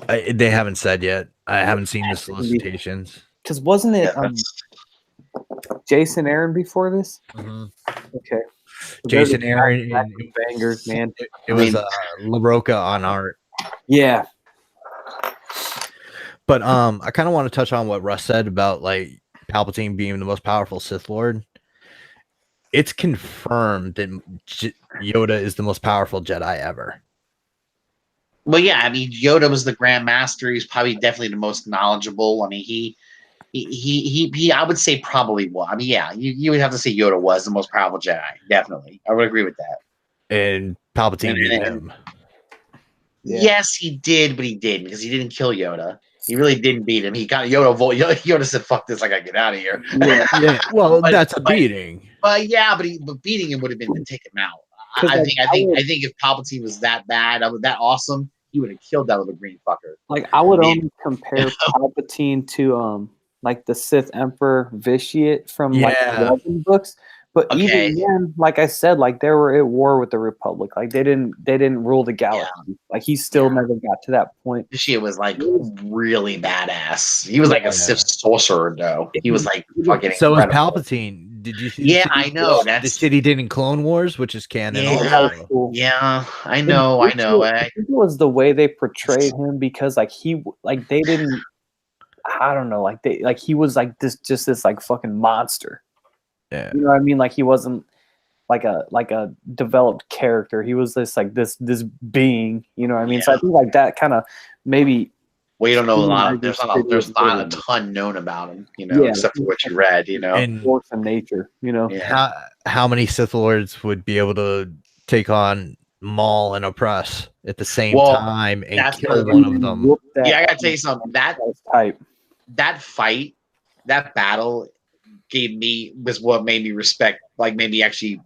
They haven't said yet. I haven't seen the solicitations. Because wasn't it Jason Aaron before this? Mm-hmm. Okay. Jason Aaron and bangers, man. It was LaRocca on art. Yeah. But I kind of want to touch on what Russ said about like Palpatine being the most powerful Sith Lord. It's confirmed that Yoda is the most powerful Jedi ever. Well, yeah, I mean, Yoda was the Grand Master. He's probably definitely the most knowledgeable. I mean, he I would say probably was. I mean, yeah, you would have to say Yoda was the most powerful Jedi. Definitely. I would agree with that. And Palpatine beat him. Yeah. Yes, he did, but he didn't because he didn't kill Yoda. He really didn't beat him. He got Yoda said, "Fuck this! I gotta get out of here." Yeah. Well, that's a beating. But beating him would have been to take him out. I think if Palpatine was that bad, that awesome, he would have killed that little green fucker. Like I would only compare Palpatine to like the Sith Emperor Vitiate from like the Legend books. But even then, like I said, like they were at war with the Republic. Like they didn't rule the galaxy. Yeah. Like he still never got to that point. Vitiate was like really badass. He was like a Sith sorcerer, though. He was like fucking. So was Palpatine. Did you see? Yeah, I know. That's the shit he did in Clone Wars, which is canon. Yeah, I know. I think it was the way they portrayed him because like they didn't. I don't know. Like he was like this like fucking monster. Yeah. You know what I mean? Like he wasn't like a developed character. He was this being, you know what I mean? Yeah. So I think like that kind of maybe. Well, you don't know a lot. There's not a ton known about him, you know, except for what you read, you know. And force of nature, you know. Yeah. How many Sith Lords would be able to take on Maul and oppress at the same time and kill one of them? Yeah, I gotta tell you something. That fight, that battle was what made me respect, like maybe actually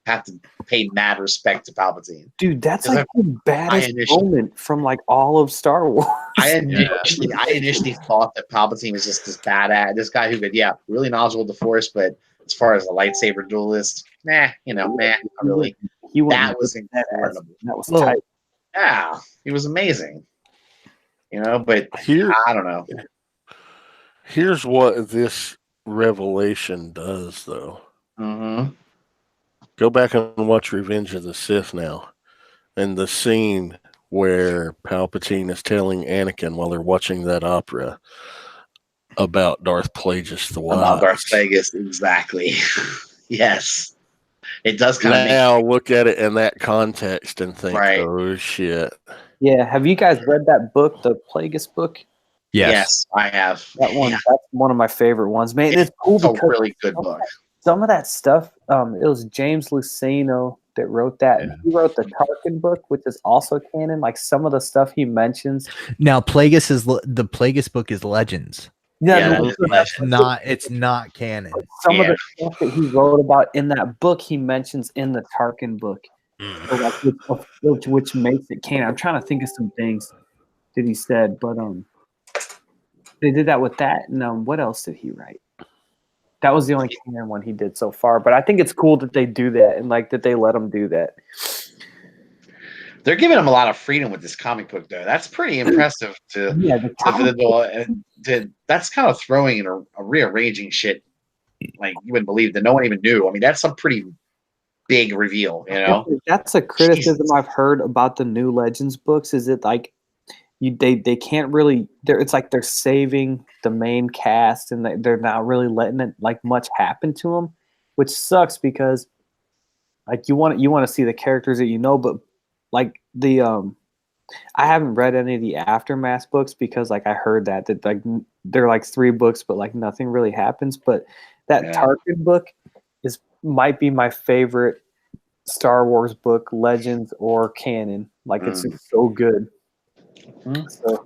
have to pay mad respect to Palpatine. Dude, that's like the baddest moment from like all of Star Wars. I initially thought that Palpatine was just this badass, this guy who could, really knowledgeable of the Force, but as far as a lightsaber duelist, not really. That was incredible. That was tight. Yeah, he was amazing. But I don't know. Here's what this revelation does, though. Mm-hmm. Go back and watch Revenge of the Sith now, and the scene where Palpatine is telling Anakin while they're watching that opera about Darth Plagueis the Wise. About Darth Plagueis, exactly. Yes. It does kind of now look at it in that context and think, oh shit. Yeah, have you guys read that book, the Plagueis book? Yes, I have. That one, that's one of my favorite ones. Man, it's cool because it's a really good book. Some of that stuff, it was James Luceno that wrote that. Yeah. He wrote the Tarkin book, which is also canon. Like some of the stuff he mentions. Now, the Plagueis book is Legends. It's not canon. Some of the stuff that he wrote about in that book, he mentions in the Tarkin book, which makes it canon. I'm trying to think of some things that he said, but they did that with that. And what else did he write? That was the only canon one he did so far. But I think it's cool that they do that and like that they let him do that. They're giving him a lot of freedom with this comic book, though. That's pretty impressive. That's kind of throwing in a rearranging shit like you wouldn't believe that no one even knew. I mean, that's a pretty big reveal, That's a criticism I've heard about the new Legends books. Is it like they can't really? It's like they're saving the main cast and they're not really letting it like much happen to them, which sucks because like you want to see the characters that but like the I haven't read any of the Aftermath books because like I heard that like they're like 3 books but like nothing really happens. But that Tarkin book might be my favorite Star Wars book, Legends or canon. Like it's just so good. So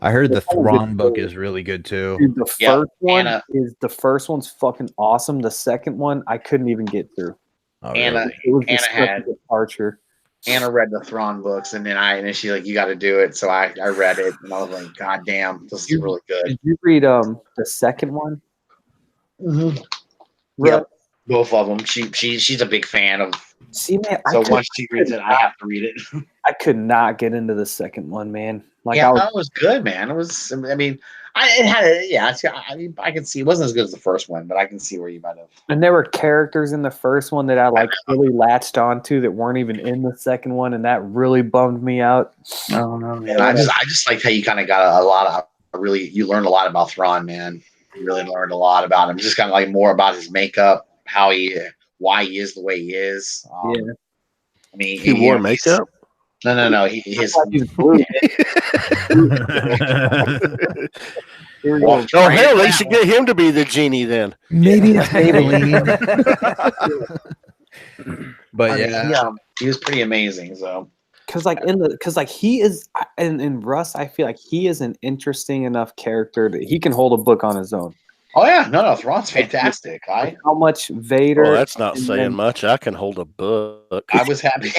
I heard the Thrawn book is really good too. Dude, the first one's fucking awesome. The second one I couldn't even get through. Anna had departure. Anna read the Thrawn books, and then I initially like, you got to do it. So I read it, and I was like, God damn, this is really good. Did you read the second one? Mm-hmm. Yep, both of them. She's a big fan of. See, man. So once she reads it, I have to read it. I could not get into the second one, man. Like, that was good, man. It was. I mean, I can see it wasn't as good as the first one, but I can see where you might have. And there were characters in the first one that I like really latched onto that weren't even in the second one, and that really bummed me out. Oh no, man! I just like how you kind of got a lot of you learned a lot about Thrawn, man. You really learned a lot about him. Just kind of like more about his makeup, why he is the way he is. I mean, he wore makeup. No. His blue. Oh hell, they should get him to be the genie then. Maybe a Maybelline. But he was pretty amazing. So because he is in Russ, I feel like he is an interesting enough character that he can hold a book on his own. Oh yeah, no, Thrawn's fantastic. How much Vader? Well, that's not saying much. I can hold a book. I was happy.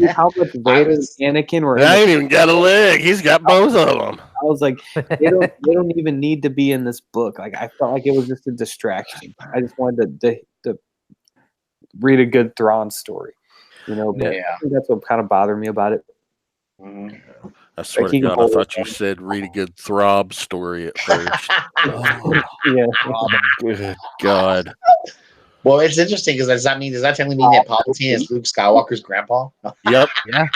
How much Vader and Anakin were? I ain't even got a leg. He's got both of them. I was like, they don't even need to be in this book. Like I felt like it was just a distraction. I just wanted to read a good Thrawn story, But I think that's what kind of bothered me about it. Mm-hmm. I swear to God, I thought you said read a good Throb story at first. Good God. Well, it's interesting because does that technically mean that Palpatine is Luke Skywalker's grandpa? Yep. Yeah.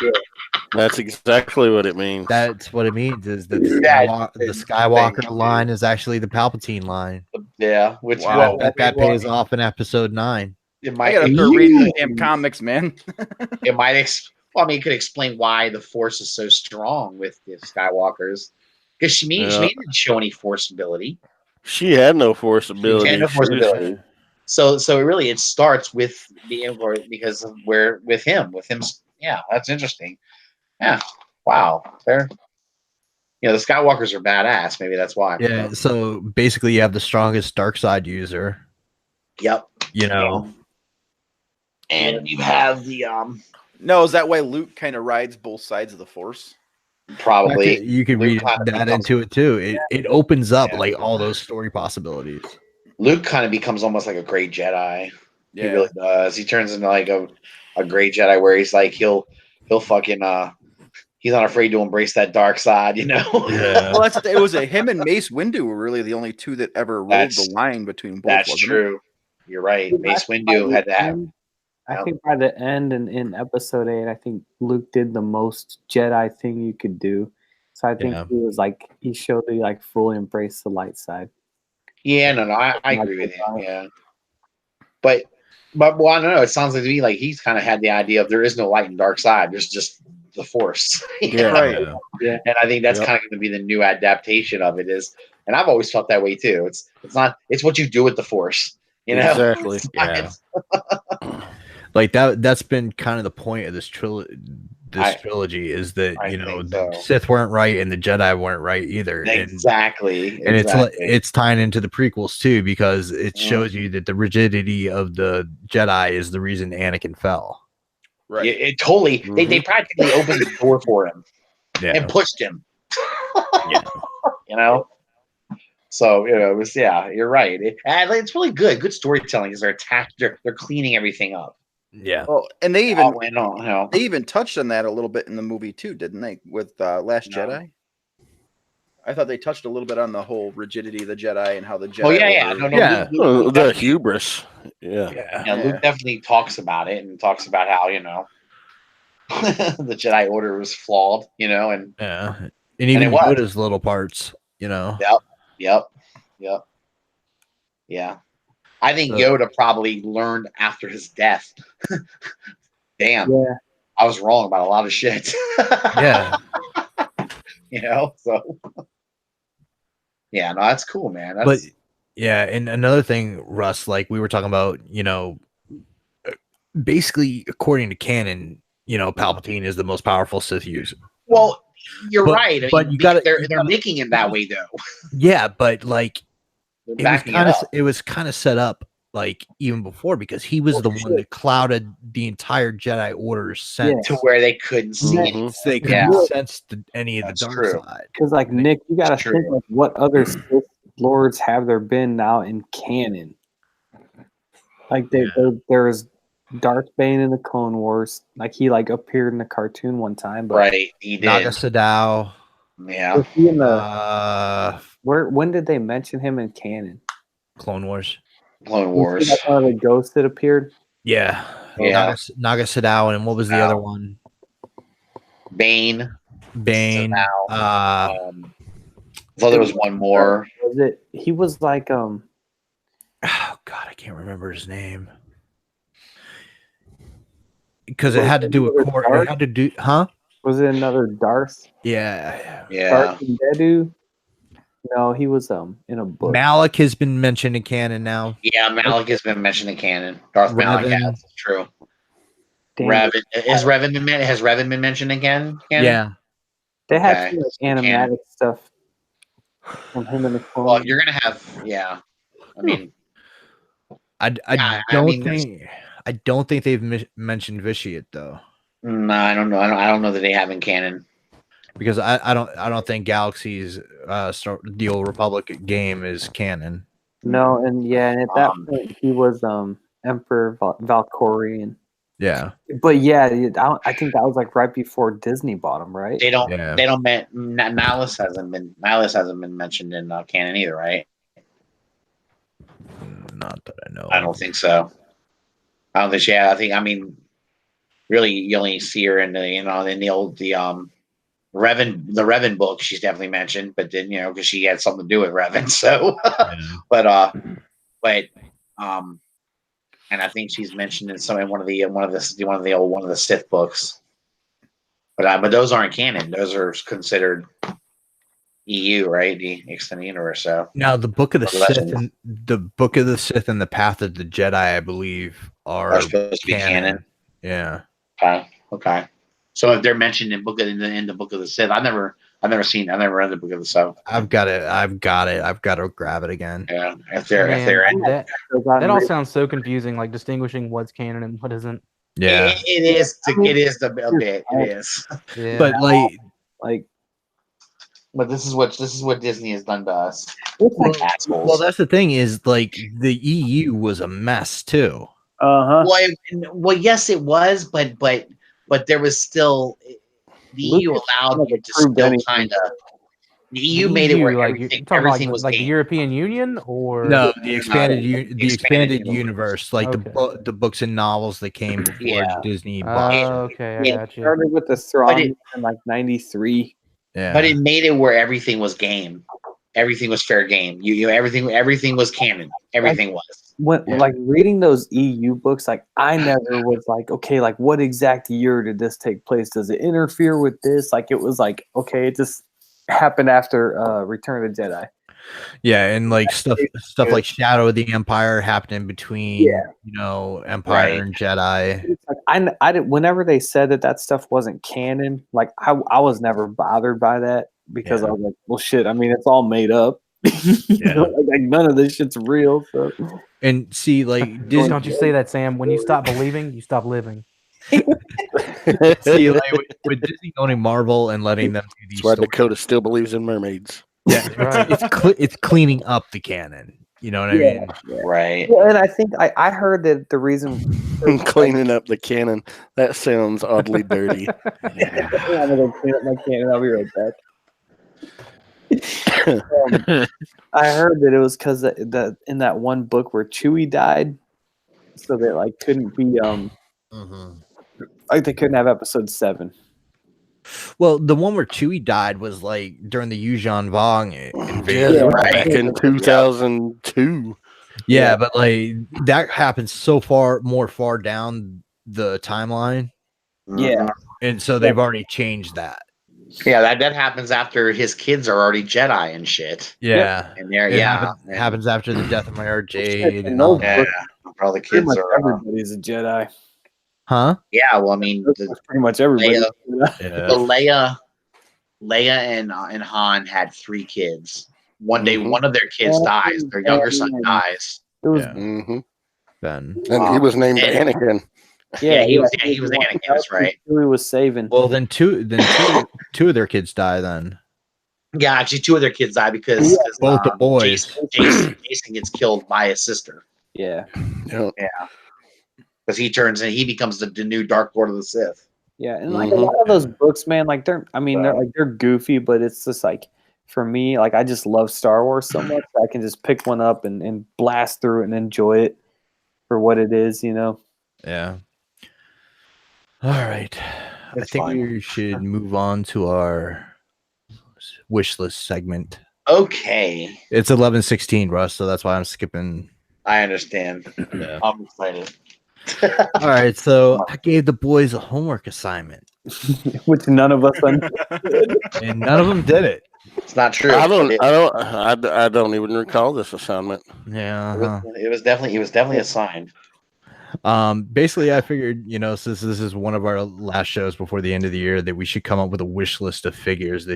That's exactly what it means. That's what it means. Is that the Skywalker line is actually the Palpatine line? Yeah. Which that pays off in Episode 9. I gotta start reading the damn comics, man. It might. It could explain why the Force is so strong with the Skywalkers. Because she didn't show any Force ability. She had no Force ability. So it starts with the Emperor because we're with him. Yeah, that's interesting. Yeah, wow. The Skywalkers are badass. Maybe that's why. Yeah. So basically, you have the strongest dark side user. Yep. And you have the No, is that why Luke kind of rides both sides of the Force? probably You could read that into it too. It opens up like all those story possibilities. Luke kind of becomes almost like a great Jedi. Yeah. He really does. He turns into like a great Jedi where he's like he'll fucking he's not afraid to embrace that dark side, you know. Yeah. Well, it was him and Mace Windu were really the only two that ever rode the line between both. That's true. You're right. Mace Windu had that. I think by the end in episode 8, I think Luke did the most Jedi thing you could do. So I think he was like he showed he like fully embraced the light side. Yeah, no, I agree with you. Yeah, but well, I don't know. It sounds like to me like he's kind of had the idea of there is no light and dark side. There's just the Force. Yeah, right. Yeah, and I think that's kind of going to be the new adaptation of it. Is, and I've always felt that way too. It's not. It's what you do with the Force. You know, exactly. Yeah. Like that's been kind of the point of this trilogy. Trilogy is that the Sith weren't right and the Jedi weren't right either. Exactly. And it's tying into the prequels too, because it shows you that the rigidity of the Jedi is the reason Anakin fell. Right. It totally. They practically opened the door for him and pushed him. Yeah. You know. So it was you're right. It's really good. Good storytelling because they're cleaning everything up. Yeah. Well, and they even touched on that a little bit in the movie too, didn't they? With Last Jedi. I thought they touched a little bit on the whole rigidity of the Jedi and how the Jedi. Oh yeah. Luke the hubris. Yeah. Luke definitely talks about it and talks about how the Jedi Order was flawed. And and even Yoda's little parts. Yep. Yeah. I think Yoda probably learned after his death. Damn. Yeah. I was wrong about a lot of shit. Yeah. So. Yeah, no, that's cool, man. And another thing, Russ, like we were talking about, basically, according to canon, Palpatine is the most powerful Sith user. Well, you're right. But they're making him that way, though. Yeah, but like it was kind of set up like even before because he was the one that clouded the entire Jedi Order's sense to where they couldn't see it. They couldn't sense any of the dark side. Because like Nick, you got to think like what other Sith lords have there been now in canon? Like there's Darth Bane in the Clone Wars. Like he appeared in the cartoon one time, but he did. Naga Sadow. Yeah. Was he in the when did they mention him in canon? Clone Wars. Clone Wars. That's one of the ghosts that appeared. Yeah. Naga Sadow, and what was the other one? Bane. I thought there was one more. Was it? He was like Oh God, I can't remember his name. Because it had to do with it had to do, huh? Was it another Darth? Yeah. Darth Bedu? No, he was in a book. Malik has been mentioned in canon now. Yeah, Malik has been mentioned in canon. Darth Malik has. It's true. Revan. Has Revan been mentioned again? Yeah. They had some animatic stuff from him in the Clone. Well, you're gonna have I mean, I don't think they've mentioned Vitiate though. No, I don't know. I don't know that they have in canon. Because I don't think Galaxy's the Old Republic game is canon. No, and at that point he was Emperor Valkorian. Yeah. But I think that was right before Disney bought him, right? They don't. Malice hasn't been mentioned in canon either, right? Not that I know. I don't think so. I don't think. Yeah, I mean, really, you only see her in the Revan book. She's definitely mentioned, but then because she had something to do with Revan. So, and I think she's mentioned in one of the Sith books. But those aren't canon. Those are considered EU, right? The extended universe. So now the Book of the Sith and the Path of the Jedi, I believe, are supposed to be canon. Yeah. Okay. So if they're mentioned in the Book of the Sith, I've never I've never read the Book of the South. I've got it. I've got to grab it again. Yeah, if Man, they're that all sounds so confusing, like distinguishing what's canon and what isn't. Yeah, it is a bit. It is. Yeah. but Like, But this is what Disney has done to us. Assholes. well, that's the thing is like the EU was a mess too. Well, yes, it was, but there was still the EU allowed you to still kind of. The EU made it where everything was like the game. European Union or No, the expanded universe, like the books and novels that came before Disney bought. Okay, I got you. Started with the Throne in like '93. Yeah, but it made it where everything was game. Everything was fair game. You everything was canon. Everything was. Like reading those EU books, like I never was like, okay, like what exact year did this take place? Does it interfere with this? Like it was like, okay, it just happened after Return of the Jedi. Yeah, and like stuff like Shadow of the Empire happened in between, Empire and Jedi. It's like, I did, whenever they said that stuff wasn't canon, like I was never bothered by that because I was like, well, shit. I mean, it's all made up. Like none of this shit's real. So. And see, like, Disney, don't you say that, Sam? When you stop believing, you stop living. See, like with Disney owning Marvel and letting them do these. That's why Dakota still believes in mermaids. Yeah, right. It's cleaning up the canon. You know what I mean? Yeah. Right. Well, and I think I heard that the reason cleaning up the canon, that sounds oddly dirty. I'm gonna clean up my canon. I'll be right back. I heard that it was because in that one book where Chewie died, so they like couldn't be like they couldn't have episode 7. Well, the one where Chewie died was like during the Yuuzhan Vong invasion back in 2002. Yeah, but like that happens so far down the timeline. Yeah, and so they've already changed that. Yeah, that happens after his kids are already Jedi and shit. Yeah, and there, happens after the death of Mara Jade and all that. All the kids are. Everybody's a Jedi. Huh? Yeah, well, I mean, pretty much everybody. Leia and Han had 3 kids. One day, one of their kids dies. Their younger son dies. It was Ben, and he was named Anakin. Yeah, he was Anakin. That's right. He was saving. Well, then two of their kids die. Then yeah, actually, 2 of their kids die because both the boys. Jason gets killed by his sister. Yeah. Because he turns and he becomes the new Dark Lord of the Sith. Yeah, and like a lot of those books, man, like they're goofy, but it's just like for me, like I just love Star Wars so much I can just pick one up and blast through it and enjoy it for what it is, Yeah. All right. I think we should move on to our wish list segment. Okay. It's 11:16, Russ, so that's why I'm skipping. I understand. Yeah. I'm excited. All right, so I gave the boys a homework assignment, which none of us understood, and none of them did it. It's not true. I don't even recall this assignment. Yeah, it was definitely assigned. Basically, I figured, since this is one of our last shows before the end of the year, that we should come up with a wish list of figures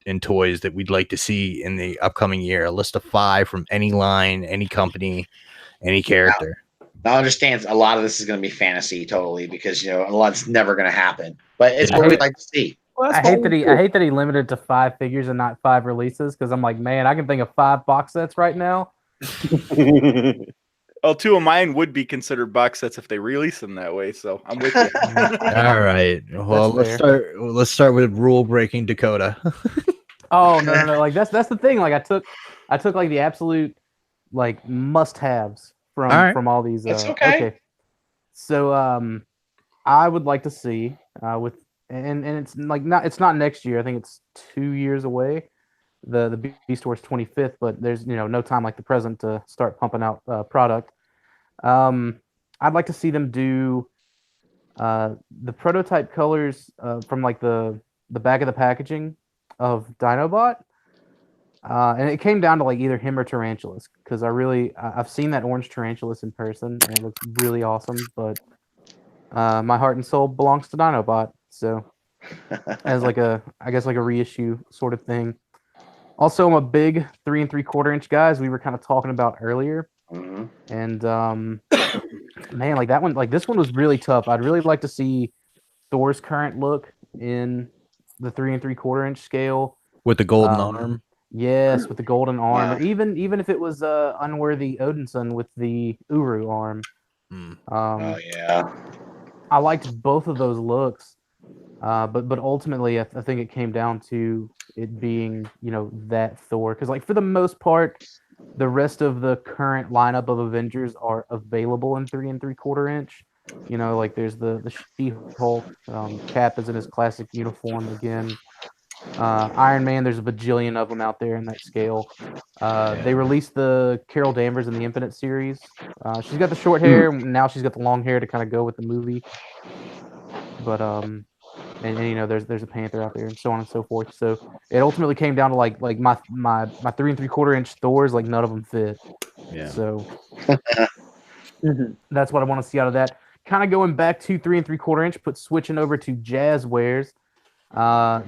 and toys that we'd like to see in the upcoming year. A list of 5 from any line, any company, any character. Now, I understand a lot of this is going to be fantasy totally because a lot's never going to happen, but it's what we'd like to see. Well, I hate that he limited to 5 figures and not 5 releases because I'm like, man, I can think of 5 box sets right now. Well, 2 of mine would be considered box sets if they release them that way. So I'm with you. All right. Well, let's start with rule breaking Dakota. Oh no! Like that's the thing. Like I took like the absolute like must haves from all these. That's okay. So I would like to see and it's like it's not next year. I think it's 2 years away. The Beast Wars 25th, but there's no time like the present to start pumping out product. I'd like to see them do the prototype colors from like the back of the packaging of Dinobot, and it came down to like either him or Tarantulas because I've seen that orange Tarantulas in person and it looks really awesome, but my heart and soul belongs to Dinobot, so. as like a, I guess like a reissue sort of thing. Also, I'm a big 3 3/4 inch guy, as we were kind of talking about earlier. And man, like that one, like this one was really tough. I'd really like to see Thor's current look in the 3 3/4 inch scale with the golden arm. Yes, with the golden arm, or even if it was Unworthy Odinson with the Uru arm. Oh yeah, I liked both of those looks, but ultimately I think it came down to it being, you know, that Thor, because like for the most part, the rest of the current lineup of Avengers are available in 3 3/4 inch. You know, like there's the She-Hulk, Cap is in his classic uniform again. Iron Man, there's a bajillion of them out there in that scale. They released the Carol Danvers in the Infinite series. She's got the short hair, now she's got the long hair to kind of go with the movie. But and you know, there's a Panther out there and so on and so forth. So it ultimately came down to like my 3 3/4 inch Thors, like none of them fit. Yeah. So that's what I want to see out of that. Kind of going back to 3 3/4 inch, but switching over to Jazzwares.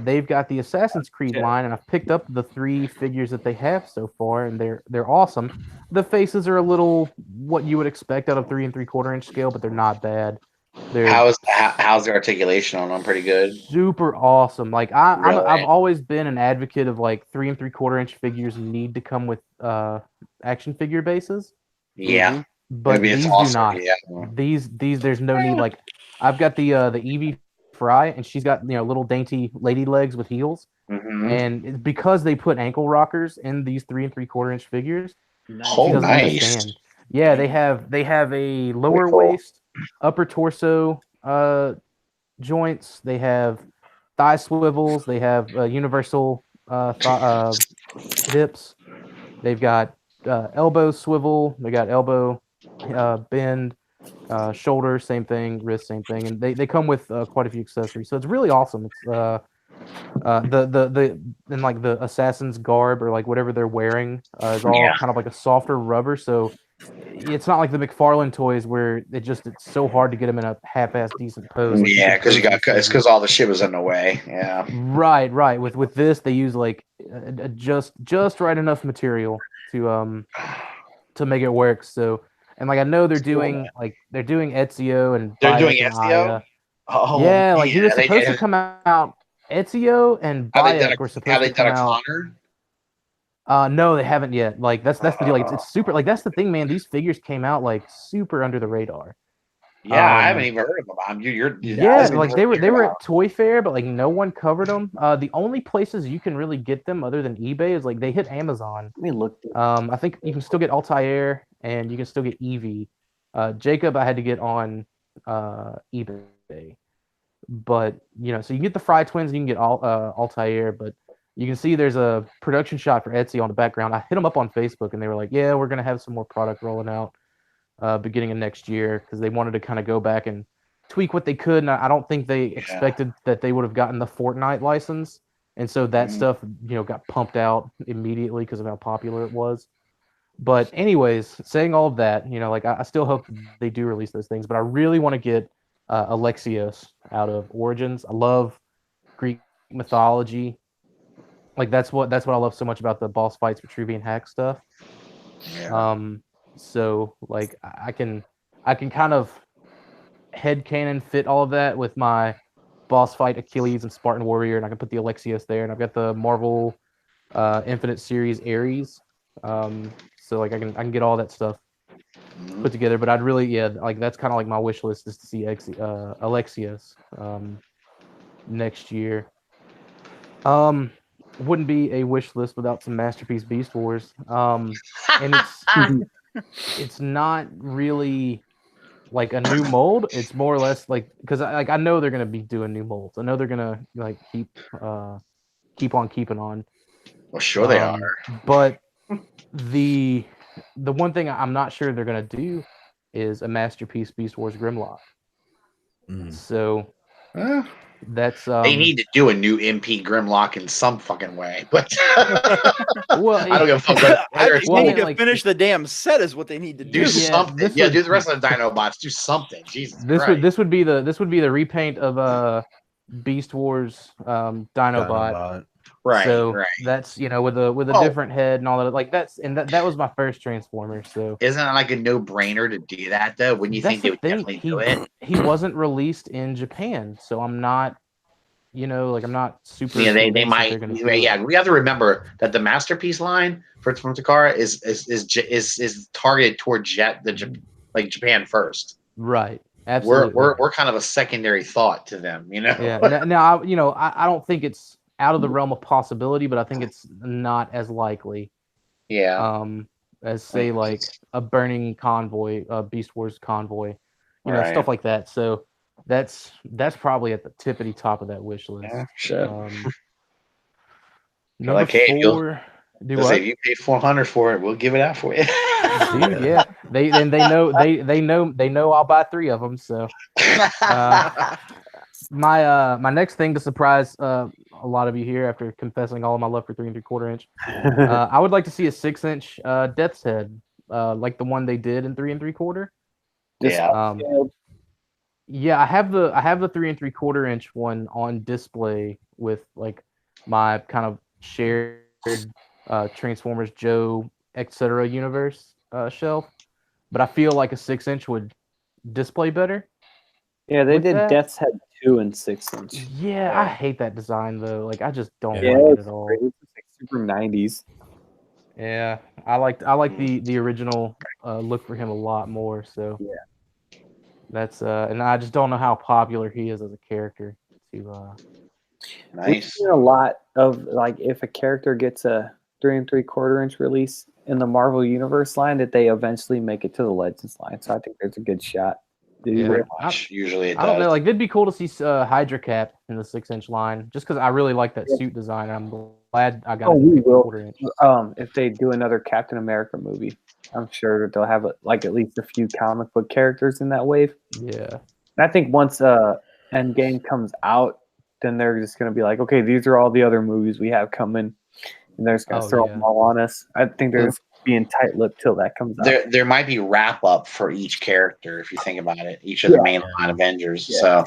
They've got the Assassin's Creed line, and I've picked up the 3 figures that they have so far, and they're awesome. The faces are a little what you would expect out of 3 3/4 inch scale, but they're not bad. How's the articulation on them? Pretty good. Super awesome. Like Really? I've always been an advocate of like 3 3/4 inch figures need to come with action figure bases. Yeah, but maybe it's these awesome. do not. Yeah. These there's no need. Like I've got the Eevee Fry, and she's got, you know, little dainty lady legs with heels, and it's because they put ankle rockers in these 3 3/4 inch figures. Oh, nice. Yeah, they have a lower waist, upper torso joints. They have thigh swivels. They have universal hips. They've got elbow swivel. They got elbow bend. Shoulder, same thing. Wrist, same thing. And they come with quite a few accessories. So it's really awesome. It's the and like the assassin's garb, or like whatever they're wearing, is all kind of like a softer rubber. So it's not like the McFarlane toys where it's so hard to get them in a half-ass decent pose. Like because it's because all the shit was in the way. Yeah. Right. With this, they use like just right enough material to make it work. So. And like I know they're doing Ezio and they're Bayek doing and Ezio. Aya. Oh yeah, like he was supposed to come out. Ezio and Bayek were supposed to come out. No, they haven't yet. Like that's the deal. Like it's super. Like that's the thing, man. These figures came out like super under the radar. Yeah, I haven't even heard of them. Like they were at Toy Fair, but like no one covered them. The only places you can really get them other than eBay is like they hit Amazon. Let me look. I think you can still get Altair and you can still get Eevee. Jacob, I had to get on eBay, but you know, so you can get the Fry twins and you can get Altair, but you can see there's a production shot for Etsy on the background. I hit them up on Facebook and they were like, "Yeah, we're gonna have some more product rolling out beginning of next year," because they wanted to kind of go back and tweak what they could. And I don't think they expected that they would have gotten the Fortnite license, and so that stuff, you know, got pumped out immediately because of how popular it was. But anyways, saying all of that, you know, like I still hope they do release those things, but I really want to get Alexios out of Origins. I love Greek mythology. Like that's what I love so much about the boss fights, Vitruvian hack stuff. So like I can kind of headcanon fit all of that with my boss fight Achilles and Spartan Warrior, and I can put the Alexios there, and I've got the Marvel Infinite Series Ares. So like I can get all that stuff put together, but I'd really like that's kind of like my wish list is to see Alexios next year. Wouldn't be a wish list without some Masterpiece Beast Wars. And it's not really like a new mold. It's more or less like, because I know they're gonna be doing new molds. I know they're gonna like keep on keeping on. Well, sure they are. But the one thing I'm not sure they're gonna do is a Masterpiece Beast Wars Grimlock. So that's they need to do a new MP Grimlock in some fucking way, but well, I don't give a fuck. They need to finish the damn set is what they need to do. Do something. Do the rest of the Dinobots. Do something. Jesus Christ. This would be the repaint of Beast Wars Dinobot. Right. So right. that's with a different head and all that. Like that was my first Transformer. So isn't it like a no-brainer to do that though? Wouldn't you think they would definitely do it? He wasn't released in Japan, so I'm not. I'm not super. Yeah, they might. Yeah, we have to remember that the Masterpiece line from Takara is targeted toward Japan first. Right. Absolutely. We're kind of a secondary thought to them, Yeah. Now I don't think it's out of the realm of possibility, but I think it's not as likely. Yeah. As say like a burning convoy, Beast Wars convoy, right. Stuff like that. So that's probably at the tippity top of that wish list. Yeah, sure. Number 4. If you pay $400 for it, we'll give it out for you. Dude, yeah. They know I'll buy 3 of them. So my next thing to surprise a lot of you here after confessing all of my love for 3 3/4 inch, I would like to see a 6-inch Death's Head, like the one they did in 3 3/4. Yeah. Yeah, I have the 3 3/4 inch one on display with like my kind of shared Transformers Joe etc. universe shelf, but I feel like a 6-inch would display better. Yeah, they did Death's Head 2 and 6-inch. Yeah, I hate that design though. Like I just don't like it at all. It's like super 90s. Yeah, I like the original look for him a lot more. So yeah. That's and I just don't know how popular he is as a character. Nice. We've seen a lot of like if a character gets a 3 3/4 inch release in the Marvel Universe line, that they eventually make it to the Legends line. So I think there's a good shot. Usually, it I don't does. know. Like it'd be cool to see Hydra Cap in the 6-inch line, just because I really like that suit design. I'm glad I got. We will. If they do another Captain America movie, I'm sure that they'll have like at least a few comic book characters in that wave. Yeah. And I think once Endgame comes out, then they're just going to be like, okay, these are all the other movies we have coming, and they're just going to throw them all on us. I think they're just being tight-lipped till that comes out. There might be wrap-up for each character if you think about it. Each of the mainline Avengers. So,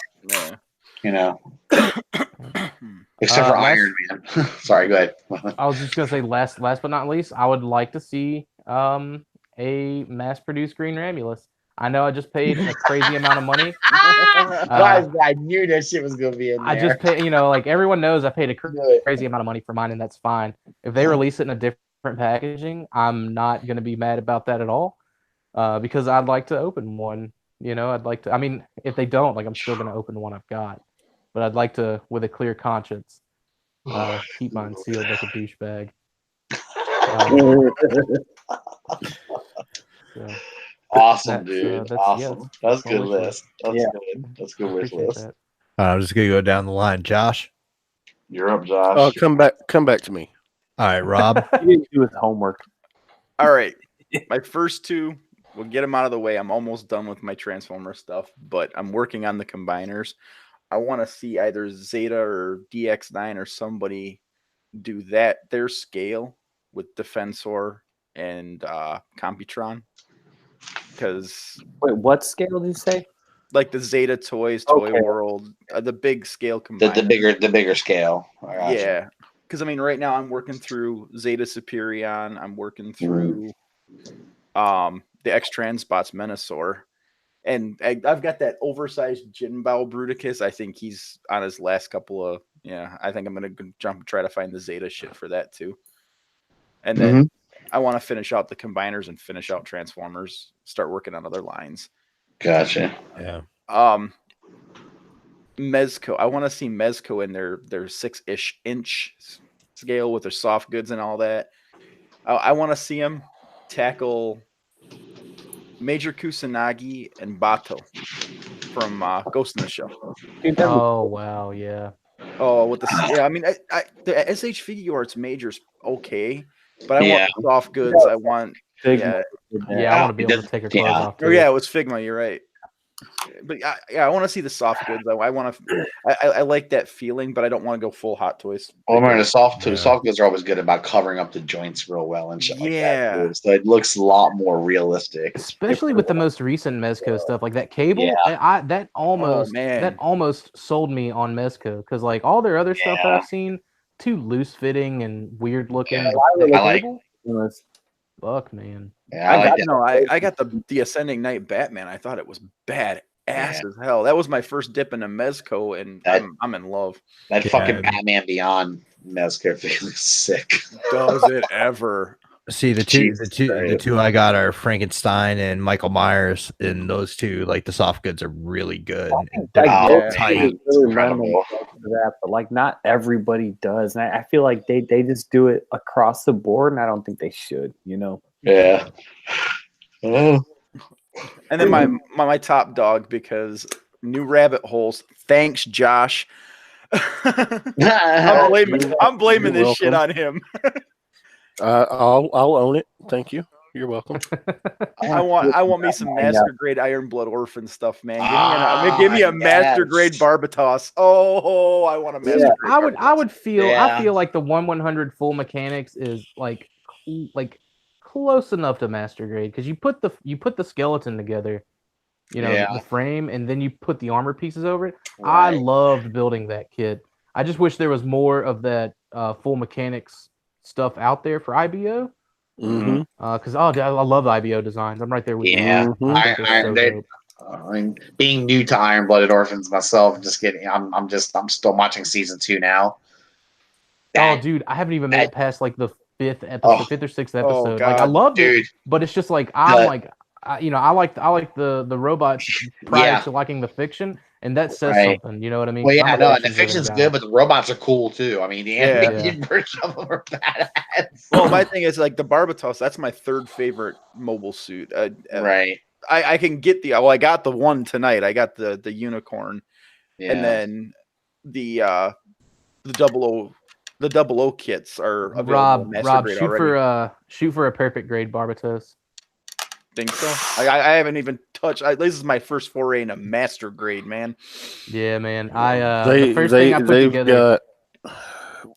except for Iron Man. Sorry, go ahead. I was just gonna say last but not least, I would like to see a mass-produced Green Ramulus. I know I just paid a crazy amount of money. I knew that shit was gonna be in there. I just paid, like everyone knows, I paid a crazy amount of money for mine, and that's fine. If they release it in a different packaging, I'm not gonna be mad about that at all, because I'd like to open one. I'd like to. I mean, if they don't, like, I'm still gonna open the one I've got, but I'd like to, with a clear conscience, keep mine sealed like a douchebag. Awesome, dude. Awesome. That's a good list. That's good. That's a good wish list. I'm just gonna go down the line. Josh, you're up, Josh. Oh, come back to me. All right, Rob. He didn't do his homework. All right, my first 2, we'll get them out of the way. I'm almost done with my Transformer stuff, but I'm working on the combiners. I want to see either Zeta or DX9 or somebody do their scale with Defensor and Computron. Because what scale did you say? Like the Zeta Toys, Toy World, the big scale combiners. The bigger scale. Yeah, because I mean, right now I'm working through Zeta Superion. I'm working through the X-Transbots Menasor. And I've got that oversized Jinbao Bruticus. I think he's on his last couple of... Yeah, I think I'm going to jump and try to find the Zeta shit for that, too. And then I want to finish out the combiners and finish out Transformers. Start working on other lines. Gotcha. Yeah. Mezco. I want to see Mezco in their 6-ish inch scale with their soft goods and all that. I want to see him tackle Major Kusanagi and Bato from Ghost in the Shell. Oh wow, yeah. Oh, with the I mean, the SH figure arts Major's okay, but I want the soft goods. I want I want to be able to take her clothes off. Oh yeah, it was Figma. You're right. but I want to see the soft goods. I want to. I like that feeling, but I don't want to go full Hot Toys. Well, remember the soft goods are always good about covering up the joints real well and shit like that. Too. So it looks a lot more realistic, especially with the most recent Mezco stuff, like that cable. Yeah. That almost sold me on Mezco because like all their other stuff that I've seen, too loose fitting and weird looking. Yeah, I like. Fuck, man. Yeah, I got the Ascending Knight Batman. I thought it was bad ass as hell. That was my first dip into Mezco, and I'm in love. That fucking Batman Beyond Mezco feels sick. Does it ever? See the two I got are Frankenstein and Michael Myers, and those two, like the soft goods, are really good. Tight. Really that, but like not everybody does, and I feel like they just do it across the board, and I don't think they should. You know? Yeah. And then my top dog, because new rabbit holes. Thanks, Josh. I'm blaming this shit on him. I'll own it. Thank you. You're welcome. I want me some master grade Iron Blood Orphan stuff, man. Give me a master grade Barbatos. Oh, I want a master grade. I feel like the 1/100 full mechanics is like close enough to master grade because you put the skeleton together, the frame, and then you put the armor pieces over it. Right. I loved building that kit. I just wish there was more of that full mechanics stuff out there for IBO. Because I love IBO designs. I'm right there with you. I mean, being new to Iron Blooded Orphans myself, I'm still watching season 2 now. Dude, I haven't even made it past like the fifth or 6th episode. Like I loved it, but it's just like I like the robots prior to liking the fiction, and that says something. You know what I mean? Well, yeah, no, and the fiction's good, but the robots are cool too. I mean, the animated version of them are badass. Well, my thing is like the Barbatos. That's my third favorite mobile suit. Right. I can get I got the one tonight. I got the unicorn, and then the 00 kits are available. Rob, shoot for a perfect grade Barbatos. Think so? I haven't even touched. This is my first foray into master grade, man. Yeah, man. The first thing I put together.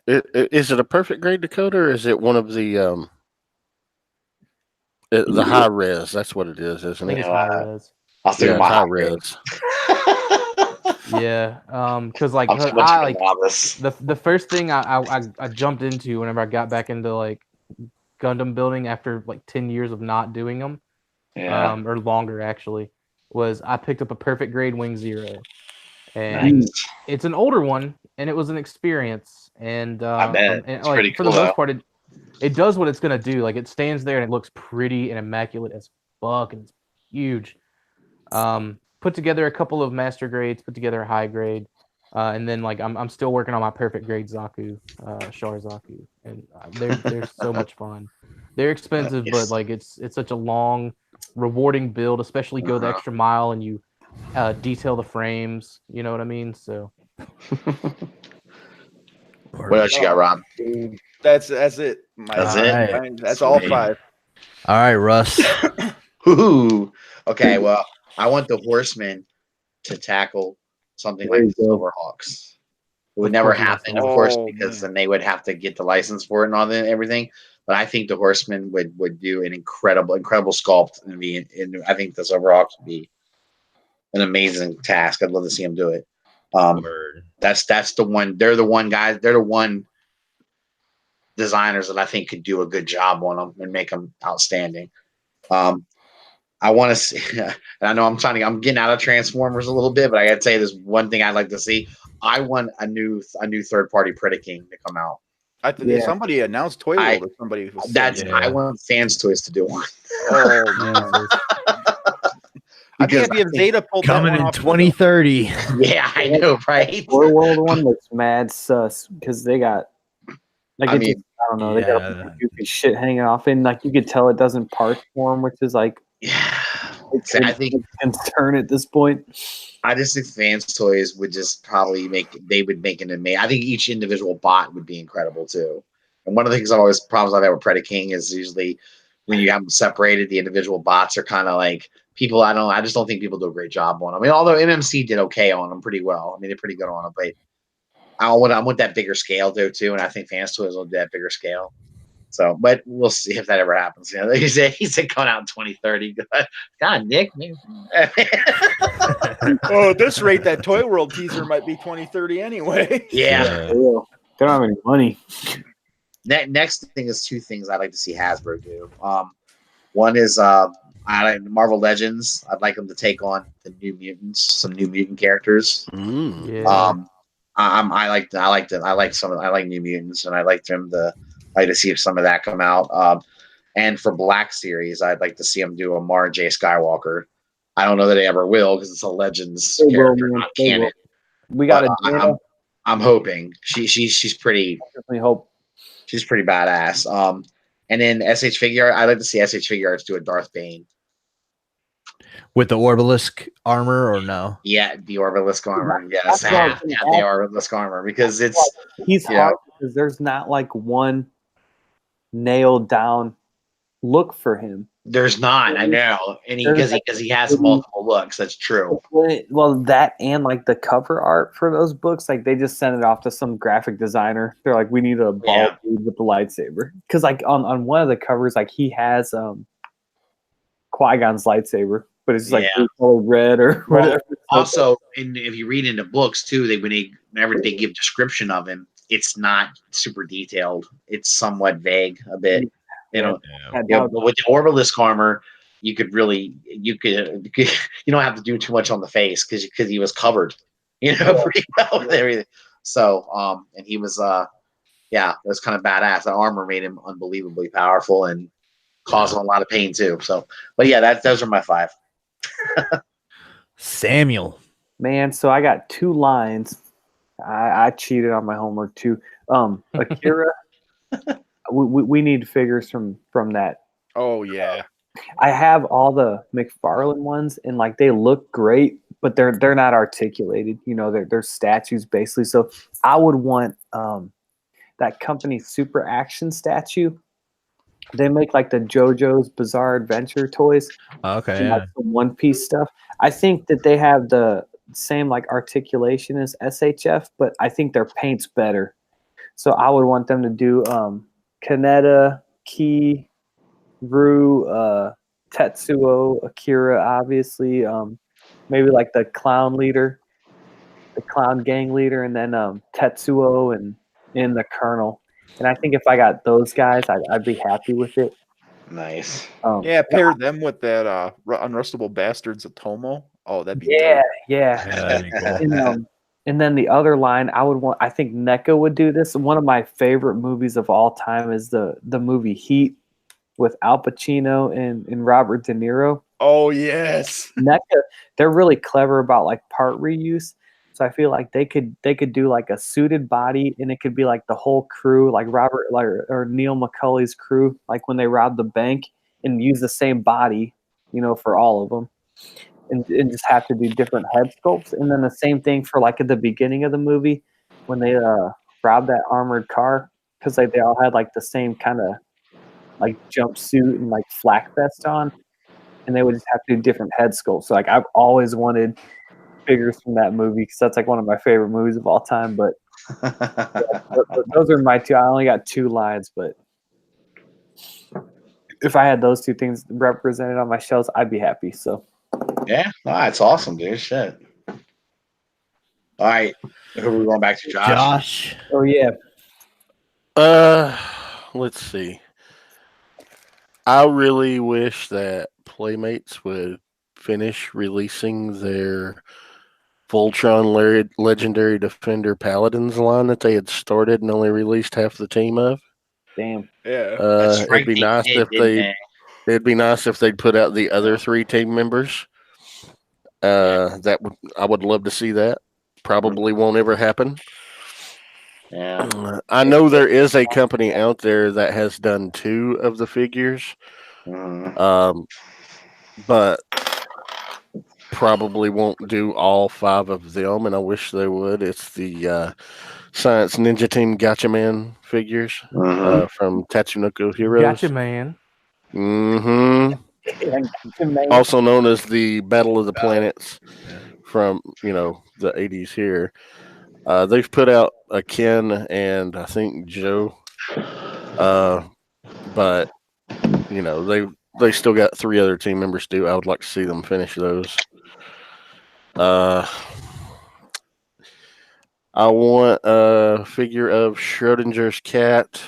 Is it a perfect grade Dakota, or is it one of the high res? That's what it is, isn't it? It's high res. I'll do my high res. Yeah, because the first thing I jumped into whenever I got back into like Gundam building after like 10 years of not doing them, or longer actually, was I picked up a perfect grade Wing Zero, and it's an older one, and it was an experience, and I bet it's like, pretty for cool. the most part, it does what it's gonna do. Like it stands there and it looks pretty and immaculate as fuck, and it's huge. Put together a couple of master grades, put together a high grade, and then like I'm still working on my perfect grade Zaku, Char Zaku, and they're so much fun. They're expensive, but like it's such a long, rewarding build. Especially go the extra mile and you detail the frames. You know what I mean? So. What else you got, Rob? That's it. That's all 5. All right, Russ. Okay, well. I want the Horsemen to tackle something like the Silverhawks. It would never happen, of course, because then they would have to get the license for it and all that and everything. But I think the Horsemen would do an incredible sculpt, and I think the Silverhawks would be an amazing task. I'd love to see them do it. That's the one. They're the one guys. They're the one designers that I think could do a good job on them and make them outstanding. I want to see, and I know I'm getting out of Transformers a little bit, but I got to say there's one thing I'd like to see. I want a new third-party Predaking to come out. Somebody announced Toy World or somebody. I want Fans Toys to do one. Oh man! I can't have Zeta pulled coming in 2030. Yeah, I know, right? Toy World one looks mad sus because they got I don't know, they got a goofy shit hanging off, and like you could tell it doesn't part form, which is like. I think concern at this point. I just think Fans Toys would just probably make an amazing. I think each individual bot would be incredible too. And one of the things problems I've had with Predaking is usually when you have them separated, the individual bots are kind of like people. I just don't think people do a great job on them. I mean, although MMC did okay on them pretty well. I mean, they're pretty good on them, but I want that bigger scale though too, and I think Fans Toys will do that bigger scale. So, but we'll see if that ever happens. You know, he said coming out in 2030. God, Nick. Oh, at this rate, that Toy World teaser might be 2030 anyway. Yeah. They don't have any money. Next thing is two things I'd like to see Hasbro do. One is I like Marvel Legends. I'd like them to take on the New Mutants, some New Mutant characters. Yeah. I like New Mutants, and I like to see if some of that come out. And for Black Series, I'd like to see them do a Mara J. Skywalker. I don't know that they ever will because it's a Legends character, not canon. We got I'm hoping she's pretty. Definitely hope she's pretty badass. And then SH Figure Art, I'd like to see SH Figure Arts do a Darth Bane with the Orbalisk armor, or no? Yeah, the Orbalisk armor. Yes, the Orbalisk armor because he's hard because there's not like one nailed down look for him. There's not, I know, and because he has multiple looks. That's true. Well, that and like the cover art for those books, like they just sent it off to some graphic designer. They're like, we need a bald dude with the lightsaber, because like on one of the covers, like he has Qui-Gon's lightsaber, but it's like red or whatever. Also, if you read into books too, whenever they give description of him, it's not super detailed. It's somewhat vague a bit. You know, with the Orbalisk armor, you don't have to do too much on the face because he was covered, pretty well with everything. So, and he was, it was kind of badass. The armor made him unbelievably powerful and caused him a lot of pain too. So, but yeah, those are my 5. Samuel, man. So I got 2 lines. I cheated on my homework too. Akira. We need figures from that. Oh yeah, I have all the McFarlane ones, and like they look great, but they're not articulated. They're statues basically. So I would want that company Super Action statue. They make like the JoJo's Bizarre Adventure toys. Okay, and, like, the One Piece stuff. I think that they have the same like articulation as SHF, but I think their paint's better. So I would want them to do Kaneda, Ki, Ru, Tetsuo, Akira, obviously. Maybe like the clown leader, the clown gang leader, and then Tetsuo and the Colonel. And I think if I got those guys, I'd be happy with it. Nice. Pair them with that Unrustable Bastards Atomo. Oh, that'd be that'd be cool. And then the other line I think NECA would do this. One of my favorite movies of all time is the movie Heat with Al Pacino and Robert De Niro. Oh, yes. NECA, they're really clever about like part reuse. So I feel like they could do like a suited body, and it could be like the whole crew, like Robert or Neil McCulley's crew, like when they robbed the bank, and use the same body, for all of them. And just have to do different head sculpts. And then the same thing for like at the beginning of the movie when they robbed that armored car, because they all had like the same kind of like jumpsuit and like flak vest on, and they would just have to do different head sculpts. So like I've always wanted figures from that movie because that's like one of my favorite movies of all time. But those are my 2. I only got 2 lines, but if I had those 2 things represented on my shelves, I'd be happy. So. Yeah, that's awesome, dude. Shit. All right, who are we going back to? Josh. Oh yeah. Let's see. I really wish that Playmates would finish releasing their Voltron Legendary Defender Paladins line that they had started and only released half the team of. Damn. Yeah. It'd be nice if it'd be nice if they'd put out the other 3 team members. I would love to see that. Probably won't ever happen. Yeah. I know there is a company out there that has done 2 of the figures. But probably won't do all 5 of them, and I wish they would. It's the Science Ninja Team Gotcha Man figures from Tatsunoko Heroes. Gotcha Man. Mm-hmm. Also known as the Battle of the Planets from, the 80s here. They've put out a Ken and I think Joe. But, they still got 3 other team members to do. I would like to see them finish those. I want a figure of Schrodinger's cat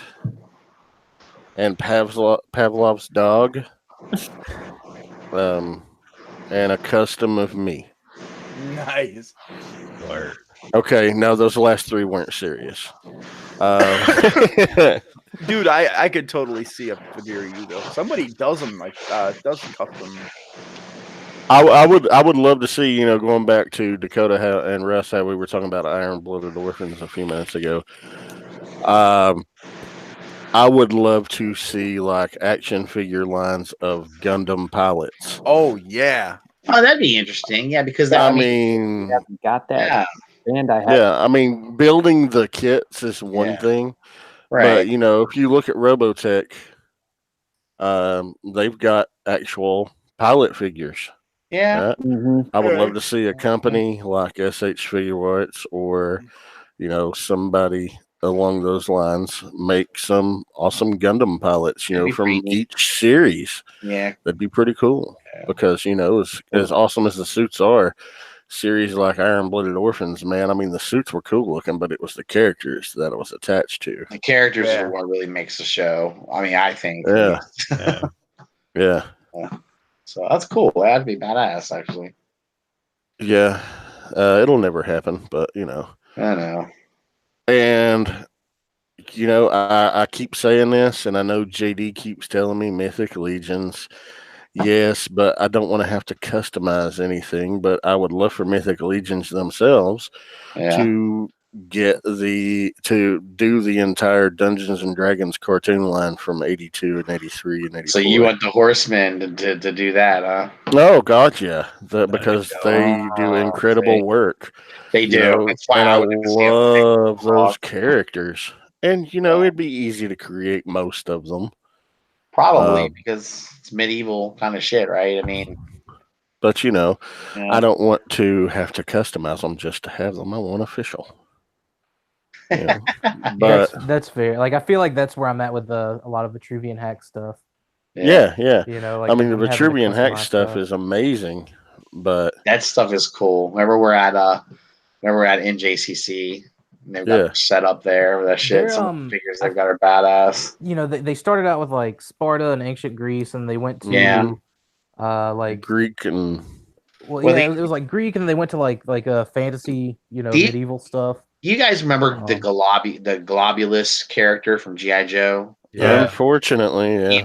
and Pavlov's dog. And a custom of me. Nice. Okay, no, those last 3 weren't serious. Dude, I could totally see a figure of you though. Somebody does them does custom. I would love to see, going back to Dakota and Russ, how we were talking about Iron-Blooded Orphans a few minutes ago. I would love to see like action figure lines of Gundam pilots. Oh yeah. Oh, that'd be interesting. Yeah, because got that. Yeah. And I have. Yeah, I mean, building the kits is one thing, right? But if you look at Robotech, they've got actual pilot figures. Yeah, right? I would love to see a company like SH Figure Arts or somebody along those lines make some awesome Gundam pilots, from each series. Yeah, that'd be pretty cool because as awesome as the suits are. Series like Iron-Blooded Orphans, man. I mean, the suits were cool looking, but it was the characters that it was attached to. The characters are what really makes the show. I mean, I think. Yeah. Yeah. So that's cool. That'd be badass, actually. Yeah. It'll never happen, but I know. And I keep saying this, and I know JD keeps telling me Mythic Legions. Yes, but I don't want to have to customize anything. But I would love for Mythic Legions themselves to to do the entire Dungeons and Dragons cartoon line from 82 and 83 and 84. So you want the Horsemen to do that, huh? Oh God, yeah, because they do incredible work. They do. That's why I love those characters, and it'd be easy to create most of them. Probably because it's medieval kind of shit, right? I mean, but I don't want to have to customize them just to have them. I want official. But that's fair. Like I feel like that's where I'm at with a lot of Vitruvian hack stuff. Yeah. Like I mean, the Vitruvian hack stuff is amazing, but that stuff is cool. Remember we're at NJCC. And they've got set up there with that shit. Some figures they've got are badass. They started out with like Sparta and ancient Greece, and they went to like Greek and it was like Greek, and then they went to like a fantasy, medieval stuff. Do you guys remember the Globulus character from G.I. Joe? Yeah. Unfortunately, yeah. Do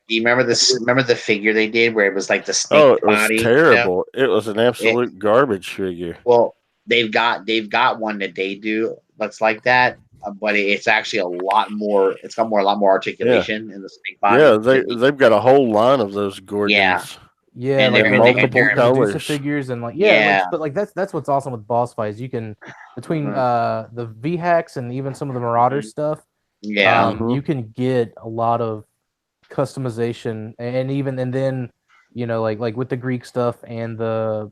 you remember this? Remember the figure they did where it was like the snake it body? Was terrible. It was an absolute garbage figure. Well, they've got one that they do that's like that, but it's actually a lot more. It's got a lot more articulation in the snake body. Yeah, they've got a whole line of those Gorgons. Yeah, and like multiple colors figures and but that's what's awesome with boss fights. You can between the V hacks and even some of the Marauder stuff. Yeah, you can get a lot of customization and then like with the Greek stuff and the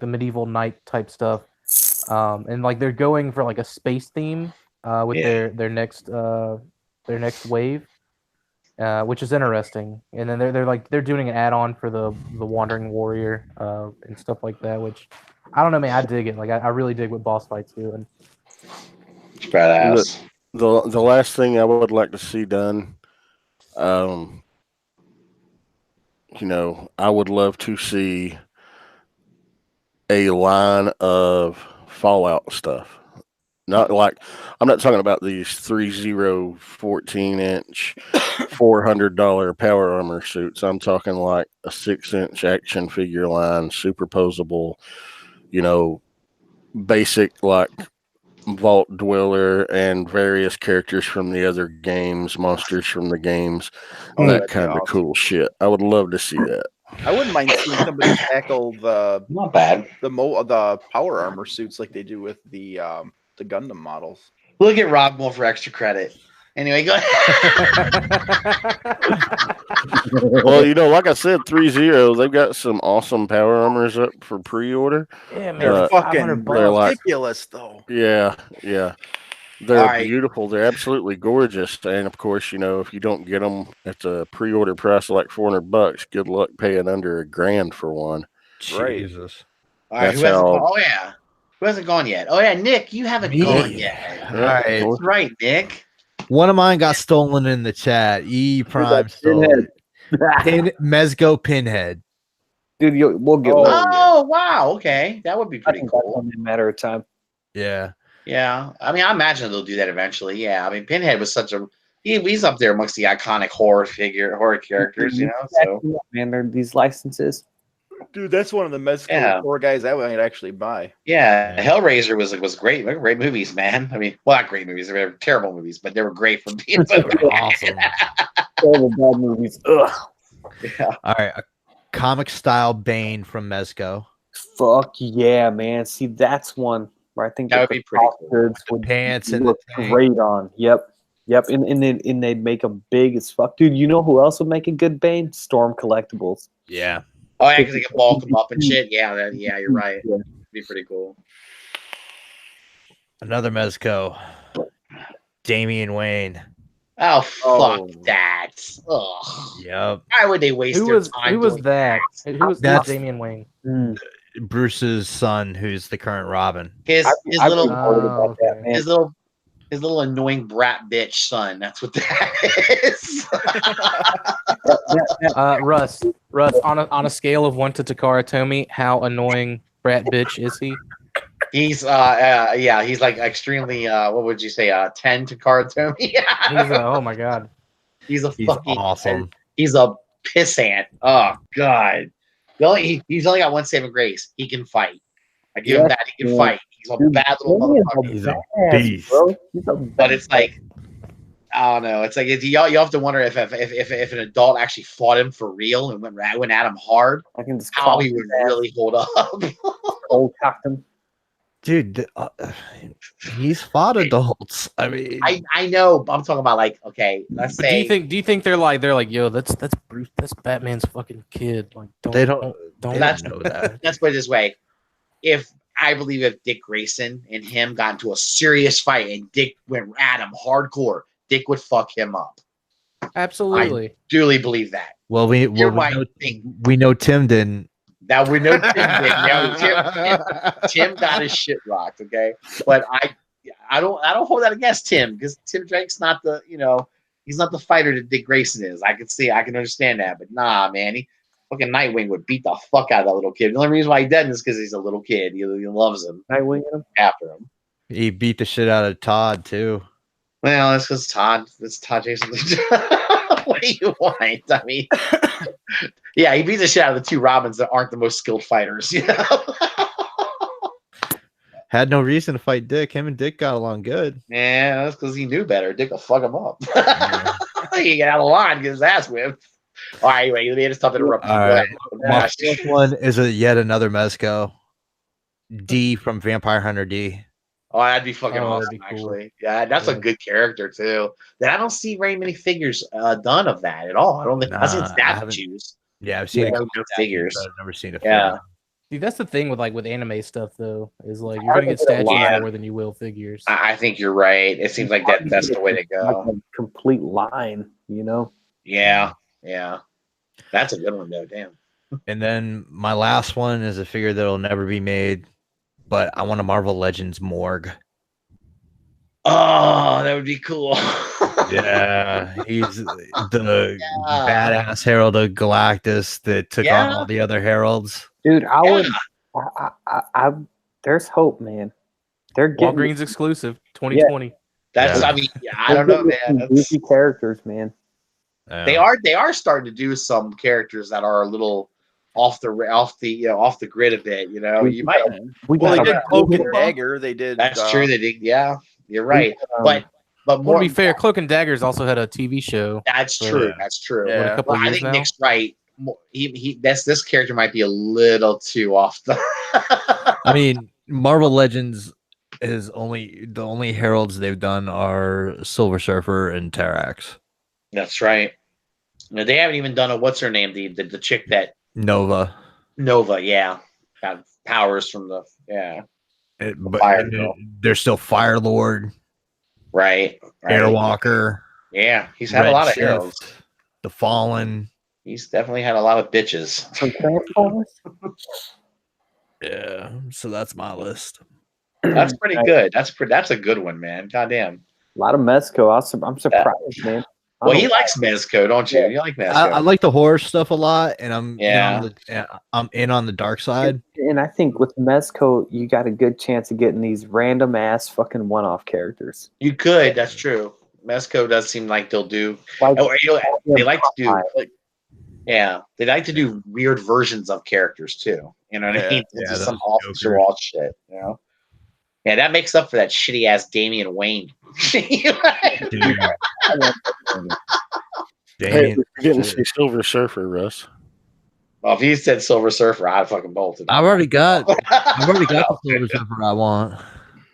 medieval knight type stuff. And like they're going for like a space theme with their next wave, which is interesting. And then they're doing an add-on for the Wandering Warrior and stuff like that, which I don't know, man. I dig it. Like I really dig what boss fights do. And it's badass. The last thing I would like to see done, I would love to see a line of Fallout stuff. Not like I'm not talking about these 3.0 14-inch $400 power armor suits. I'm talking like a 6-inch action figure line, superposable, basic like Vault Dweller and various characters from the other games, monsters from the games, that kind of cool shit. I would love to see that. I wouldn't mind seeing somebody tackle the power armor suits like they do with the Gundam models. We'll get Rob more for extra credit. Anyway, go ahead. Well, like I said, 3-0. They've got some awesome power armors up for pre-order. Yeah, man. They're fucking $500. ridiculous, though. Yeah. They're beautiful. They're absolutely gorgeous. And of course, if you don't get them at the pre-order price of like $400, good luck paying under $1,000 for one. Jesus. All right, who hasn't gone yet? Oh yeah, Nick, you haven't gone yet. All right. That's right, Nick. One of mine got stolen in the chat. Prime stole it. Mezco Pinhead. Dude, we'll get one. Oh wow, okay, that would be pretty cool. In a matter of time. Yeah. Yeah, I mean, I imagine they'll do that eventually. Yeah, I mean, Pinhead was such a he's up there amongst the iconic horror characters, So man, they're these licenses. Dude, that's one of the Mezco horror guys I might actually buy. Yeah, Hellraiser was great. They're great movies, man. I mean, well, not great movies. They were terrible movies, but they were great for being awesome. Terrible bad movies. Ugh. Yeah. All right, a comic style Bane from Mezco. Fuck yeah, man. See, that's one where I think that would be pretty cool. Pants and look great on. Yep. And they'd make them big as fuck, dude. You know who else would make a good Bane? Storm Collectibles. Yeah. Oh yeah, because they can bulk them up and shit. Yeah, you're right. Yeah. It'd be pretty cool. Another Mezco. Damian Wayne. Oh fuck that! Ugh. Yep. Why would they waste their time? Who was that? Who was Damian Wayne? Bruce's son, who's the current Robin. His little annoying brat bitch son. That's what that is. Russ, on a scale of 1 to Takara Tomy, how annoying brat bitch is he? He's he's like extremely what would you say 10 Takara Tomy? Oh my god. He's fucking awesome. He's a pissant. Oh god. He's only got one saving grace. He can fight. I give him that. He can fight. He's a bad little motherfucker. He's a beast. But it's like, I don't know. It's like you have to wonder if an adult actually fought him for real and went at him hard, how he would really hold up. Old captain. Dude, he's fought adults. I mean, I know. But I'm talking about like, okay, let's say. Do you think they're like, yo, that's Bruce, that's Batman's fucking kid. Like, they don't know that. Let's put it this way: if Dick Grayson and him got into a serious fight and Dick went at him hardcore, Dick would fuck him up. Absolutely, I duly believe that. Well, we know Tim didn't. That we know Tim did. Tim got his shit rocked, okay? But I don't hold that against Tim because Tim Drake's not the he's not the fighter that Dick Grayson is. I can understand that, but nah, man, fucking Nightwing would beat the fuck out of that little kid. The only reason why he doesn't is because he's a little kid. He loves him. Nightwing after him. He beat the shit out of Todd too. Well, that's because Todd. It's Todd Jason. What do you want? I mean, yeah, he beats the shit out of the two Robins that aren't the most skilled fighters. Had no reason to fight Dick. Him and Dick got along good. Yeah, that's because he knew better. Dick will fuck him up. He get out of line, get his ass whipped. All right, anyway, you just stop interrupting. All right. My first one is yet another Mezco. D from Vampire Hunter D. Oh, that'd be fucking awesome, cool. Actually. Yeah, that's a good character, too. That I don't see very many figures done of that at all. I don't think I've seen statues. Yeah, I've seen figures. I've never seen a figure. Yeah. See, that's the thing with anime stuff, though, is like you're going to get statues more than you will figures. I think you're right. It seems like that's the way to go. Like a complete line, Yeah. That's a good one, though. Damn. And then my last one is a figure that'll never be made, but I want a Marvel Legends Morgue. Oh, that would be cool. Yeah, he's the badass Herald of Galactus that took on all the other heralds. Dude, I would. I there's hope, man. They're getting Walgreens exclusive 2020. That's I mean, I don't know, man. Goofy characters, man. They are starting to do some characters that are a little off the grid a bit. You might. They did Cloak and Dagger. They did. That's true. They did. Yeah, you're right. But more to be fair, Cloak and Daggers also had a TV show. That's true. That's true. Yeah. I think Nick's right. This character might be a little too off the. I mean, Marvel Legends is the only heralds they've done are Silver Surfer and Terrax. That's right. They haven't even done a what's her name, the chick that Nova, yeah, got powers from the but Fire Girl. There's still Fire Lord, right. Airwalker. Yeah, he's had a lot of heroes. The Fallen. He's definitely had a lot of bitches. Yeah, so that's my list. That's pretty good. That's a good one, man. Goddamn. A lot of Mezco. I'm surprised, man. Well, he likes Mezco, don't you? You like Mezco. I like the horror stuff a lot, and I'm I'm in on the dark side. And I think with Mezco, you got a good chance of getting these random ass fucking one-off characters. You could. That's true. Mezco does seem like they'll do. They like to do. They like to do weird versions of characters too. You know what I mean? It's some off-the-wall shit. You know. Yeah, that makes up for that shitty ass Damian Wayne. Hey, we're getting to see Silver Surfer, Russ. Well, if he said Silver Surfer, I'd fucking bolted. I've already got the Silver Surfer I want.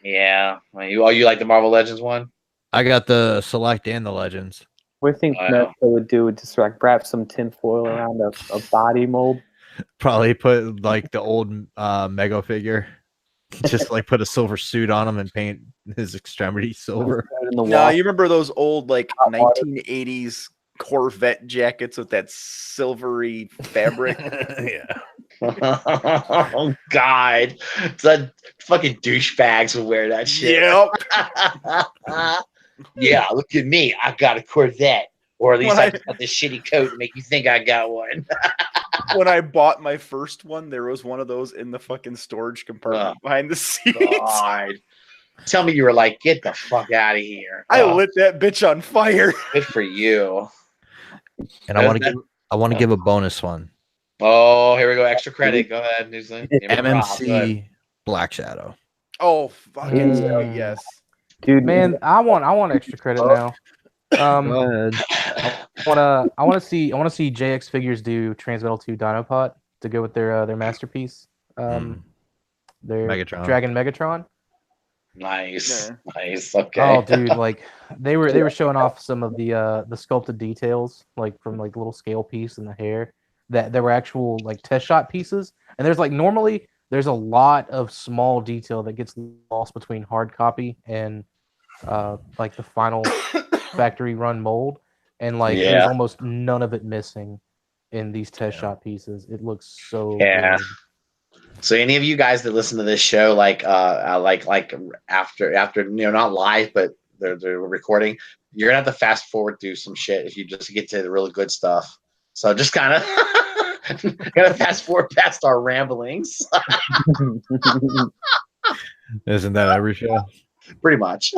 Yeah. You like the Marvel Legends one? I got the Select and the Legends. What do you think Mezco would do? Would just like wrap some tinfoil around a body mold? Probably put like the old Mego figure. Just like put a silver suit on him and paint his extremities silver. No, you remember those old like 1980s Corvette jackets with that silvery fabric? Yeah. Oh God, the fucking douchebags will wear that shit. Yep. Yeah, look at me. I got a Corvette, or at least I got the shitty coat to make you think I got one. When I bought my first one, there was one of those in the fucking storage compartment behind the seats. God. Tell me you were like, get the fuck out of here. I lit that bitch on fire. Good for you. And I want to give a bonus one. Oh, here we go. Extra credit. Go ahead, New Zealand. MMC Black Shadow. Oh, fucking yes. Dude, man, I want extra credit now. Go ahead. I want to see JX Figures do Transmetal 2 Dinopot to go with their masterpiece. Their Megatron. Dragon Megatron. Nice. Nice. Okay. Oh, dude, like they were showing off some of the sculpted details, like from like the little scale piece and the hair that there were actual like test shot pieces. And there's like normally there's a lot of small detail that gets lost between hard copy and like the final factory run mold, and like there's almost none of it missing in these test shot pieces. It looks so good. So any of you guys that listen to this show, like after not live, but they're recording, you're gonna have to fast forward through some shit if you just get to the really good stuff. So just kind of gonna fast forward past our ramblings. Isn't that every show? Pretty much.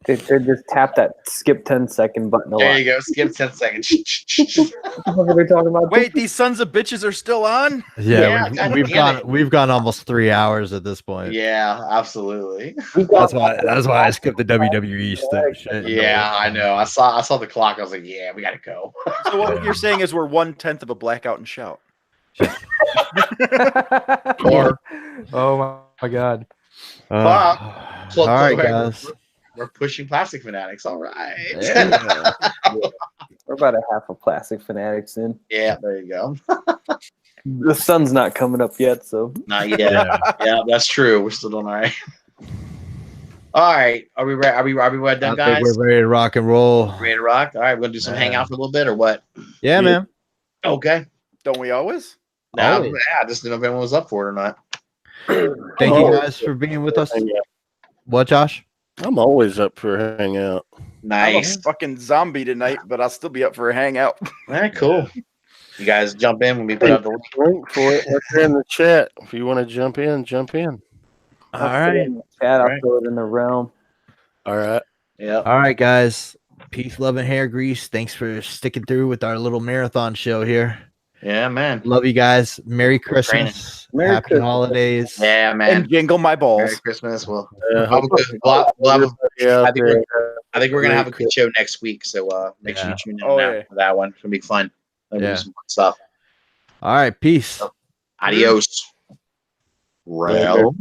They just tap that skip 10-second button. There you go. Skip 10 seconds. What are they talking about? Wait, these sons of bitches are still on? Yeah, we've gone almost 3 hours at this point. Yeah, absolutely. That's why I skipped the WWE stuff. Shit. Yeah, I know. I saw the clock. I was like, yeah, we gotta go. So what you're saying is we're 1/10 of a blackout and shout. Or oh my God. All right, guys. We're pushing Plastic Fanatics. All right. Yeah. We're about a half of Plastic Fanatics in. Yeah, there you go. The sun's not coming up yet, so not yet. Yeah, that's true. We're still doing all right. All right, are we ready? Are we done, guys? We're ready to rock and roll. Ready to rock? All right, we're gonna do some hangout for a little bit, or what? Yeah, man. Okay. Don't we always? No, I just didn't know if anyone was up for it or not. Thank you guys for being with us. What, Josh? I'm always up for a hangout. Nice. I'm a fucking zombie tonight, but I'll still be up for a hangout. All right, cool. You guys jump in when we put out the link for it. Right in the chat. If you want to jump in, jump in. All right. I'll throw it in the realm. All right. Yeah. All right, guys. Peace, love, and hair grease. Thanks for sticking through with our little marathon show here. Yeah, man. Love you gu6 Merry Christmas. Happy holidays. Yeah, man. And jingle my balls. Merry Christmas. We'll have a good, I think we're gonna have a good show next week. So make sure you tune in for that one. It's gonna be fun. Do some fun stuff. All right, peace. Adios. Rel.